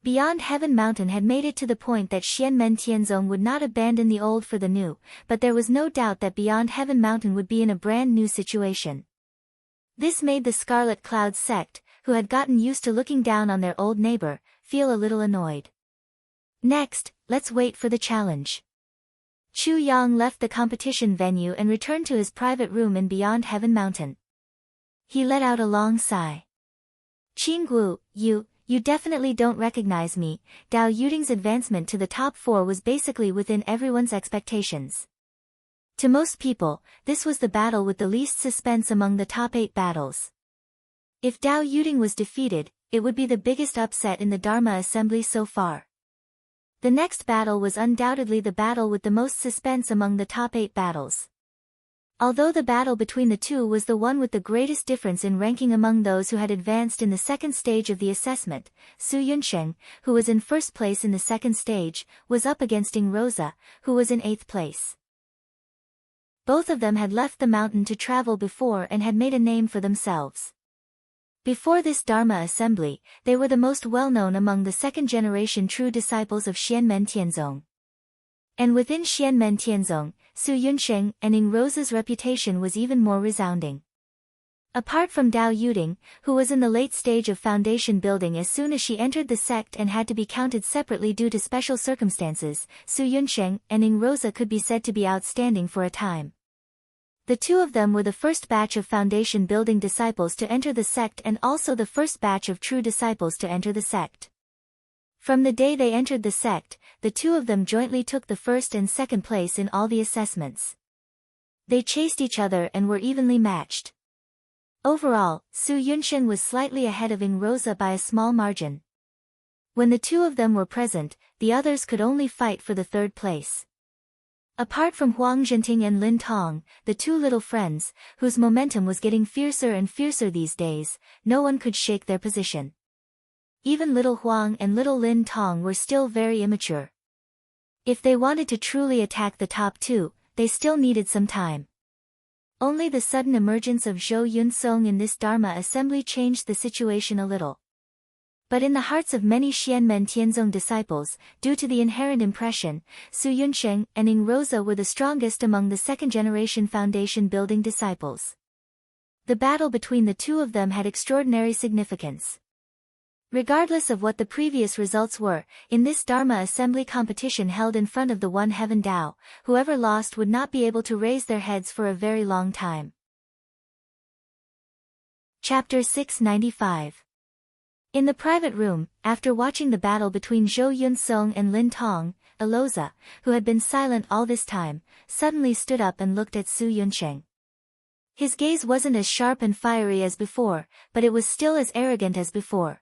Beyond Heaven Mountain had made it to the point that Xianmen Tianzong would not abandon the old for the new, but there was no doubt that Beyond Heaven Mountain would be in a brand new situation. This made the Scarlet Cloud Sect, who had gotten used to looking down on their old neighbor, feel a little annoyed. Next, let's wait for the challenge. Chu Yang left the competition venue and returned to his private room in Beyond Heaven Mountain. He let out a long sigh. Qinggu, you definitely don't recognize me. Dao Yuding's advancement to the top 4 was basically within everyone's expectations. To most people, this was the battle with the least suspense among the top 8 battles. If Dao Yuding was defeated, it would be the biggest upset in the Dharma assembly so far. The next battle was undoubtedly the battle with the most suspense among the top 8 battles. Although the battle between the two was the one with the greatest difference in ranking among those who had advanced in the second stage of the assessment, Su Yunsheng, who was in first place in the second stage, was up against Ing Rosa, who was in 8th place. Both of them had left the mountain to travel before and had made a name for themselves. Before this Dharma assembly, they were the most well-known among the second-generation true disciples of Xianmen Tianzong. And within Xianmen Tianzong, Su Yunsheng and Ing Rosa's reputation was even more resounding. Apart from Dao Yuding, who was in the late stage of foundation building as soon as she entered the sect and had to be counted separately due to special circumstances, Su Yunsheng and Ing Rosa could be said to be outstanding for a time. The two of them were the first batch of foundation building disciples to enter the sect and also the first batch of true disciples to enter the sect. From the day they entered the sect, the two of them jointly took the first and second place in all the assessments. They chased each other and were evenly matched. Overall, Su Yunsheng was slightly ahead of Ing Rosa by a small margin. When the two of them were present, the others could only fight for the third place. Apart from Huang Zhenting and Lin Tong, the two little friends, whose momentum was getting fiercer and fiercer these days, no one could shake their position. Even little Huang and little Lin Tong were still very immature. If they wanted to truly attack the top 2, they still needed some time. Only the sudden emergence of Zhou Yunsong in this Dharma assembly changed the situation a little. But in the hearts of many Xianmen Tianzong disciples, due to the inherent impression, Su Yunsheng and Ing Rosa were the strongest among the second-generation foundation building disciples. The battle between the two of them had extraordinary significance. Regardless of what the previous results were, in this Dharma assembly competition held in front of the One Heaven Tao, whoever lost would not be able to raise their heads for a very long time. Chapter 695. In the private room, after watching the battle between Zhou Yunsong and Lin Tong, Eloza, who had been silent all this time, suddenly stood up and looked at Su Yunsheng. His gaze wasn't as sharp and fiery as before, but it was still as arrogant as before.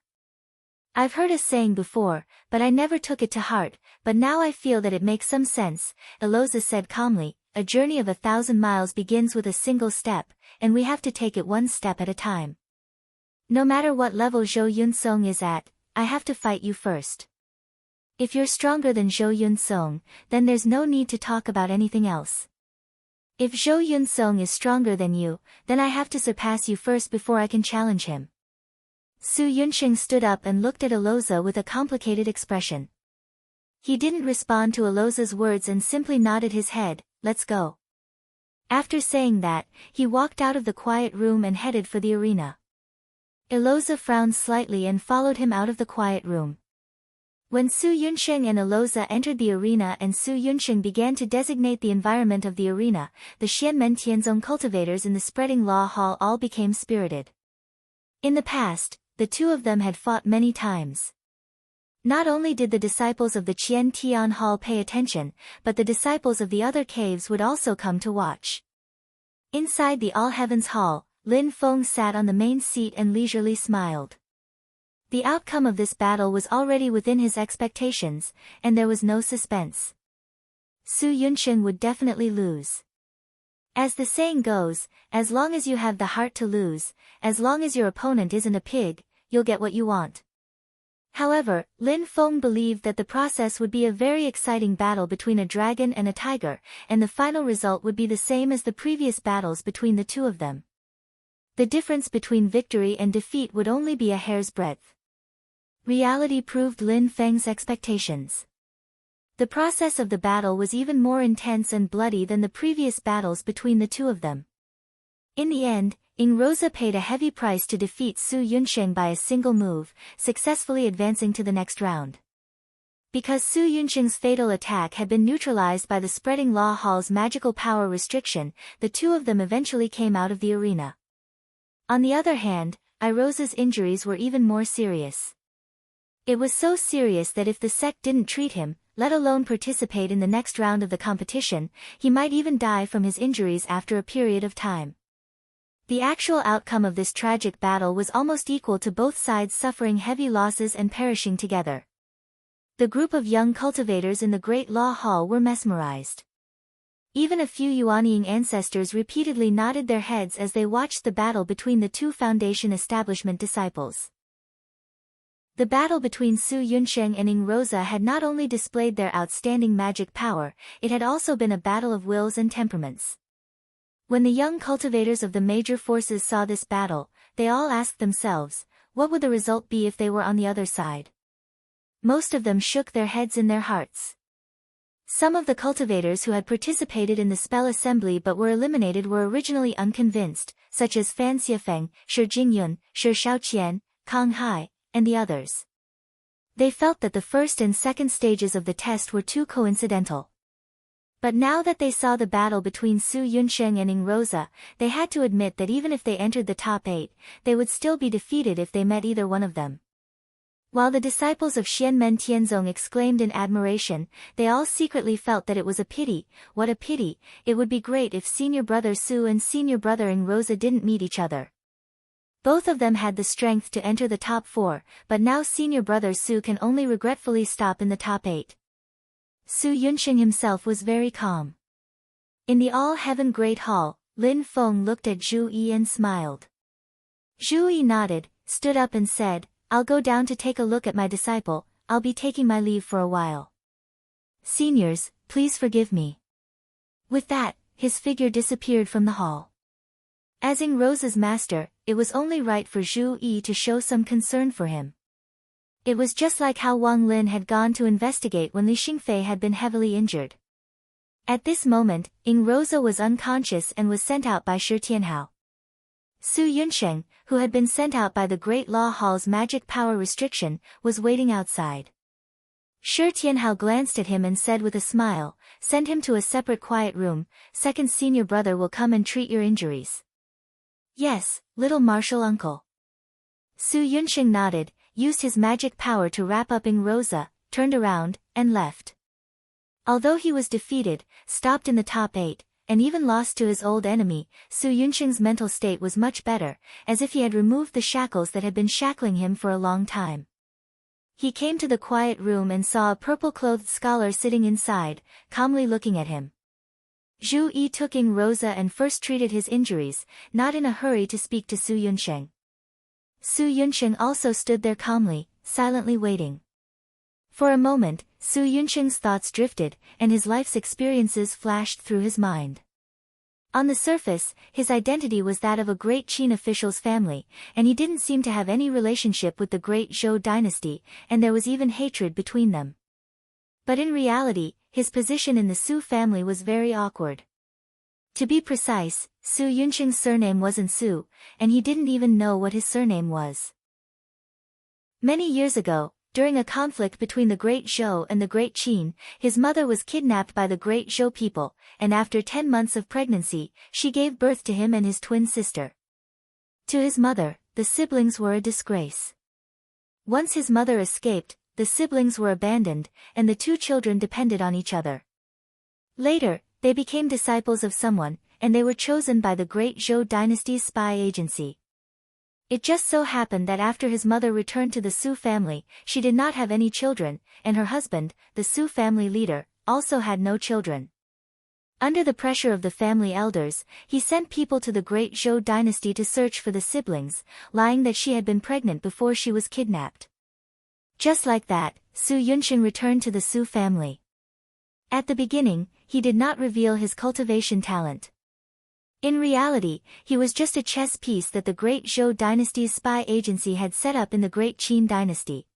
I've heard a saying before, but I never took it to heart, but now I feel that it makes some sense, Eloisa said calmly. A journey of 1,000 miles begins with a single step, and we have to take it one step at a time. No matter what level Zhou Yunsong is at, I have to fight you first. If you're stronger than Zhou Yunsong, then there's no need to talk about anything else. If Zhou Yunsong is stronger than you, then I have to surpass you first before I can challenge him. Su Yunsheng stood up and looked at Eloisa with a complicated expression. He didn't respond to Eloisa's words and simply nodded his head. Let's go. After saying that, he walked out of the quiet room and headed for the arena. Eloisa frowned slightly and followed him out of the quiet room. When Su Yunsheng and Eloisa entered the arena and Su Yunsheng began to designate the environment of the arena, the Xianmen Tianzong cultivators in the Spreading Law Hall all became spirited. In the past, the two of them had fought many times. Not only did the disciples of the Qian Tian Hall pay attention, but the disciples of the other caves would also come to watch. Inside the All Heavens Hall, Lin Feng sat on the main seat and leisurely smiled. The outcome of this battle was already within his expectations, and there was no suspense. Su Yunsheng would definitely lose. As the saying goes, as long as you have the heart to lose, as long as your opponent isn't a pig, you'll get what you want. However, Lin Feng believed that the process would be a very exciting battle between a dragon and a tiger, and the final result would be the same as the previous battles between the two of them. The difference between victory and defeat would only be a hair's breadth. Reality proved Lin Feng's expectations. The process of the battle was even more intense and bloody than the previous battles between the two of them. In the end, Rosa paid a heavy price to defeat Su Yunsheng by a single move, successfully advancing to the next round. Because Su Yunsheng's fatal attack had been neutralized by the Spreading Law Hall's magical power restriction, the two of them eventually came out of the arena. On the other hand, Rosa's injuries were even more serious. It was so serious that if the sect didn't treat him, let alone participate in the next round of the competition, he might even die from his injuries after a period of time. The actual outcome of this tragic battle was almost equal to both sides suffering heavy losses and perishing together. The group of young cultivators in the Great Law Hall were mesmerized. Even a few Yuanying ancestors repeatedly nodded their heads as they watched the battle between the two Foundation establishment disciples. The battle between Su Yunsheng and Rosa had not only displayed their outstanding magic power, it had also been a battle of wills and temperaments. When the young cultivators of the major forces saw this battle, they all asked themselves, what would the result be if they were on the other side? Most of them shook their heads in their hearts. Some of the cultivators who had participated in the spell assembly but were eliminated were originally unconvinced, such as Fan Xiefeng, Shi Jingyun, Shi Shaoqian, Kang Hai, and the others. They felt that the first and second stages of the test were too coincidental. But now that they saw the battle between Su Yunsheng and Rosa, they had to admit that even if they entered the top 8, they would still be defeated if they met either one of them. While the disciples of Xianmen Tianzong exclaimed in admiration, they all secretly felt that it was a pity. What a pity, it would be great if senior brother Su and senior brother Rosa didn't meet each other. Both of them had the strength to enter the top 4, but now senior brother Su can only regretfully stop in the top 8. Su Yunsheng himself was very calm. In the All-Heaven Great Hall, Lin Feng looked at Zhu Yi and smiled. Zhu Yi nodded, stood up and said, I'll go down to take a look at my disciple, I'll be taking my leave for a while. Seniors, please forgive me. With that, his figure disappeared from the hall. As Rosa's master, it was only right for Zhu Yi to show some concern for him. It was just like how Wang Lin had gone to investigate when Li Xingfei had been heavily injured. At this moment, Rosa was unconscious and was sent out by Shi Tianhao. Su Yunsheng, who had been sent out by the Great Law Hall's magic power restriction, was waiting outside. Shi Tianhao glanced at him and said with a smile, send him to a separate quiet room, second senior brother will come and treat your injuries. Yes, little martial uncle. Su Yunsheng nodded, used his magic power to wrap up Rosa, turned around, and left. Although he was defeated, stopped in the top 8, and even lost to his old enemy, Su Yunsheng's mental state was much better, as if he had removed the shackles that had been shackling him for a long time. He came to the quiet room and saw a purple-clothed scholar sitting inside, calmly looking at him. Zhu Yi took in Rosa and first treated his injuries, not in a hurry to speak to Su Yunsheng. Su Yunsheng also stood there calmly, silently waiting. For a moment, Su Yunsheng's thoughts drifted, and his life's experiences flashed through his mind. On the surface, his identity was that of a great Qin official's family, and he didn't seem to have any relationship with the great Zhou dynasty, and there was even hatred between them. But in reality, his position in the Su family was very awkward. To be precise, Su Yunsheng's surname wasn't Su, and he didn't even know what his surname was. Many years ago, during a conflict between the Great Zhou and the Great Qin, his mother was kidnapped by the Great Zhou people, and after 10 months of pregnancy, she gave birth to him and his twin sister. To his mother, the siblings were a disgrace. Once his mother escaped, the siblings were abandoned, and the two children depended on each other. Later, they became disciples of someone, and they were chosen by the Great Zhou dynasty's spy agency. It just so happened that after his mother returned to the Su family, she did not have any children, and her husband, the Su family leader, also had no children. Under the pressure of the family elders, he sent people to the Great Zhou dynasty to search for the siblings, lying that she had been pregnant before she was kidnapped. Just like that, Su Yunsheng returned to the Su family. At the beginning, he did not reveal his cultivation talent. In reality, he was just a chess piece that the Great Zhou dynasty's spy agency had set up in the Great Qin dynasty.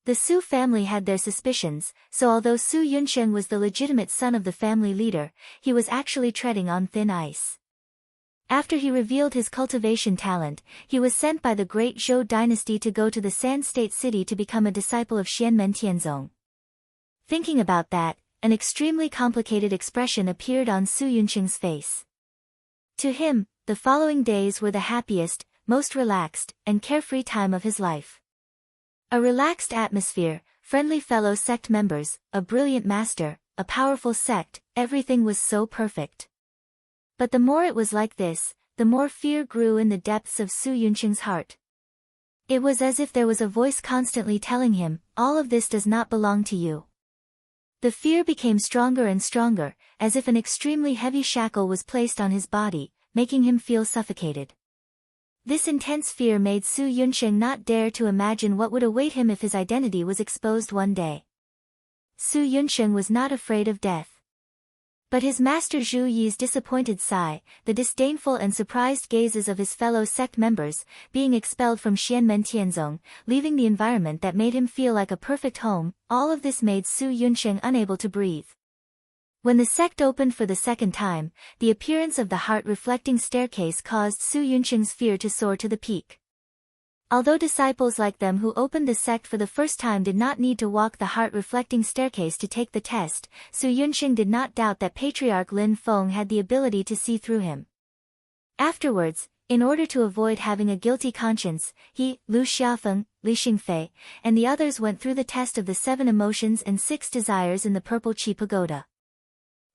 The Su family had their suspicions, so although Su Yunsheng was the legitimate son of the family leader, he was actually treading on thin ice. After he revealed his cultivation talent, he was sent by the Great Zhou dynasty to go to the Sand State City to become a disciple of Xianmen Tianzong. Thinking about that, an extremely complicated expression appeared on Su Yunsheng's face. To him, the following days were the happiest, most relaxed, and carefree time of his life. A relaxed atmosphere, friendly fellow sect members, a brilliant master, a powerful sect, everything was so perfect. But the more it was like this, the more fear grew in the depths of Su Yunsheng's heart. It was as if there was a voice constantly telling him, all of this does not belong to you. The fear became stronger and stronger, as if an extremely heavy shackle was placed on his body, making him feel suffocated. This intense fear made Su Yunsheng not dare to imagine what would await him if his identity was exposed one day. Su Yunsheng was not afraid of death. But his master Zhu Yi's disappointed sigh, the disdainful and surprised gazes of his fellow sect members, being expelled from Xianmen Tianzong, leaving the environment that made him feel like a perfect home, all of this made Su Yunsheng unable to breathe. When the sect opened for the second time, the appearance of the heart-reflecting staircase caused Su Yunsheng's fear to soar to the peak. Although disciples like them who opened the sect for the first time did not need to walk the heart-reflecting staircase to take the test, Su Yunsheng did not doubt that Patriarch Lin Feng had the ability to see through him. Afterwards, in order to avoid having a guilty conscience, he, Lu Xiafeng, Li Xingfei, and the others went through the test of the 7 emotions and 6 desires in the Purple Qi Pagoda.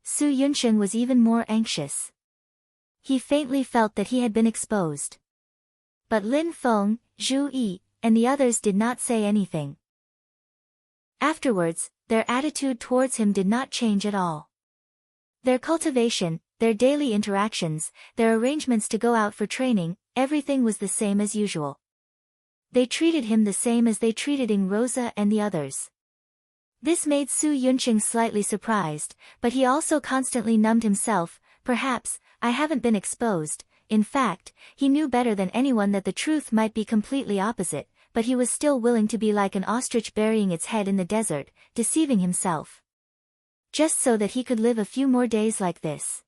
Su Yunsheng was even more anxious. He faintly felt that he had been exposed. But Lin Feng, Zhu Yi, and the others did not say anything. Afterwards, their attitude towards him did not change at all. Their cultivation, their daily interactions, their arrangements to go out for training, everything was the same as usual. They treated him the same as they treated Rosa and the others. This made Su Yunsheng slightly surprised, but he also constantly numbed himself. Perhaps, I haven't been exposed. In fact, he knew better than anyone that the truth might be completely opposite, but he was still willing to be like an ostrich burying its head in the desert, deceiving himself. Just so that he could live a few more days like this.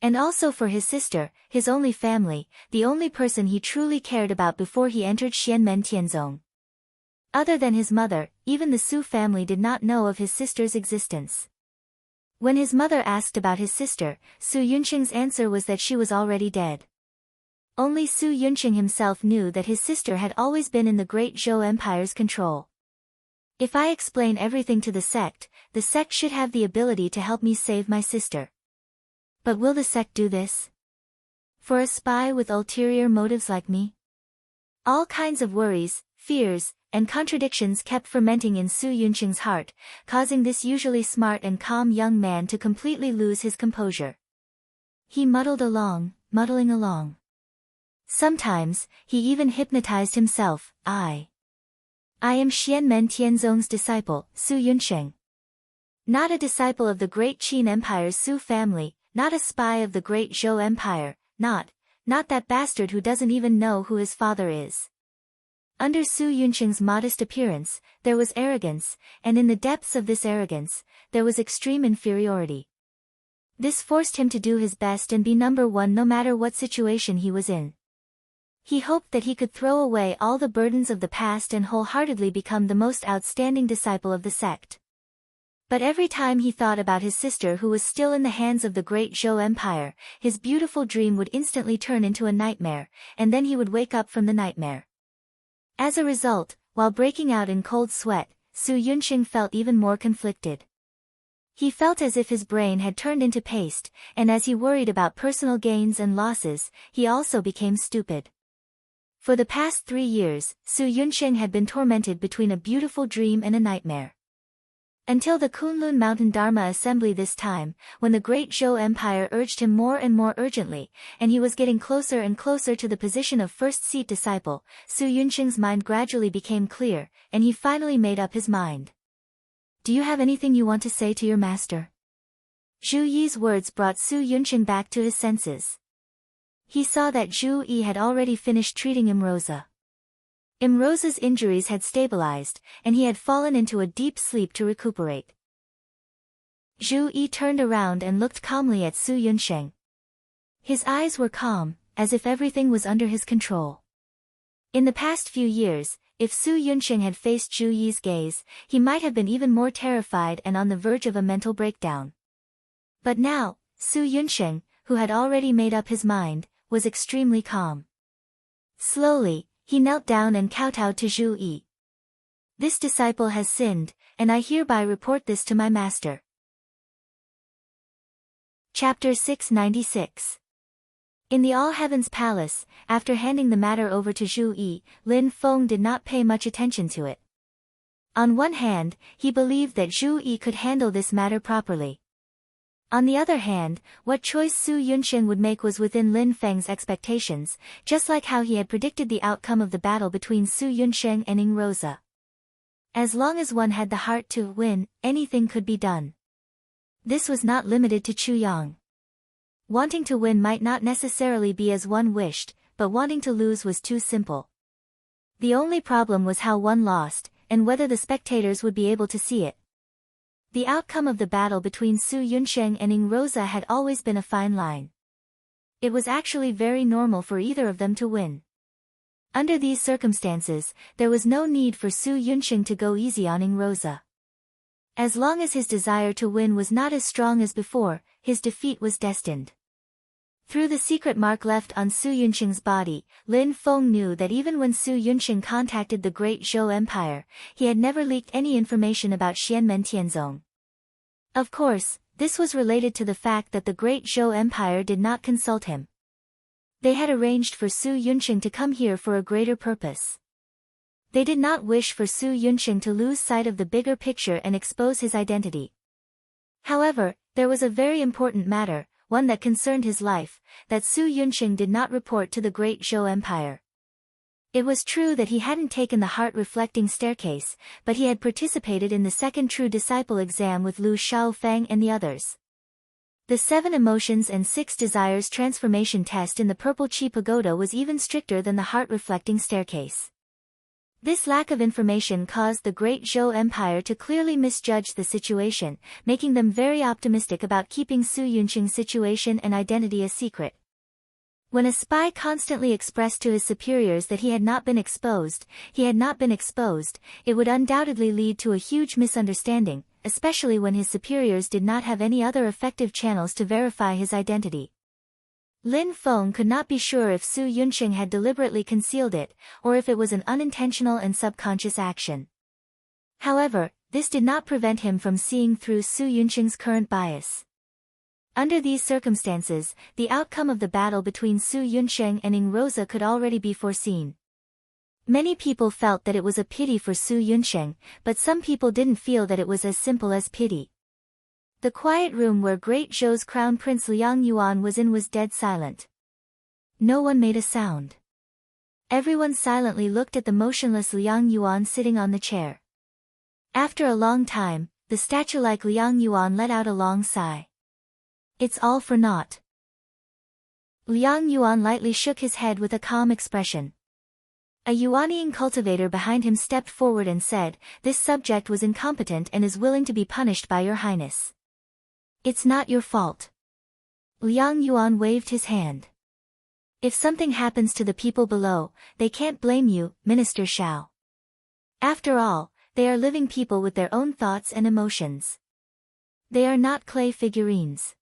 And also for his sister, his only family, the only person he truly cared about before he entered Xianmen Tianzong. Other than his mother, even the Su family did not know of his sister's existence. When his mother asked about his sister, Su Yunsheng's answer was that she was already dead. Only Su Yunsheng himself knew that his sister had always been in the Great Zhou Empire's control. If I explain everything to the sect should have the ability to help me save my sister. But will the sect do this? For a spy with ulterior motives like me? All kinds of worries, fears, and contradictions kept fermenting in Su Yunqing's heart, causing this usually smart and calm young man to completely lose his composure. He muddled along, muddling along. Sometimes, he even hypnotized himself. I am Xianmen Tianzong's disciple, Su Yunqing. Not a disciple of the great Qin Empire's Su family, not a spy of the great Zhou Empire, not that bastard who doesn't even know who his father is. Under Su Yunqing's modest appearance, there was arrogance, and in the depths of this arrogance, there was extreme inferiority. This forced him to do his best and be number one no matter what situation he was in. He hoped that he could throw away all the burdens of the past and wholeheartedly become the most outstanding disciple of the sect. But every time he thought about his sister who was still in the hands of the great Zhou Empire, his beautiful dream would instantly turn into a nightmare, and then he would wake up from the nightmare. As a result, while breaking out in cold sweat, Su Yunqing felt even more conflicted. He felt as if his brain had turned into paste, and as he worried about personal gains and losses, he also became stupid. For the past 3 years, Su Yunqing had been tormented between a beautiful dream and a nightmare. Until the Kunlun Mountain Dharma Assembly this time, when the great Zhou Empire urged him more and more urgently, and he was getting closer and closer to the position of first-seat disciple, Su Yunqing's mind gradually became clear, and he finally made up his mind. Do you have anything you want to say to your master? Zhu Yi's words brought Su Yunqing back to his senses. He saw that Zhu Yi had already finished treating Imroza. Imroza's injuries had stabilized, and he had fallen into a deep sleep to recuperate. Zhu Yi turned around and looked calmly at Su Yunqing. His eyes were calm, as if everything was under his control. In the past few years, if Su Yunqing had faced Zhu Yi's gaze, he might have been even more terrified and on the verge of a mental breakdown. But now, Su Yunqing, who had already made up his mind, was extremely calm. Slowly, he knelt down and kowtowed to Zhu Yi. This disciple has sinned, and I hereby report this to my master. Chapter 696. In the All Heavens Palace, after handing the matter over to Zhu Yi, Lin Feng did not pay much attention to it. On one hand, he believed that Zhu Yi could handle this matter properly. On the other hand, what choice Su Yunqing would make was within Lin Feng's expectations, just like how he had predicted the outcome of the battle between Su Yunqing and Imroza. As long as one had the heart to win, anything could be done. This was not limited to Chu Yang. Wanting to win might not necessarily be as one wished, but wanting to lose was too simple. The only problem was how one lost, and whether the spectators would be able to see it. The outcome of the battle between Su Yunqing and Imroza had always been a fine line. It was actually very normal for either of them to win. Under these circumstances, there was no need for Su Yunqing to go easy on Imroza. As long as his desire to win was not as strong as before, his defeat was destined. Through the secret mark left on Su Yunqing's body, Lin Feng knew that even when Su Yunqing contacted the great Zhou Empire, he had never leaked any information about Xianmen Tianzong. Of course, this was related to the fact that the great Zhou Empire did not consult him. They had arranged for Su Yunqing to come here for a greater purpose. They did not wish for Su Yunqing to lose sight of the bigger picture and expose his identity. However, there was a very important matter, one that concerned his life, that Su Yunqing did not report to the great Zhou Empire. It was true that he hadn't taken the heart-reflecting staircase, but he had participated in the second true disciple exam with Lu Shaofeng and the others. The 7 emotions and 6 desires transformation test in the Purple Chi Pagoda was even stricter than the heart-reflecting staircase. This lack of information caused the great Zhou Empire to clearly misjudge the situation, making them very optimistic about keeping Su Yunqing's situation and identity a secret. When a spy constantly expressed to his superiors that he had not been exposed, it would undoubtedly lead to a huge misunderstanding, especially when his superiors did not have any other effective channels to verify his identity. Lin Feng could not be sure if Su Yunqing had deliberately concealed it, or if it was an unintentional and subconscious action. However, this did not prevent him from seeing through Su Yunqing's current bias. Under these circumstances, the outcome of the battle between Su Yunqing and Imroza could already be foreseen. Many people felt that it was a pity for Su Yunsheng, but some people didn't feel that it was as simple as pity. The quiet room where Great Zhou's crown prince Liang Yuan was in was dead silent. No one made a sound. Everyone silently looked at the motionless Liang Yuan sitting on the chair. After a long time, the statue-like Liang Yuan let out a long sigh. It's all for naught. Liang Yuan lightly shook his head with a calm expression. A Yuanian cultivator behind him stepped forward and said, "This subject was incompetent and is willing to be punished by your highness. It's not your fault." Liang Yuan waved his hand. "If something happens to the people below, they can't blame you, Minister Shao. After all, they are living people with their own thoughts and emotions. They are not clay figurines."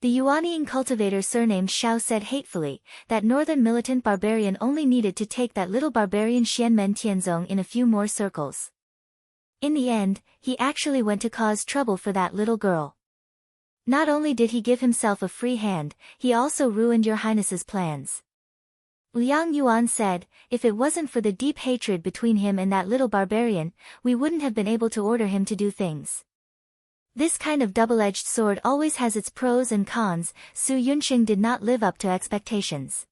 The Yuanian cultivator surnamed Shao said hatefully, that northern militant barbarian only needed to take that little barbarian Xianmen Tianzong in a few more circles. In the end, he actually went to cause trouble for that little girl. Not only did he give himself a free hand, he also ruined your highness's plans. Liang Yuan said, "If it wasn't for the deep hatred between him and that little barbarian, we wouldn't have been able to order him to do things." This kind of double-edged sword always has its pros and cons. Su Yunsheng did not live up to expectations.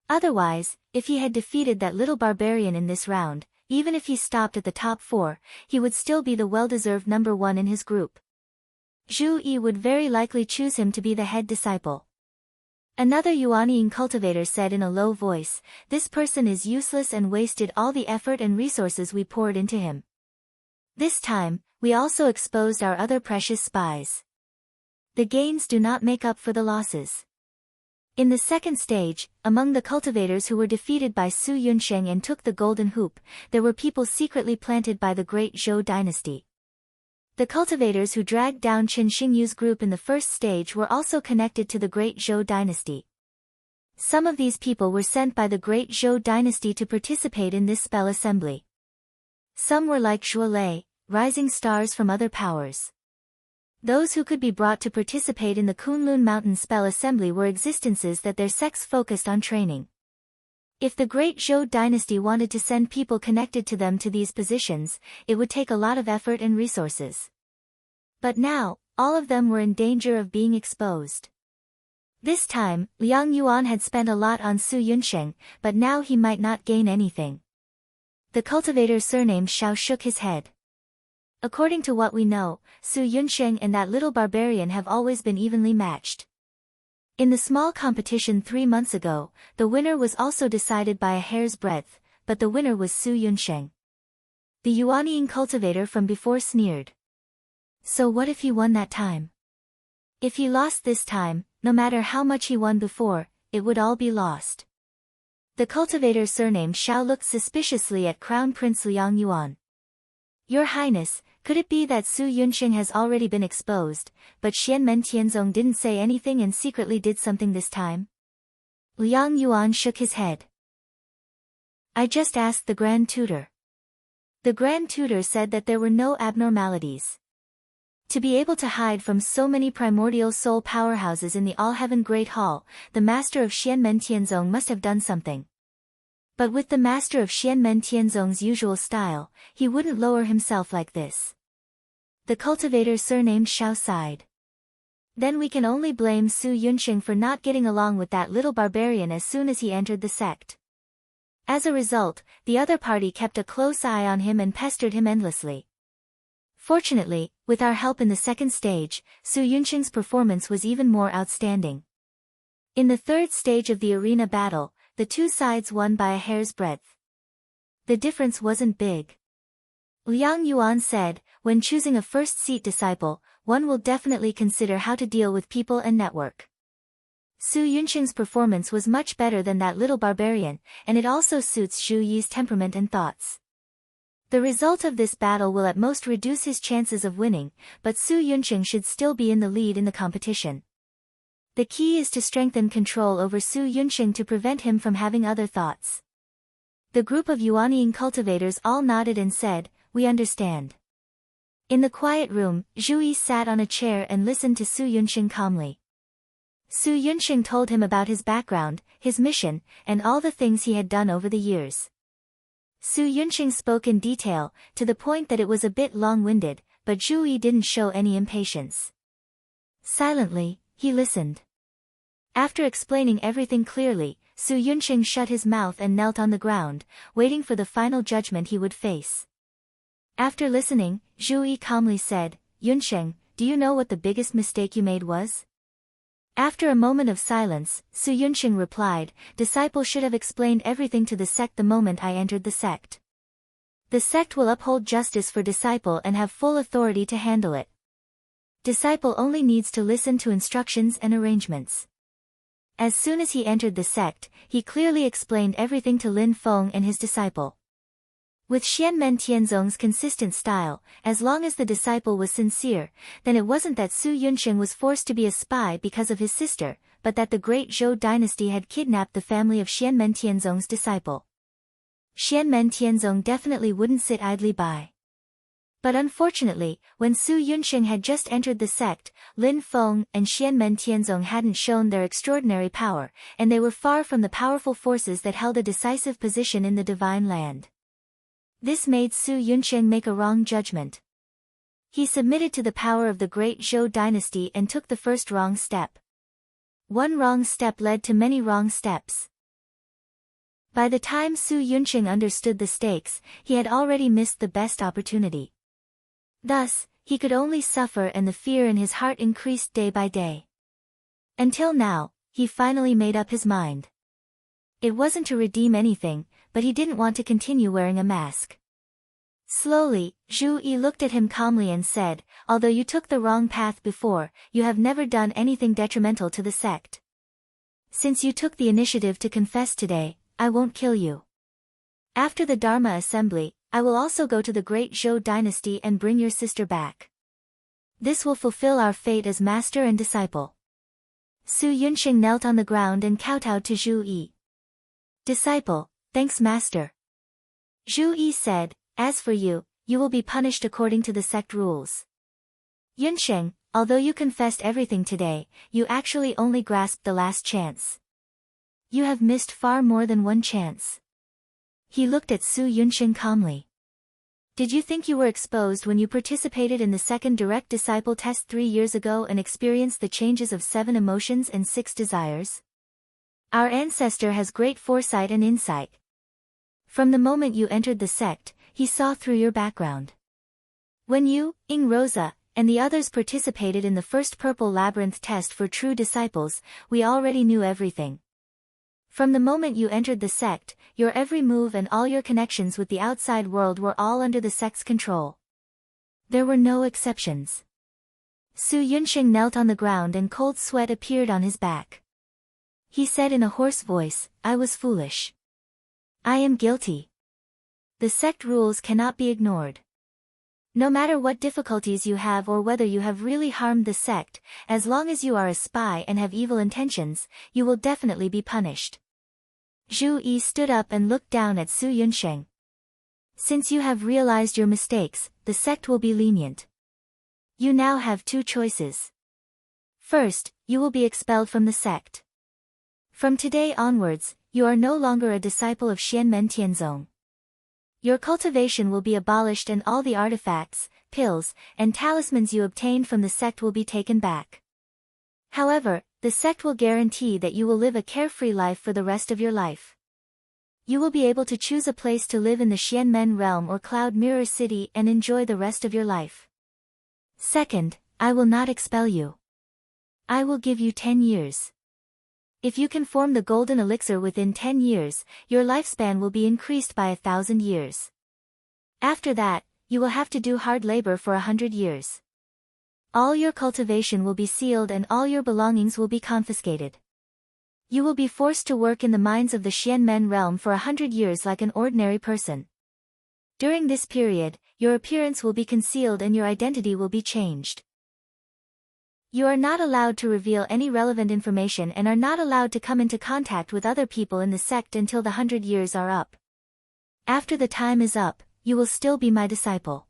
Otherwise, if he had defeated that little barbarian in this round, even if he stopped at the top 4, he would still be the well-deserved number 1 in his group. Zhu Yi would very likely choose him to be the head disciple. Another Yuanian cultivator said in a low voice, "This person is useless and wasted all the effort and resources we poured into him. This time, we also exposed our other precious spies. The gains do not make up for the losses." In the second stage, among the cultivators who were defeated by Su Yunsheng and took the golden hoop, there were people secretly planted by the Great Zhou dynasty. The cultivators who dragged down Qin Xingyu's group in the first stage were also connected to the Great Zhou dynasty. Some of these people were sent by the Great Zhou dynasty to participate in this spell assembly. Some were like Zhuolei, rising stars from other powers. Those who could be brought to participate in the Kunlun Mountain spell assembly were existences that their sex focused on training. If the Great Zhou dynasty wanted to send people connected to them to these positions, it would take a lot of effort and resources. But now, all of them were in danger of being exposed. This time, Liang Yuan had spent a lot on Su Yunsheng, but now he might not gain anything. The cultivator surnamed Shao shook his head. According to what we know, Su Yunsheng and that little barbarian have always been evenly matched. In the small competition 3 months ago, the winner was also decided by a hair's breadth, but the winner was Su Yunsheng. The Yuanian cultivator from before sneered. So what if he won that time? If he lost this time, no matter how much he won before, it would all be lost. The cultivator surnamed Shao looked suspiciously at Crown Prince Liang Yuan. "Your Highness, could it be that Su Yunsheng has already been exposed, but Xianmen Tianzong didn't say anything and secretly did something this time?" Liang Yuan shook his head. "I just asked the Grand Tutor." The Grand Tutor said that there were no abnormalities. To be able to hide from so many primordial soul powerhouses in the All-Heaven Great Hall, the master of Xianmen Tianzong must have done something. But with the master of Xianmen Tianzong's usual style, he wouldn't lower himself like this. The cultivator surnamed Shao sighed. "Then we can only blame Su Yunsheng for not getting along with that little barbarian as soon as he entered the sect. As a result, the other party kept a close eye on him and pestered him endlessly. Fortunately, with our help in the second stage, Su Yunsheng's performance was even more outstanding. In the third stage of the arena battle, the two sides won by a hair's breadth. The difference wasn't big. Liang Yuan said, when choosing a first-seat disciple, one will definitely consider how to deal with people and network. Su Yunsheng's performance was much better than that little barbarian, and it also suits Zhu Yi's temperament and thoughts. The result of this battle will at most reduce his chances of winning, but Su Yunsheng should still be in the lead in the competition. The key is to strengthen control over Su Yunsheng to prevent him from having other thoughts." The group of Yuanian cultivators all nodded and said, "We understand." In the quiet room, Zhu Yi sat on a chair and listened to Su Yunsheng calmly. Su Yunsheng told him about his background, his mission, and all the things he had done over the years. Su Yunqing spoke in detail, to the point that it was a bit long-winded, but Zhu Yi didn't show any impatience. Silently, he listened. After explaining everything clearly, Su Yunqing shut his mouth and knelt on the ground, waiting for the final judgment he would face. After listening, Zhu Yi calmly said, "Yunqing, do you know what the biggest mistake you made was?" After a moment of silence, Su Yunqing replied, "Disciple should have explained everything to the sect the moment I entered the sect. The sect will uphold justice for disciple and have full authority to handle it. Disciple only needs to listen to instructions and arrangements." As soon as he entered the sect, he clearly explained everything to Lin Feng and his disciple. With Xianmen Tianzong's consistent style, as long as the disciple was sincere, then it wasn't that Su Yunqing was forced to be a spy because of his sister, but that the great Zhou dynasty had kidnapped the family of Xianmen Tianzong's disciple. Xianmen Tianzong definitely wouldn't sit idly by. But unfortunately, when Su Yunqing had just entered the sect, Lin Feng and Xianmen Tianzong hadn't shown their extraordinary power, and they were far from the powerful forces that held a decisive position in the divine land. This made Su Yunqing make a wrong judgment. He submitted to the power of the great Zhou dynasty and took the first wrong step. One wrong step led to many wrong steps. By the time Su Yunqing understood the stakes, he had already missed the best opportunity. Thus, he could only suffer and the fear in his heart increased day by day. Until now, he finally made up his mind. It wasn't to redeem anything, but he didn't want to continue wearing a mask. Slowly, Zhu Yi looked at him calmly and said, "Although you took the wrong path before, you have never done anything detrimental to the sect. Since you took the initiative to confess today, I won't kill you. After the Dharma assembly, I will also go to the great Zhou dynasty and bring your sister back. This will fulfill our fate as master and disciple." Su Yunqing knelt on the ground and kowtowed to Zhu Yi. "Disciple, thanks master." Zhu Yi said, "As for you, you will be punished according to the sect rules. Yunqing, although you confessed everything today, you actually only grasped the last chance. You have missed far more than one chance." He looked at Su Yunqing calmly. "Did you think you were exposed when you participated in the second direct disciple test 3 years ago and experienced the changes of 7 emotions and 6 desires? Our ancestor has great foresight and insight. From the moment you entered the sect, he saw through your background. When you, Ing Rosa, and the others participated in the first purple labyrinth test for true disciples, we already knew everything. From the moment you entered the sect, your every move and all your connections with the outside world were all under the sect's control. There were no exceptions." Su Yunqing knelt on the ground and cold sweat appeared on his back. He said in a hoarse voice, "I was foolish. I am guilty. The sect rules cannot be ignored. No matter what difficulties you have or whether you have really harmed the sect, as long as you are a spy and have evil intentions, you will definitely be punished." Zhu Yi stood up and looked down at Su Yunqing. "Since you have realized your mistakes, the sect will be lenient. You now have 2 choices. First, you will be expelled from the sect. From today onwards, you are no longer a disciple of Xianmen Tianzong. Your cultivation will be abolished and all the artifacts, pills, and talismans you obtained from the sect will be taken back. However, the sect will guarantee that you will live a carefree life for the rest of your life. You will be able to choose a place to live in the Xianmen realm or Cloud Mirror City and enjoy the rest of your life. Second, I will not expel you. I will give you 10 years. If you can form the golden elixir within 10 years, your lifespan will be increased by 1,000 years. After that, you will have to do hard labor for 100 years. All your cultivation will be sealed and all your belongings will be confiscated. You will be forced to work in the mines of the Xianmen realm for 100 years like an ordinary person. During this period, your appearance will be concealed and your identity will be changed. You are not allowed to reveal any relevant information and are not allowed to come into contact with other people in the sect until the 100 years are up. After the time is up, you will still be my disciple."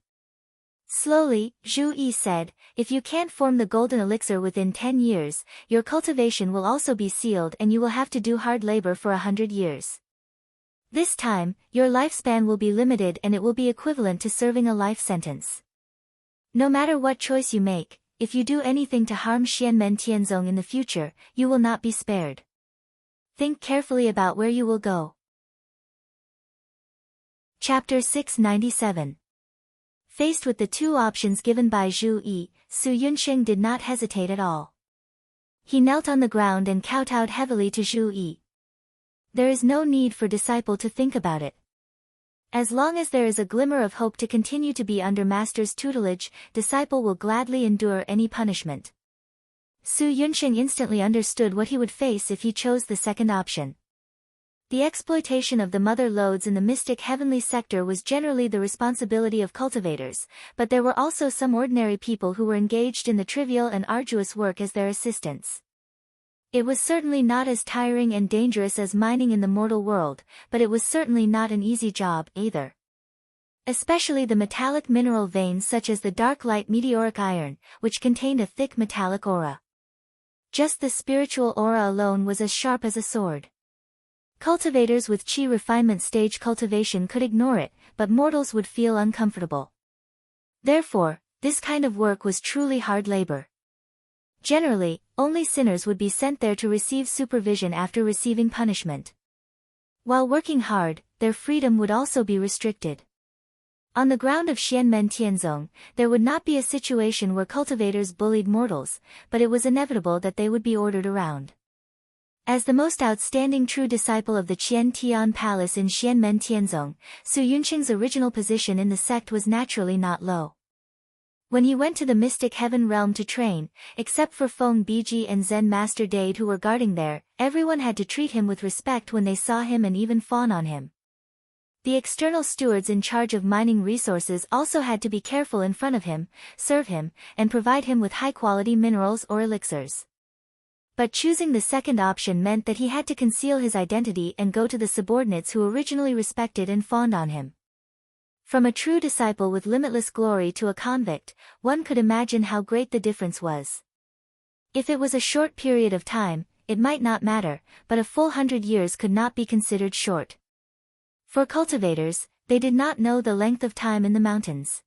Slowly, Zhu Yi said, "If you can't form the golden elixir within 10 years, your cultivation will also be sealed and you will have to do hard labor for 100 years. This time, your lifespan will be limited and it will be equivalent to serving a life sentence. No matter what choice you make, if you do anything to harm Xianmen Tianzong in the future, you will not be spared. Think carefully about where you will go. Chapter 697. Faced with the two options given by Zhu Yi, Su Yunsheng did not hesitate at all. He knelt on the ground and kowtowed heavily to Zhu Yi. There is no need for disciple to think about it. As long as there is a glimmer of hope to continue to be under master's tutelage, disciple will gladly endure any punishment. Su Yunsheng instantly understood what he would face if he chose the second option. The exploitation of the mother lodes in the mystic heavenly sector was generally the responsibility of cultivators, but there were also some ordinary people who were engaged in the trivial and arduous work as their assistants. It was certainly not as tiring and dangerous as mining in the mortal world, but it was certainly not an easy job either. Especially the metallic mineral veins such as the dark light meteoric iron, which contained a thick metallic aura. Just the spiritual aura alone was as sharp as a sword. Cultivators with chi refinement stage cultivation could ignore it, but mortals would feel uncomfortable. Therefore, this kind of work was truly hard labor. Generally, only sinners would be sent there to receive supervision after receiving punishment. While working hard, their freedom would also be restricted. On the ground of Xianmen Tianzong, there would not be a situation where cultivators bullied mortals, but it was inevitable that they would be ordered around. As the most outstanding true disciple of the Qian Tian Palace in Xianmen Tianzong, Su Yunsheng's original position in the sect was naturally not low. When he went to the mystic heaven realm to train, except for Feng Biji and Zen Master Dade who were guarding there, everyone had to treat him with respect when they saw him and even fawn on him. The external stewards in charge of mining resources also had to be careful in front of him, serve him, and provide him with high-quality minerals or elixirs. But choosing the second option meant that he had to conceal his identity and go to the subordinates who originally respected and fawned on him. From a true disciple with limitless glory to a convict, one could imagine how great the difference was. If it was a short period of time, it might not matter, but a full 100 years could not be considered short. For cultivators, they did not know the length of time in the mountains.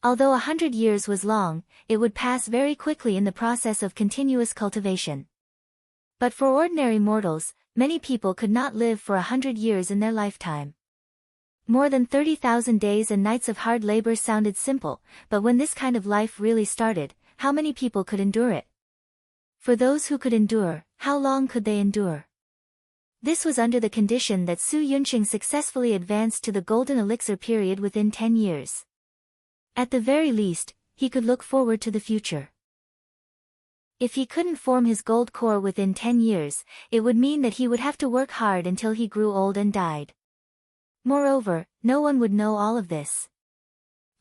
Although 100 years was long, it would pass very quickly in the process of continuous cultivation. But for ordinary mortals, many people could not live for 100 years in their lifetime. More than 30,000 days and nights of hard labor sounded simple, but when this kind of life really started, how many people could endure it? For those who could endure, how long could they endure? This was under the condition that Su Yunsheng successfully advanced to the golden elixir period within 10 years. At the very least, he could look forward to the future. If he couldn't form his gold core within 10 years, it would mean that he would have to work hard until he grew old and died. Moreover, no one would know all of this.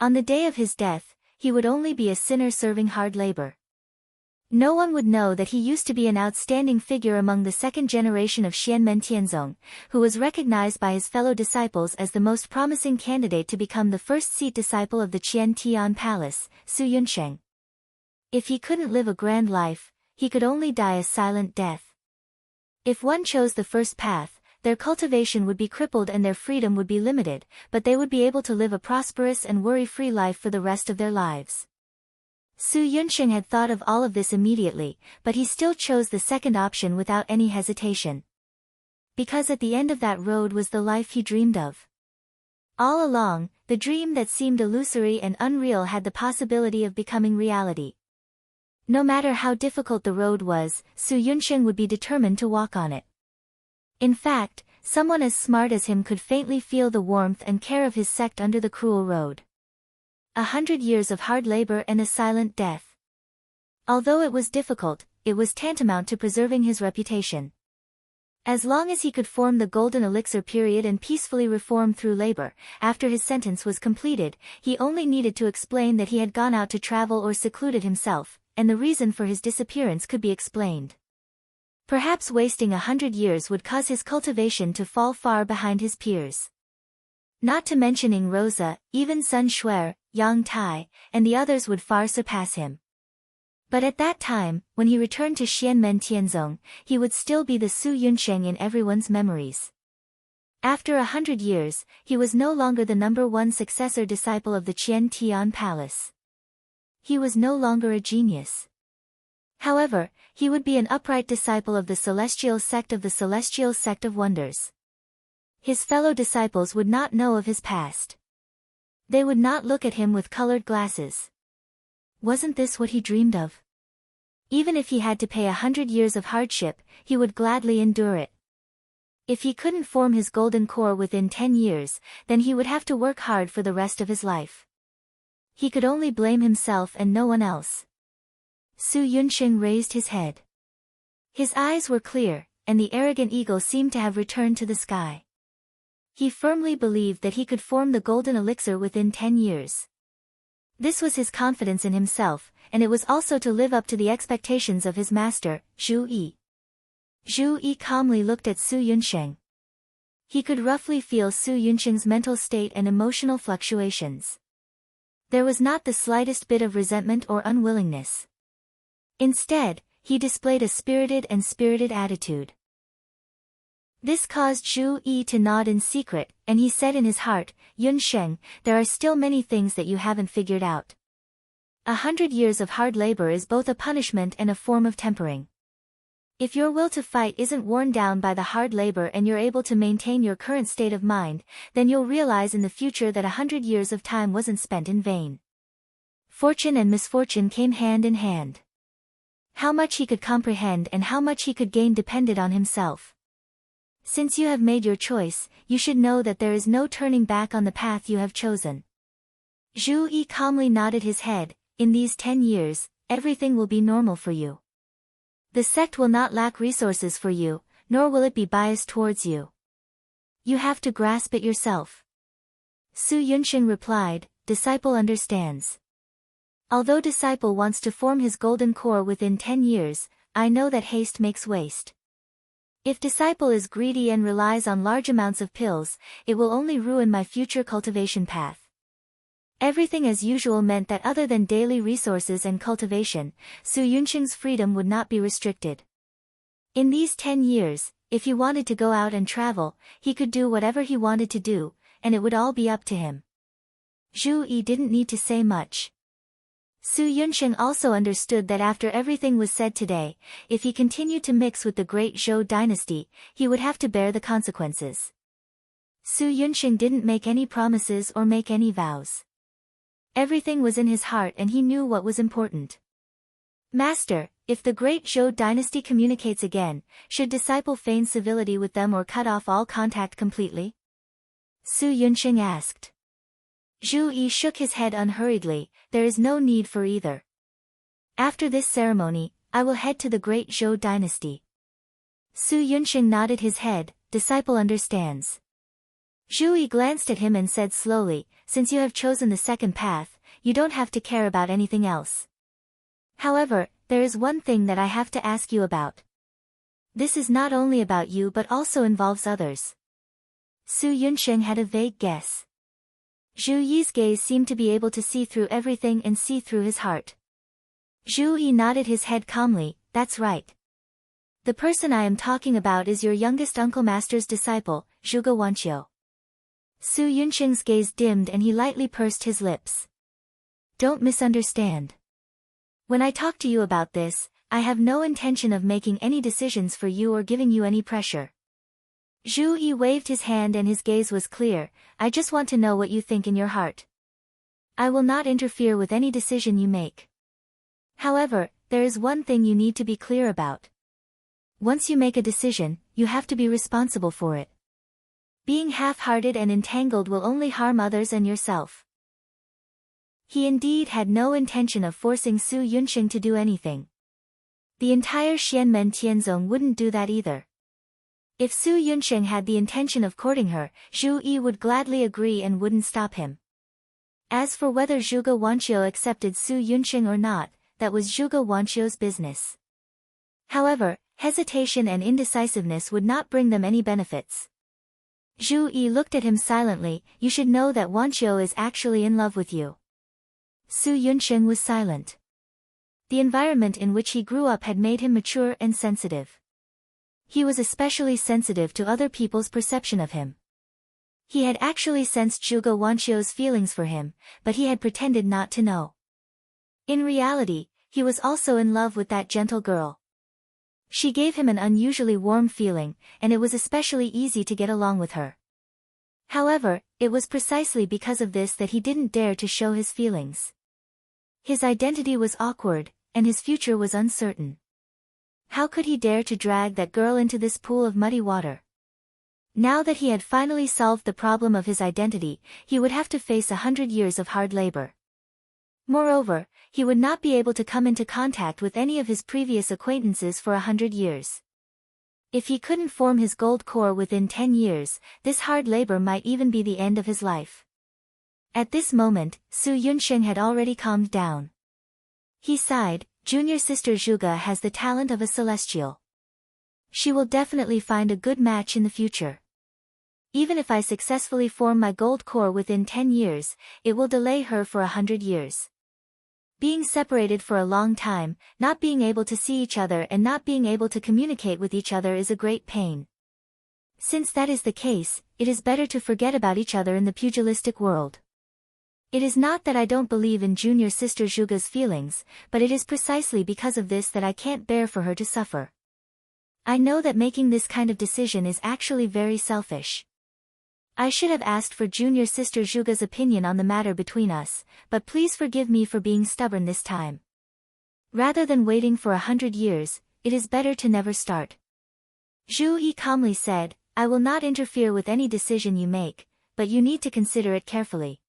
On the day of his death, he would only be a sinner serving hard labor. No one would know that he used to be an outstanding figure among the second generation of Xianmen Tianzong, who was recognized by his fellow disciples as the most promising candidate to become the first seat disciple of the Qian Tian Palace, Su Yunsheng. If he couldn't live a grand life, he could only die a silent death. If one chose the first path, their cultivation would be crippled and their freedom would be limited, but they would be able to live a prosperous and worry-free life for the rest of their lives. Su Yunsheng had thought of all of this immediately, but he still chose the second option without any hesitation. Because at the end of that road was the life he dreamed of. All along, the dream that seemed illusory and unreal had the possibility of becoming reality. No matter how difficult the road was, Su Yunsheng would be determined to walk on it. In fact, someone as smart as him could faintly feel the warmth and care of his sect under the cruel road. 100 years of hard labor and a silent death. Although it was difficult, it was tantamount to preserving his reputation. As long as he could form the golden elixir period and peacefully reform through labor, after his sentence was completed, he only needed to explain that he had gone out to travel or secluded himself, and the reason for his disappearance could be explained. Perhaps wasting 100 years would cause his cultivation to fall far behind his peers. Not to mentioning Rosa, even Sun Shuer, Yang Tai, and the others would far surpass him. But at that time, when he returned to Xianmen Tianzong, he would still be the Su Yunsheng in everyone's memories. After 100 years, he was no longer the #1 successor disciple of the Qian Tian Palace. He was no longer a genius. However, he would be an upright disciple of the celestial sect of wonders. His fellow disciples would not know of his past. They would not look at him with colored glasses. Wasn't this what he dreamed of? Even if he had to pay 100 years of hardship, he would gladly endure it. If he couldn't form his golden core within 10 years, then he would have to work hard for the rest of his life. He could only blame himself and no one else. Su Yunsheng raised his head. His eyes were clear, and the arrogant eagle seemed to have returned to the sky. He firmly believed that he could form the golden elixir within 10 years. This was his confidence in himself, and it was also to live up to the expectations of his master, Zhu Yi. Zhu Yi calmly looked at Su Yunsheng. He could roughly feel Su Yunsheng's mental state and emotional fluctuations. There was not the slightest bit of resentment or unwillingness. Instead, he displayed a spirited attitude. This caused Zhu Yi to nod in secret, and he said in his heart, "Yunsheng, there are still many things that you haven't figured out. 100 years of hard labor is both a punishment and a form of tempering. If your will to fight isn't worn down by the hard labor and you're able to maintain your current state of mind, then you'll realize in the future that 100 years of time wasn't spent in vain." Fortune and misfortune came hand in hand. How much he could comprehend and how much he could gain depended on himself. Since you have made your choice, you should know that there is no turning back on the path you have chosen. Zhu Yi calmly nodded his head. In these 10 years, everything will be normal for you. The sect will not lack resources for you, nor will it be biased towards you. You have to grasp it yourself. Su Yunsheng replied, "Disciple understands. Although disciple wants to form his golden core within 10 years, I know that haste makes waste. If disciple is greedy and relies on large amounts of pills, it will only ruin my future cultivation path." Everything as usual meant that other than daily resources and cultivation, Su Yunsheng's freedom would not be restricted. In these 10 years, if he wanted to go out and travel, he could do whatever he wanted to do, and it would all be up to him. Zhu Yi didn't need to say much. Su Yunsheng also understood that after everything was said today, if he continued to mix with the great Zhou dynasty, he would have to bear the consequences. Su Yunsheng didn't make any promises or make any vows. Everything was in his heart and he knew what was important. "Master, if the great Zhou dynasty communicates again, should disciple feign civility with them or cut off all contact completely?" Su Yunsheng asked. Zhu Yi shook his head unhurriedly. "There is no need for either. After this ceremony, I will head to the great Zhou dynasty." Su Yunsheng nodded his head. "Disciple understands." Zhu Yi glanced at him and said slowly, "Since you have chosen the second path, you don't have to care about anything else. However, there is one thing that I have to ask you about. This is not only about you but also involves others." Su Yunsheng had a vague guess. Zhu Yi's gaze seemed to be able to see through everything and see through his heart. Zhu Yi nodded his head calmly. "That's right. The person I am talking about is your youngest uncle master's disciple, Zhuge Wanqiu." Su Yunsheng's gaze dimmed and he lightly pursed his lips. "Don't misunderstand. When I talk to you about this, I have no intention of making any decisions for you or giving you any pressure." Zhu Yi waved his hand and his gaze was clear. "I just want to know what you think in your heart. I will not interfere with any decision you make. However, there is one thing you need to be clear about. Once you make a decision, you have to be responsible for it. Being half-hearted and entangled will only harm others and yourself." He indeed had no intention of forcing Su Yunsheng to do anything. The entire Xianmen Tianzong wouldn't do that either. If Su Yunsheng had the intention of courting her, Zhu Yi would gladly agree and wouldn't stop him. As for whether Zhuge Wanqiu accepted Su Yunsheng or not, that was Zhuge Wanqiu's business. However, hesitation and indecisiveness would not bring them any benefits. Zhu Yi looked at him silently. "You should know that Wanqiu is actually in love with you." Su Yunsheng was silent. The environment in which he grew up had made him mature and sensitive. He was especially sensitive to other people's perception of him. He had actually sensed Zhuge Wanqiu's feelings for him, but he had pretended not to know. In reality, he was also in love with that gentle girl. She gave him an unusually warm feeling, and it was especially easy to get along with her. However, it was precisely because of this that he didn't dare to show his feelings. His identity was awkward, and his future was uncertain. How could he dare to drag that girl into this pool of muddy water? Now that he had finally solved the problem of his identity, he would have to face 100 years of hard labor. Moreover, he would not be able to come into contact with any of his previous acquaintances for 100 years. If he couldn't form his gold core within 10 years, this hard labor might even be the end of his life. At this moment, Su Yunsheng had already calmed down. He sighed. Junior sister Zhuge has the talent of a celestial. She will definitely find a good match in the future. Even if I successfully form my gold core within 10 years, it will delay her for 100 years. Being separated for a long time, not being able to see each other and not being able to communicate with each other is a great pain. Since that is the case, it is better to forget about each other in the pugilistic world. It is not that I don't believe in junior sister Zhuge's feelings, but it is precisely because of this that I can't bear for her to suffer. I know that making this kind of decision is actually very selfish. I should have asked for junior sister Zhuge's opinion on the matter between us, but please forgive me for being stubborn this time. Rather than waiting for 100 years, it is better to never start. Zhu Yi calmly said, I will not interfere with any decision you make, but you need to consider it carefully.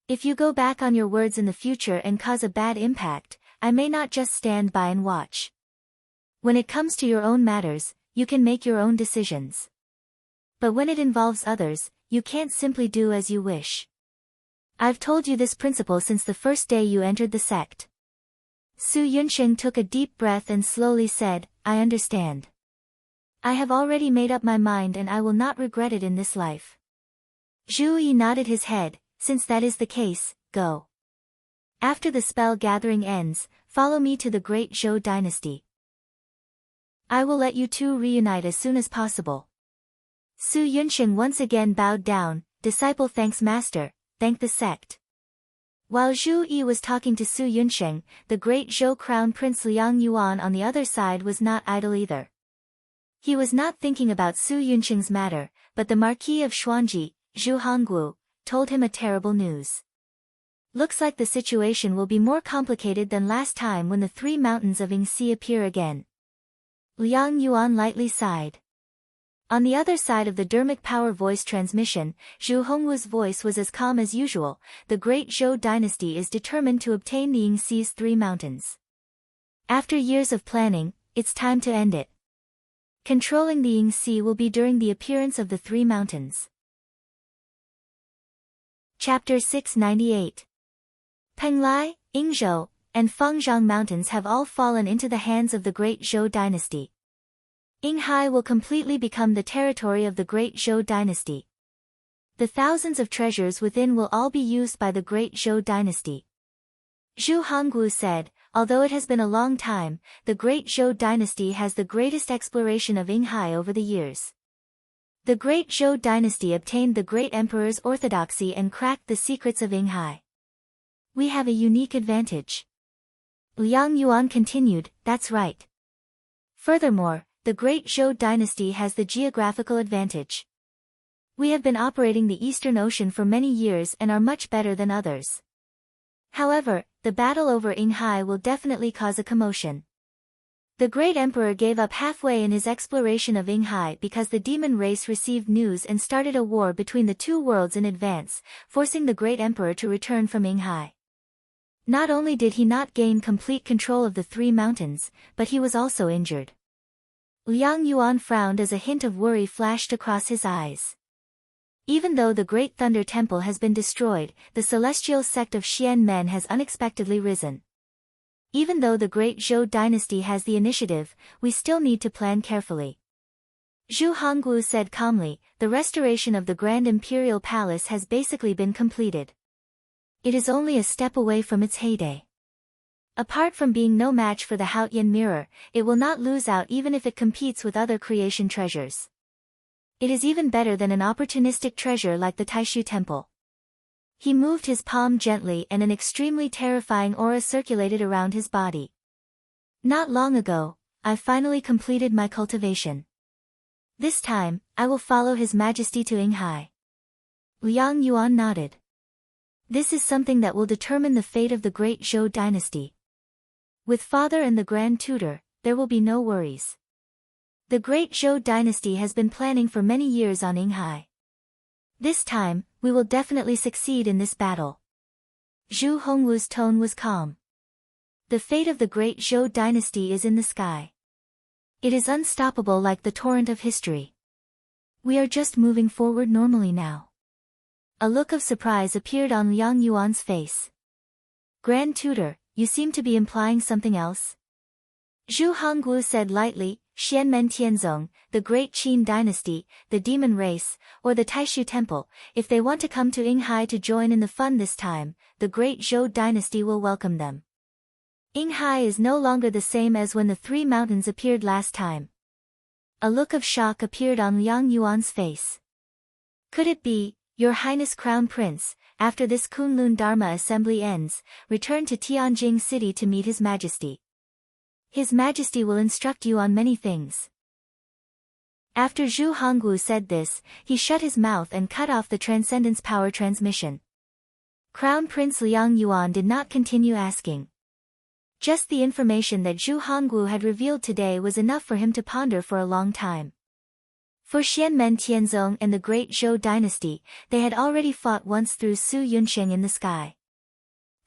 If you go back on your words in the future and cause a bad impact, I may not just stand by and watch. When it comes to your own matters, you can make your own decisions. But when it involves others, you can't simply do as you wish. I've told you this principle since the first day you entered the sect. Su Yunsheng took a deep breath and slowly said, I understand. I have already made up my mind and I will not regret it in this life. Zhu Yi nodded his head, since that is the case, go. After the spell gathering ends, follow me to the great Zhou dynasty. I will let you two reunite as soon as possible. Su Yunsheng once again bowed down, disciple thanks master, thank the sect. While Zhu Yi was talking to Su Yunsheng, the great Zhou crown prince Liang Yuan on the other side was not idle either. He was not thinking about Su Yunsheng's matter, but the Marquis of Xuanji, Zhu Hongguo, told him a terrible news. Looks like the situation will be more complicated than last time when the three mountains of Yingxi appear again. Liang Yuan lightly sighed. On the other side of the dermic power voice transmission, Zhu Hongwu's voice was as calm as usual. The great Zhou dynasty is determined to obtain the Yingxi's three mountains. After years of planning, it's time to end it. Controlling the Yingxi will be during the appearance of the three mountains. Chapter 698. Penglai, Yingzhou, and Fengzhang mountains have all fallen into the hands of the great Zhou dynasty. Yinghai will completely become the territory of the great Zhou dynasty. The thousands of treasures within will all be used by the great Zhou dynasty. Zhu Hongguo said, although it has been a long time, the great Zhou dynasty has the greatest exploration of Yinghai over the years. The great Zhou dynasty obtained the great emperor's orthodoxy and cracked the secrets of Yinghai. We have a unique advantage. Liang Yuan continued, that's right. Furthermore, the great Zhou dynasty has the geographical advantage. We have been operating the Eastern Ocean for many years and are much better than others. However, the battle over Yinghai will definitely cause a commotion. The great emperor gave up halfway in his exploration of Yinghai because the demon race received news and started a war between the two worlds in advance, forcing the great emperor to return from Yinghai. Not only did he not gain complete control of the three mountains, but he was also injured. Liang Yuan frowned as a hint of worry flashed across his eyes. Even though the Great Thunder Temple has been destroyed, the celestial sect of Xian Men has unexpectedly risen. Even though the great Zhou dynasty has the initiative, we still need to plan carefully. Zhu Hongguo said calmly, the restoration of the Grand Imperial Palace has basically been completed. It is only a step away from its heyday. Apart from being no match for the Haotian mirror, it will not lose out even if it competes with other creation treasures. It is even better than an opportunistic treasure like the Taishu temple. He moved his palm gently and an extremely terrifying aura circulated around his body. Not long ago, I finally completed my cultivation. This time, I will follow His Majesty to Yinghai. Liang Yuan nodded. This is something that will determine the fate of the great Zhou dynasty. With father and the grand tutor, there will be no worries. The great Zhou dynasty has been planning for many years on Yinghai. This time, we will definitely succeed in this battle. Zhu Hongwu's tone was calm. The fate of the great Zhou dynasty is in the sky. It is unstoppable like the torrent of history. We are just moving forward normally now. A look of surprise appeared on Liang Yuan's face. Grand Tutor, you seem to be implying something else? Zhu Hongwu said lightly, Xianmen Tianzong, the great Qin dynasty, the demon race, or the Taishu temple, if they want to come to Yinghai to join in the fun this time, the great Zhou dynasty will welcome them. Yinghai is no longer the same as when the three mountains appeared last time. A look of shock appeared on Liang Yuan's face. Could it be, Your Highness Crown Prince, after this Kunlun Dharma assembly ends, return to Tianjing City to meet His Majesty. His Majesty will instruct you on many things. After Zhu Hongwu said this, he shut his mouth and cut off the Transcendence power transmission. Crown Prince Liang Yuan did not continue asking. Just the information that Zhu Hongwu had revealed today was enough for him to ponder for a long time. For Xianmen Tianzong and the great Zhou dynasty, they had already fought once through Su Yunsheng in the sky.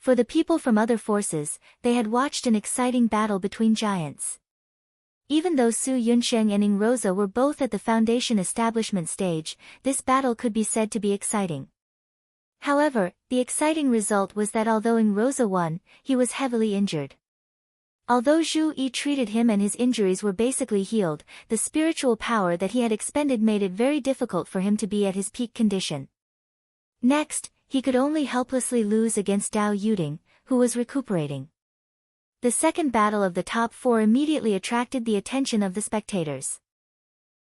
For the people from other forces, they had watched an exciting battle between giants. Even though Su Yunsheng and Ing Rosa were both at the foundation establishment stage, this battle could be said to be exciting. However, the exciting result was that although Ing Rosa won, he was heavily injured. Although Zhu Yi treated him and his injuries were basically healed, the spiritual power that he had expended made it very difficult for him to be at his peak condition. Next, he could only helplessly lose against Dao Yuding, who was recuperating. The second battle of the top four immediately attracted the attention of the spectators.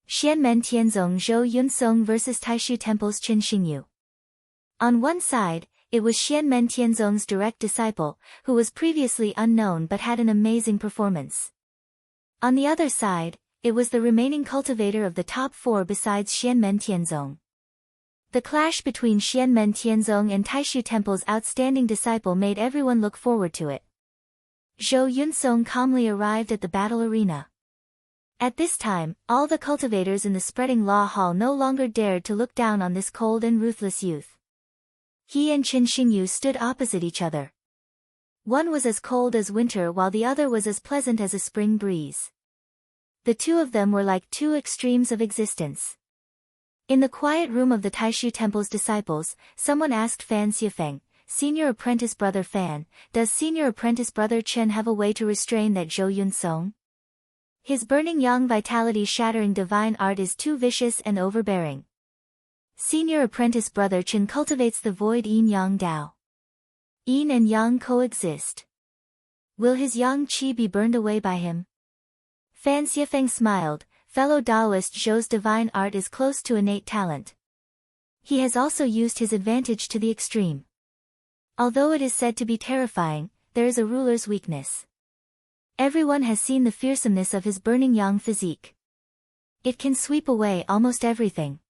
Xianmen Tianzong Zhou Yunsong vs Taishu Temple's Qin Xingyu. On one side, it was Xianmen Tianzong's direct disciple, who was previously unknown but had an amazing performance. On the other side, it was the remaining cultivator of the top four besides Xianmen Tianzong. The clash between Xianmen Tianzong and Taishu Temple's outstanding disciple made everyone look forward to it. Zhou Yunsong calmly arrived at the battle arena. At this time, all the cultivators in the spreading law hall no longer dared to look down on this cold and ruthless youth. He and Qin Xingyu stood opposite each other. One was as cold as winter while the other was as pleasant as a spring breeze. The two of them were like two extremes of existence. In the quiet room of the Taishu Temple's disciples, someone asked Fan Xiefeng, Senior Apprentice Brother Fan, does Senior Apprentice Brother Chen have a way to restrain that Zhou Yunsong? His burning yang vitality shattering divine art is too vicious and overbearing. Senior Apprentice Brother Chen cultivates the void yin yang Dao. Yin and yang coexist. Will his yang qi be burned away by him? Fan Xiefeng smiled. Fellow Taoist Zhou's divine art is close to innate talent. He has also used his advantage to the extreme. Although it is said to be terrifying, there is a ruler's weakness. Everyone has seen the fearsomeness of his burning yang physique. It can sweep away almost everything.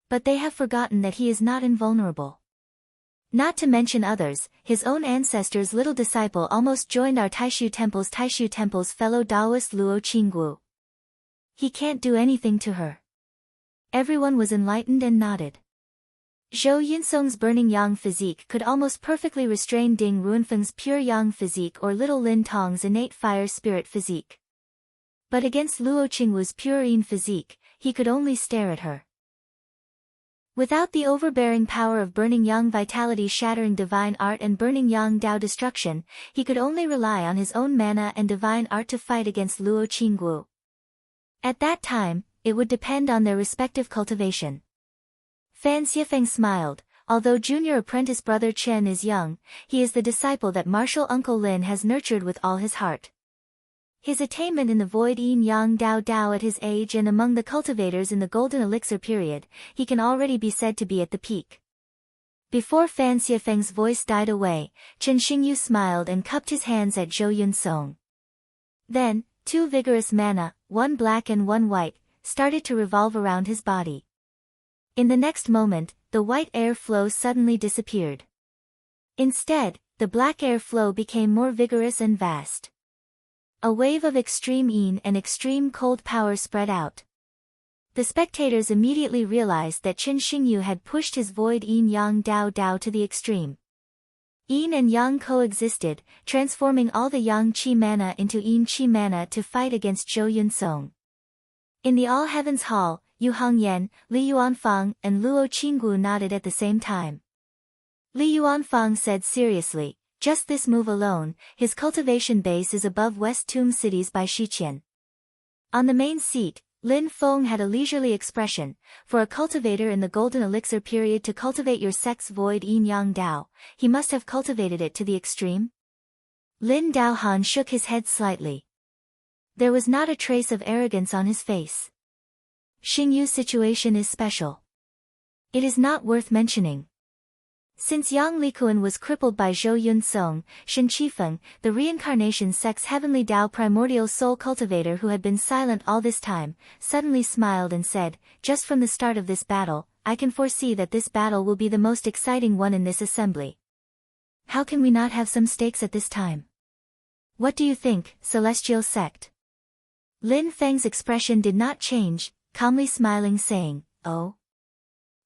But they have forgotten that he is not invulnerable. Not to mention others, his own ancestor's little disciple almost joined our Taishu Temple's fellow Taoist Luo Qinggu. He can't do anything to her. Everyone was enlightened and nodded. Zhou Yunsong's burning yang physique could almost perfectly restrain Ding Ruanfeng's pure yang physique or little Lin Tong's innate fire spirit physique. But against Luo Qingwu's pure yin physique, he could only stare at her. Without the overbearing power of burning yang vitality shattering divine art and burning yang Dao destruction, he could only rely on his own mana and divine art to fight against Luo Qingwu. At that time, it would depend on their respective cultivation. Fan Xiefeng smiled. Although junior apprentice brother Chen is young, he is the disciple that martial uncle Lin has nurtured with all his heart. His attainment in the void yin yang dao dao at his age and among the cultivators in the golden elixir period, he can already be said to be at the peak. Before Fan Xiefeng's voice died away, Chen Xingyu smiled and cupped his hands at Zhou Yunsong. Then, two vigorous mana, one black and one white, started to revolve around his body. In the next moment, the white air flow suddenly disappeared. Instead, the black air flow became more vigorous and vast. A wave of extreme yin and extreme cold power spread out. The spectators immediately realized that Chen Xingyu had pushed his void yin yang dao dao to the extreme. Yin and yang coexisted, transforming all the yang qi mana into yin qi mana to fight against Zhou Yunsong. In the All Heavens Hall, Yu Hongyan, Li Yuanfang, and Luo Qinggu nodded at the same time. Li Yuanfang said seriously, "Just this move alone, his cultivation base is above West Tomb cities by Shiqian." On the main seat, Lin Feng had a leisurely expression. For a cultivator in the golden elixir period to cultivate your sect's void yin yang dao, he must have cultivated it to the extreme? Lin Daohan shook his head slightly. There was not a trace of arrogance on his face. Xingyu's situation is special. It is not worth mentioning. Since Yang Likuan was crippled by Zhou Yunsong, Shen Qifeng, the reincarnation sect's heavenly Dao primordial soul cultivator who had been silent all this time, suddenly smiled and said, "Just from the start of this battle, I can foresee that this battle will be the most exciting one in this assembly. How can we not have some stakes at this time? What do you think, celestial sect?" Lin Feng's expression did not change, calmly smiling saying, "Oh?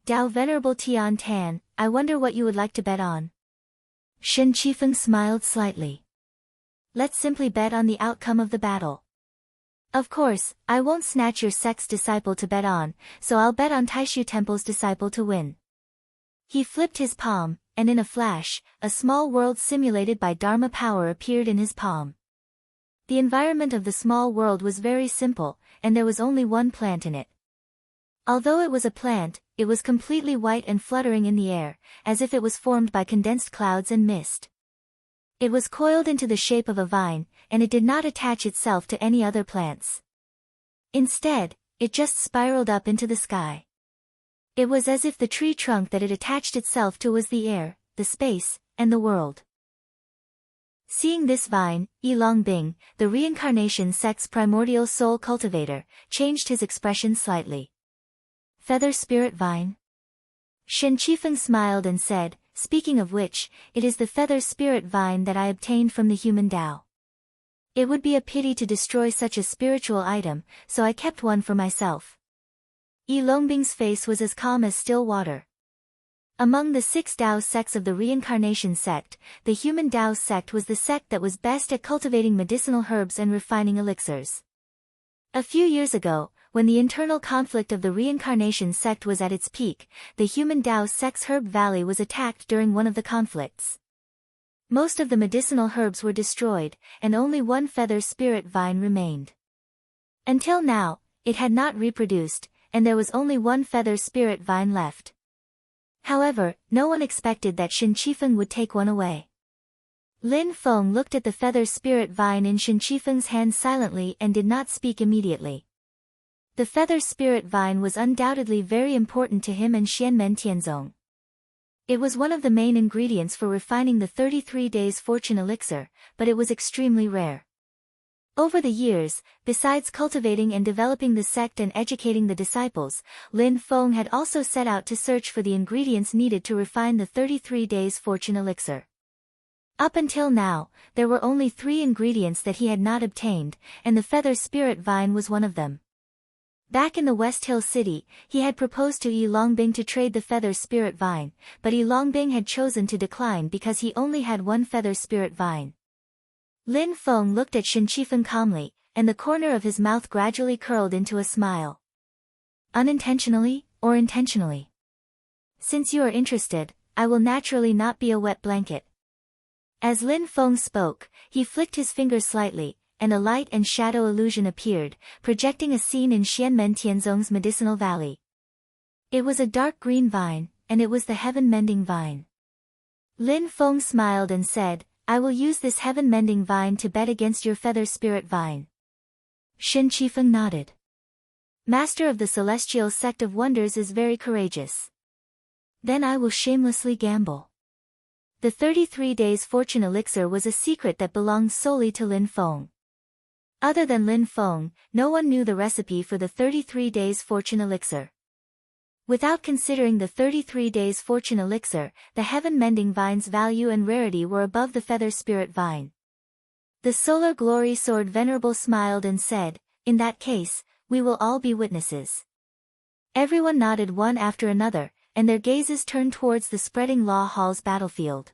Dao Venerable Tian Tan, I wonder what you would like to bet on." Shen Qifeng smiled slightly. "Let's simply bet on the outcome of the battle. Of course, I won't snatch your sect's disciple to bet on, so I'll bet on Taishu Temple's disciple to win." He flipped his palm, and in a flash, a small world simulated by Dharma power appeared in his palm. The environment of the small world was very simple, and there was only one plant in it. Although it was a plant, it was completely white and fluttering in the air, as if it was formed by condensed clouds and mist. It was coiled into the shape of a vine, and it did not attach itself to any other plants. Instead, it just spiraled up into the sky. It was as if the tree trunk that it attached itself to was the air, the space, and the world. Seeing this vine, Yi Longbing, the reincarnation sect's primordial soul cultivator, changed his expression slightly. "Feather spirit vine?" Shen Qifeng smiled and said, "Speaking of which, it is the feather spirit vine that I obtained from the human Tao. It would be a pity to destroy such a spiritual item, so I kept one for myself." Yi Longbing's face was as calm as still water. Among the 6 Dao sects of the reincarnation sect, the human Dao sect was the sect that was best at cultivating medicinal herbs and refining elixirs. A few years ago, when the internal conflict of the reincarnation sect was at its peak, the human Dao sect's herb valley was attacked during one of the conflicts. Most of the medicinal herbs were destroyed, and only one feather spirit vine remained. Until now, it had not reproduced, and there was only one feather spirit vine left. However, no one expected that Shen Qifeng would take one away. Lin Feng looked at the feather spirit vine in Shen Qifeng's hand silently and did not speak immediately. The feather spirit vine was undoubtedly very important to him and Xianmen Tianzong. It was one of the main ingredients for refining the 33 days fortune elixir, but it was extremely rare. Over the years, besides cultivating and developing the sect and educating the disciples, Lin Feng had also set out to search for the ingredients needed to refine the 33 days fortune elixir. Up until now, there were only 3 ingredients that he had not obtained, and the feather spirit vine was one of them. Back in the West Hill City, he had proposed to Yi Longbing to trade the feather spirit vine, but Yi Longbing had chosen to decline because he only had one feather spirit vine. Lin Feng looked at Shen Qifeng calmly, and the corner of his mouth gradually curled into a smile. "Unintentionally, or intentionally? Since you are interested, I will naturally not be a wet blanket." As Lin Feng spoke, he flicked his finger slightly, and a light and shadow illusion appeared, projecting a scene in Xianmen Tianzong's medicinal valley. It was a dark green vine, and it was the heaven-mending vine. Lin Feng smiled and said, I will use this heaven-mending vine to bet against your feather spirit vine. Shen Qifeng nodded. Master of the celestial sect of wonders is very courageous. Then I will shamelessly gamble. The 33 days fortune elixir was a secret that belonged solely to Lin Feng. Other than Lin Feng, no one knew the recipe for the 33 days fortune elixir. Without considering the 33 days fortune elixir, the heaven-mending vine's value and rarity were above the feather spirit vine. The solar glory sword venerable smiled and said, "In that case, we will all be witnesses." Everyone nodded one after another, and their gazes turned towards the spreading Law Hall's battlefield.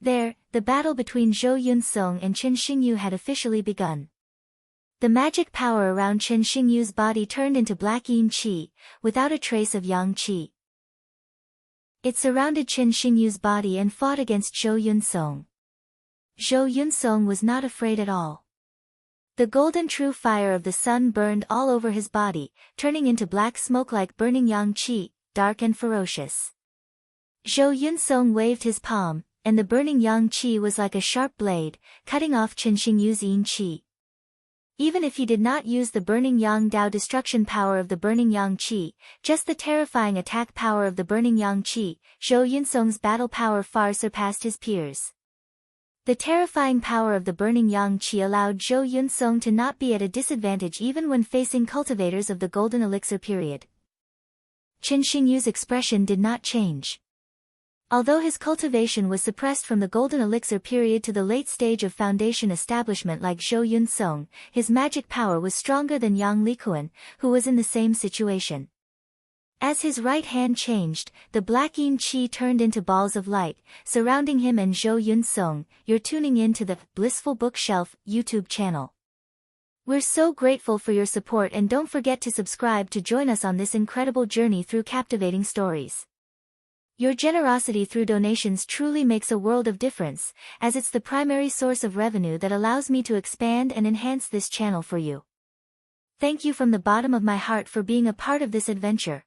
There, the battle between Zhou Yunsong and Chen Xingyu had officially begun. The magic power around Chen Xingyu's body turned into black yin qi, without a trace of yang qi. It surrounded Chen Xingyu's body and fought against Zhou Yunsong. Zhou Yunsong was not afraid at all. The golden true fire of the sun burned all over his body, turning into black smoke like burning yang qi, dark and ferocious. Zhou Yunsong waved his palm, and the burning yang qi was like a sharp blade, cutting off Chen Xingyu's yin qi. Even if he did not use the burning yang dao destruction power of the burning yang qi, just the terrifying attack power of the burning yang qi, Zhou Yunsong's battle power far surpassed his peers. The terrifying power of the burning yang qi allowed Zhou Yunsong to not be at a disadvantage even when facing cultivators of the golden elixir period. Chen Xingyu's expression did not change. Although his cultivation was suppressed from the golden elixir period to the late stage of foundation establishment like Zhou Yunsong, his magic power was stronger than Yang Likuan, who was in the same situation. As his right hand changed, the black yin qi turned into balls of light, surrounding him and Zhou Yunsong. You're tuning in to the Blissful Bookshelf YouTube channel. We're so grateful for your support, and don't forget to subscribe to join us on this incredible journey through captivating stories. Your generosity through donations truly makes a world of difference, as it's the primary source of revenue that allows me to expand and enhance this channel for you. Thank you from the bottom of my heart for being a part of this adventure.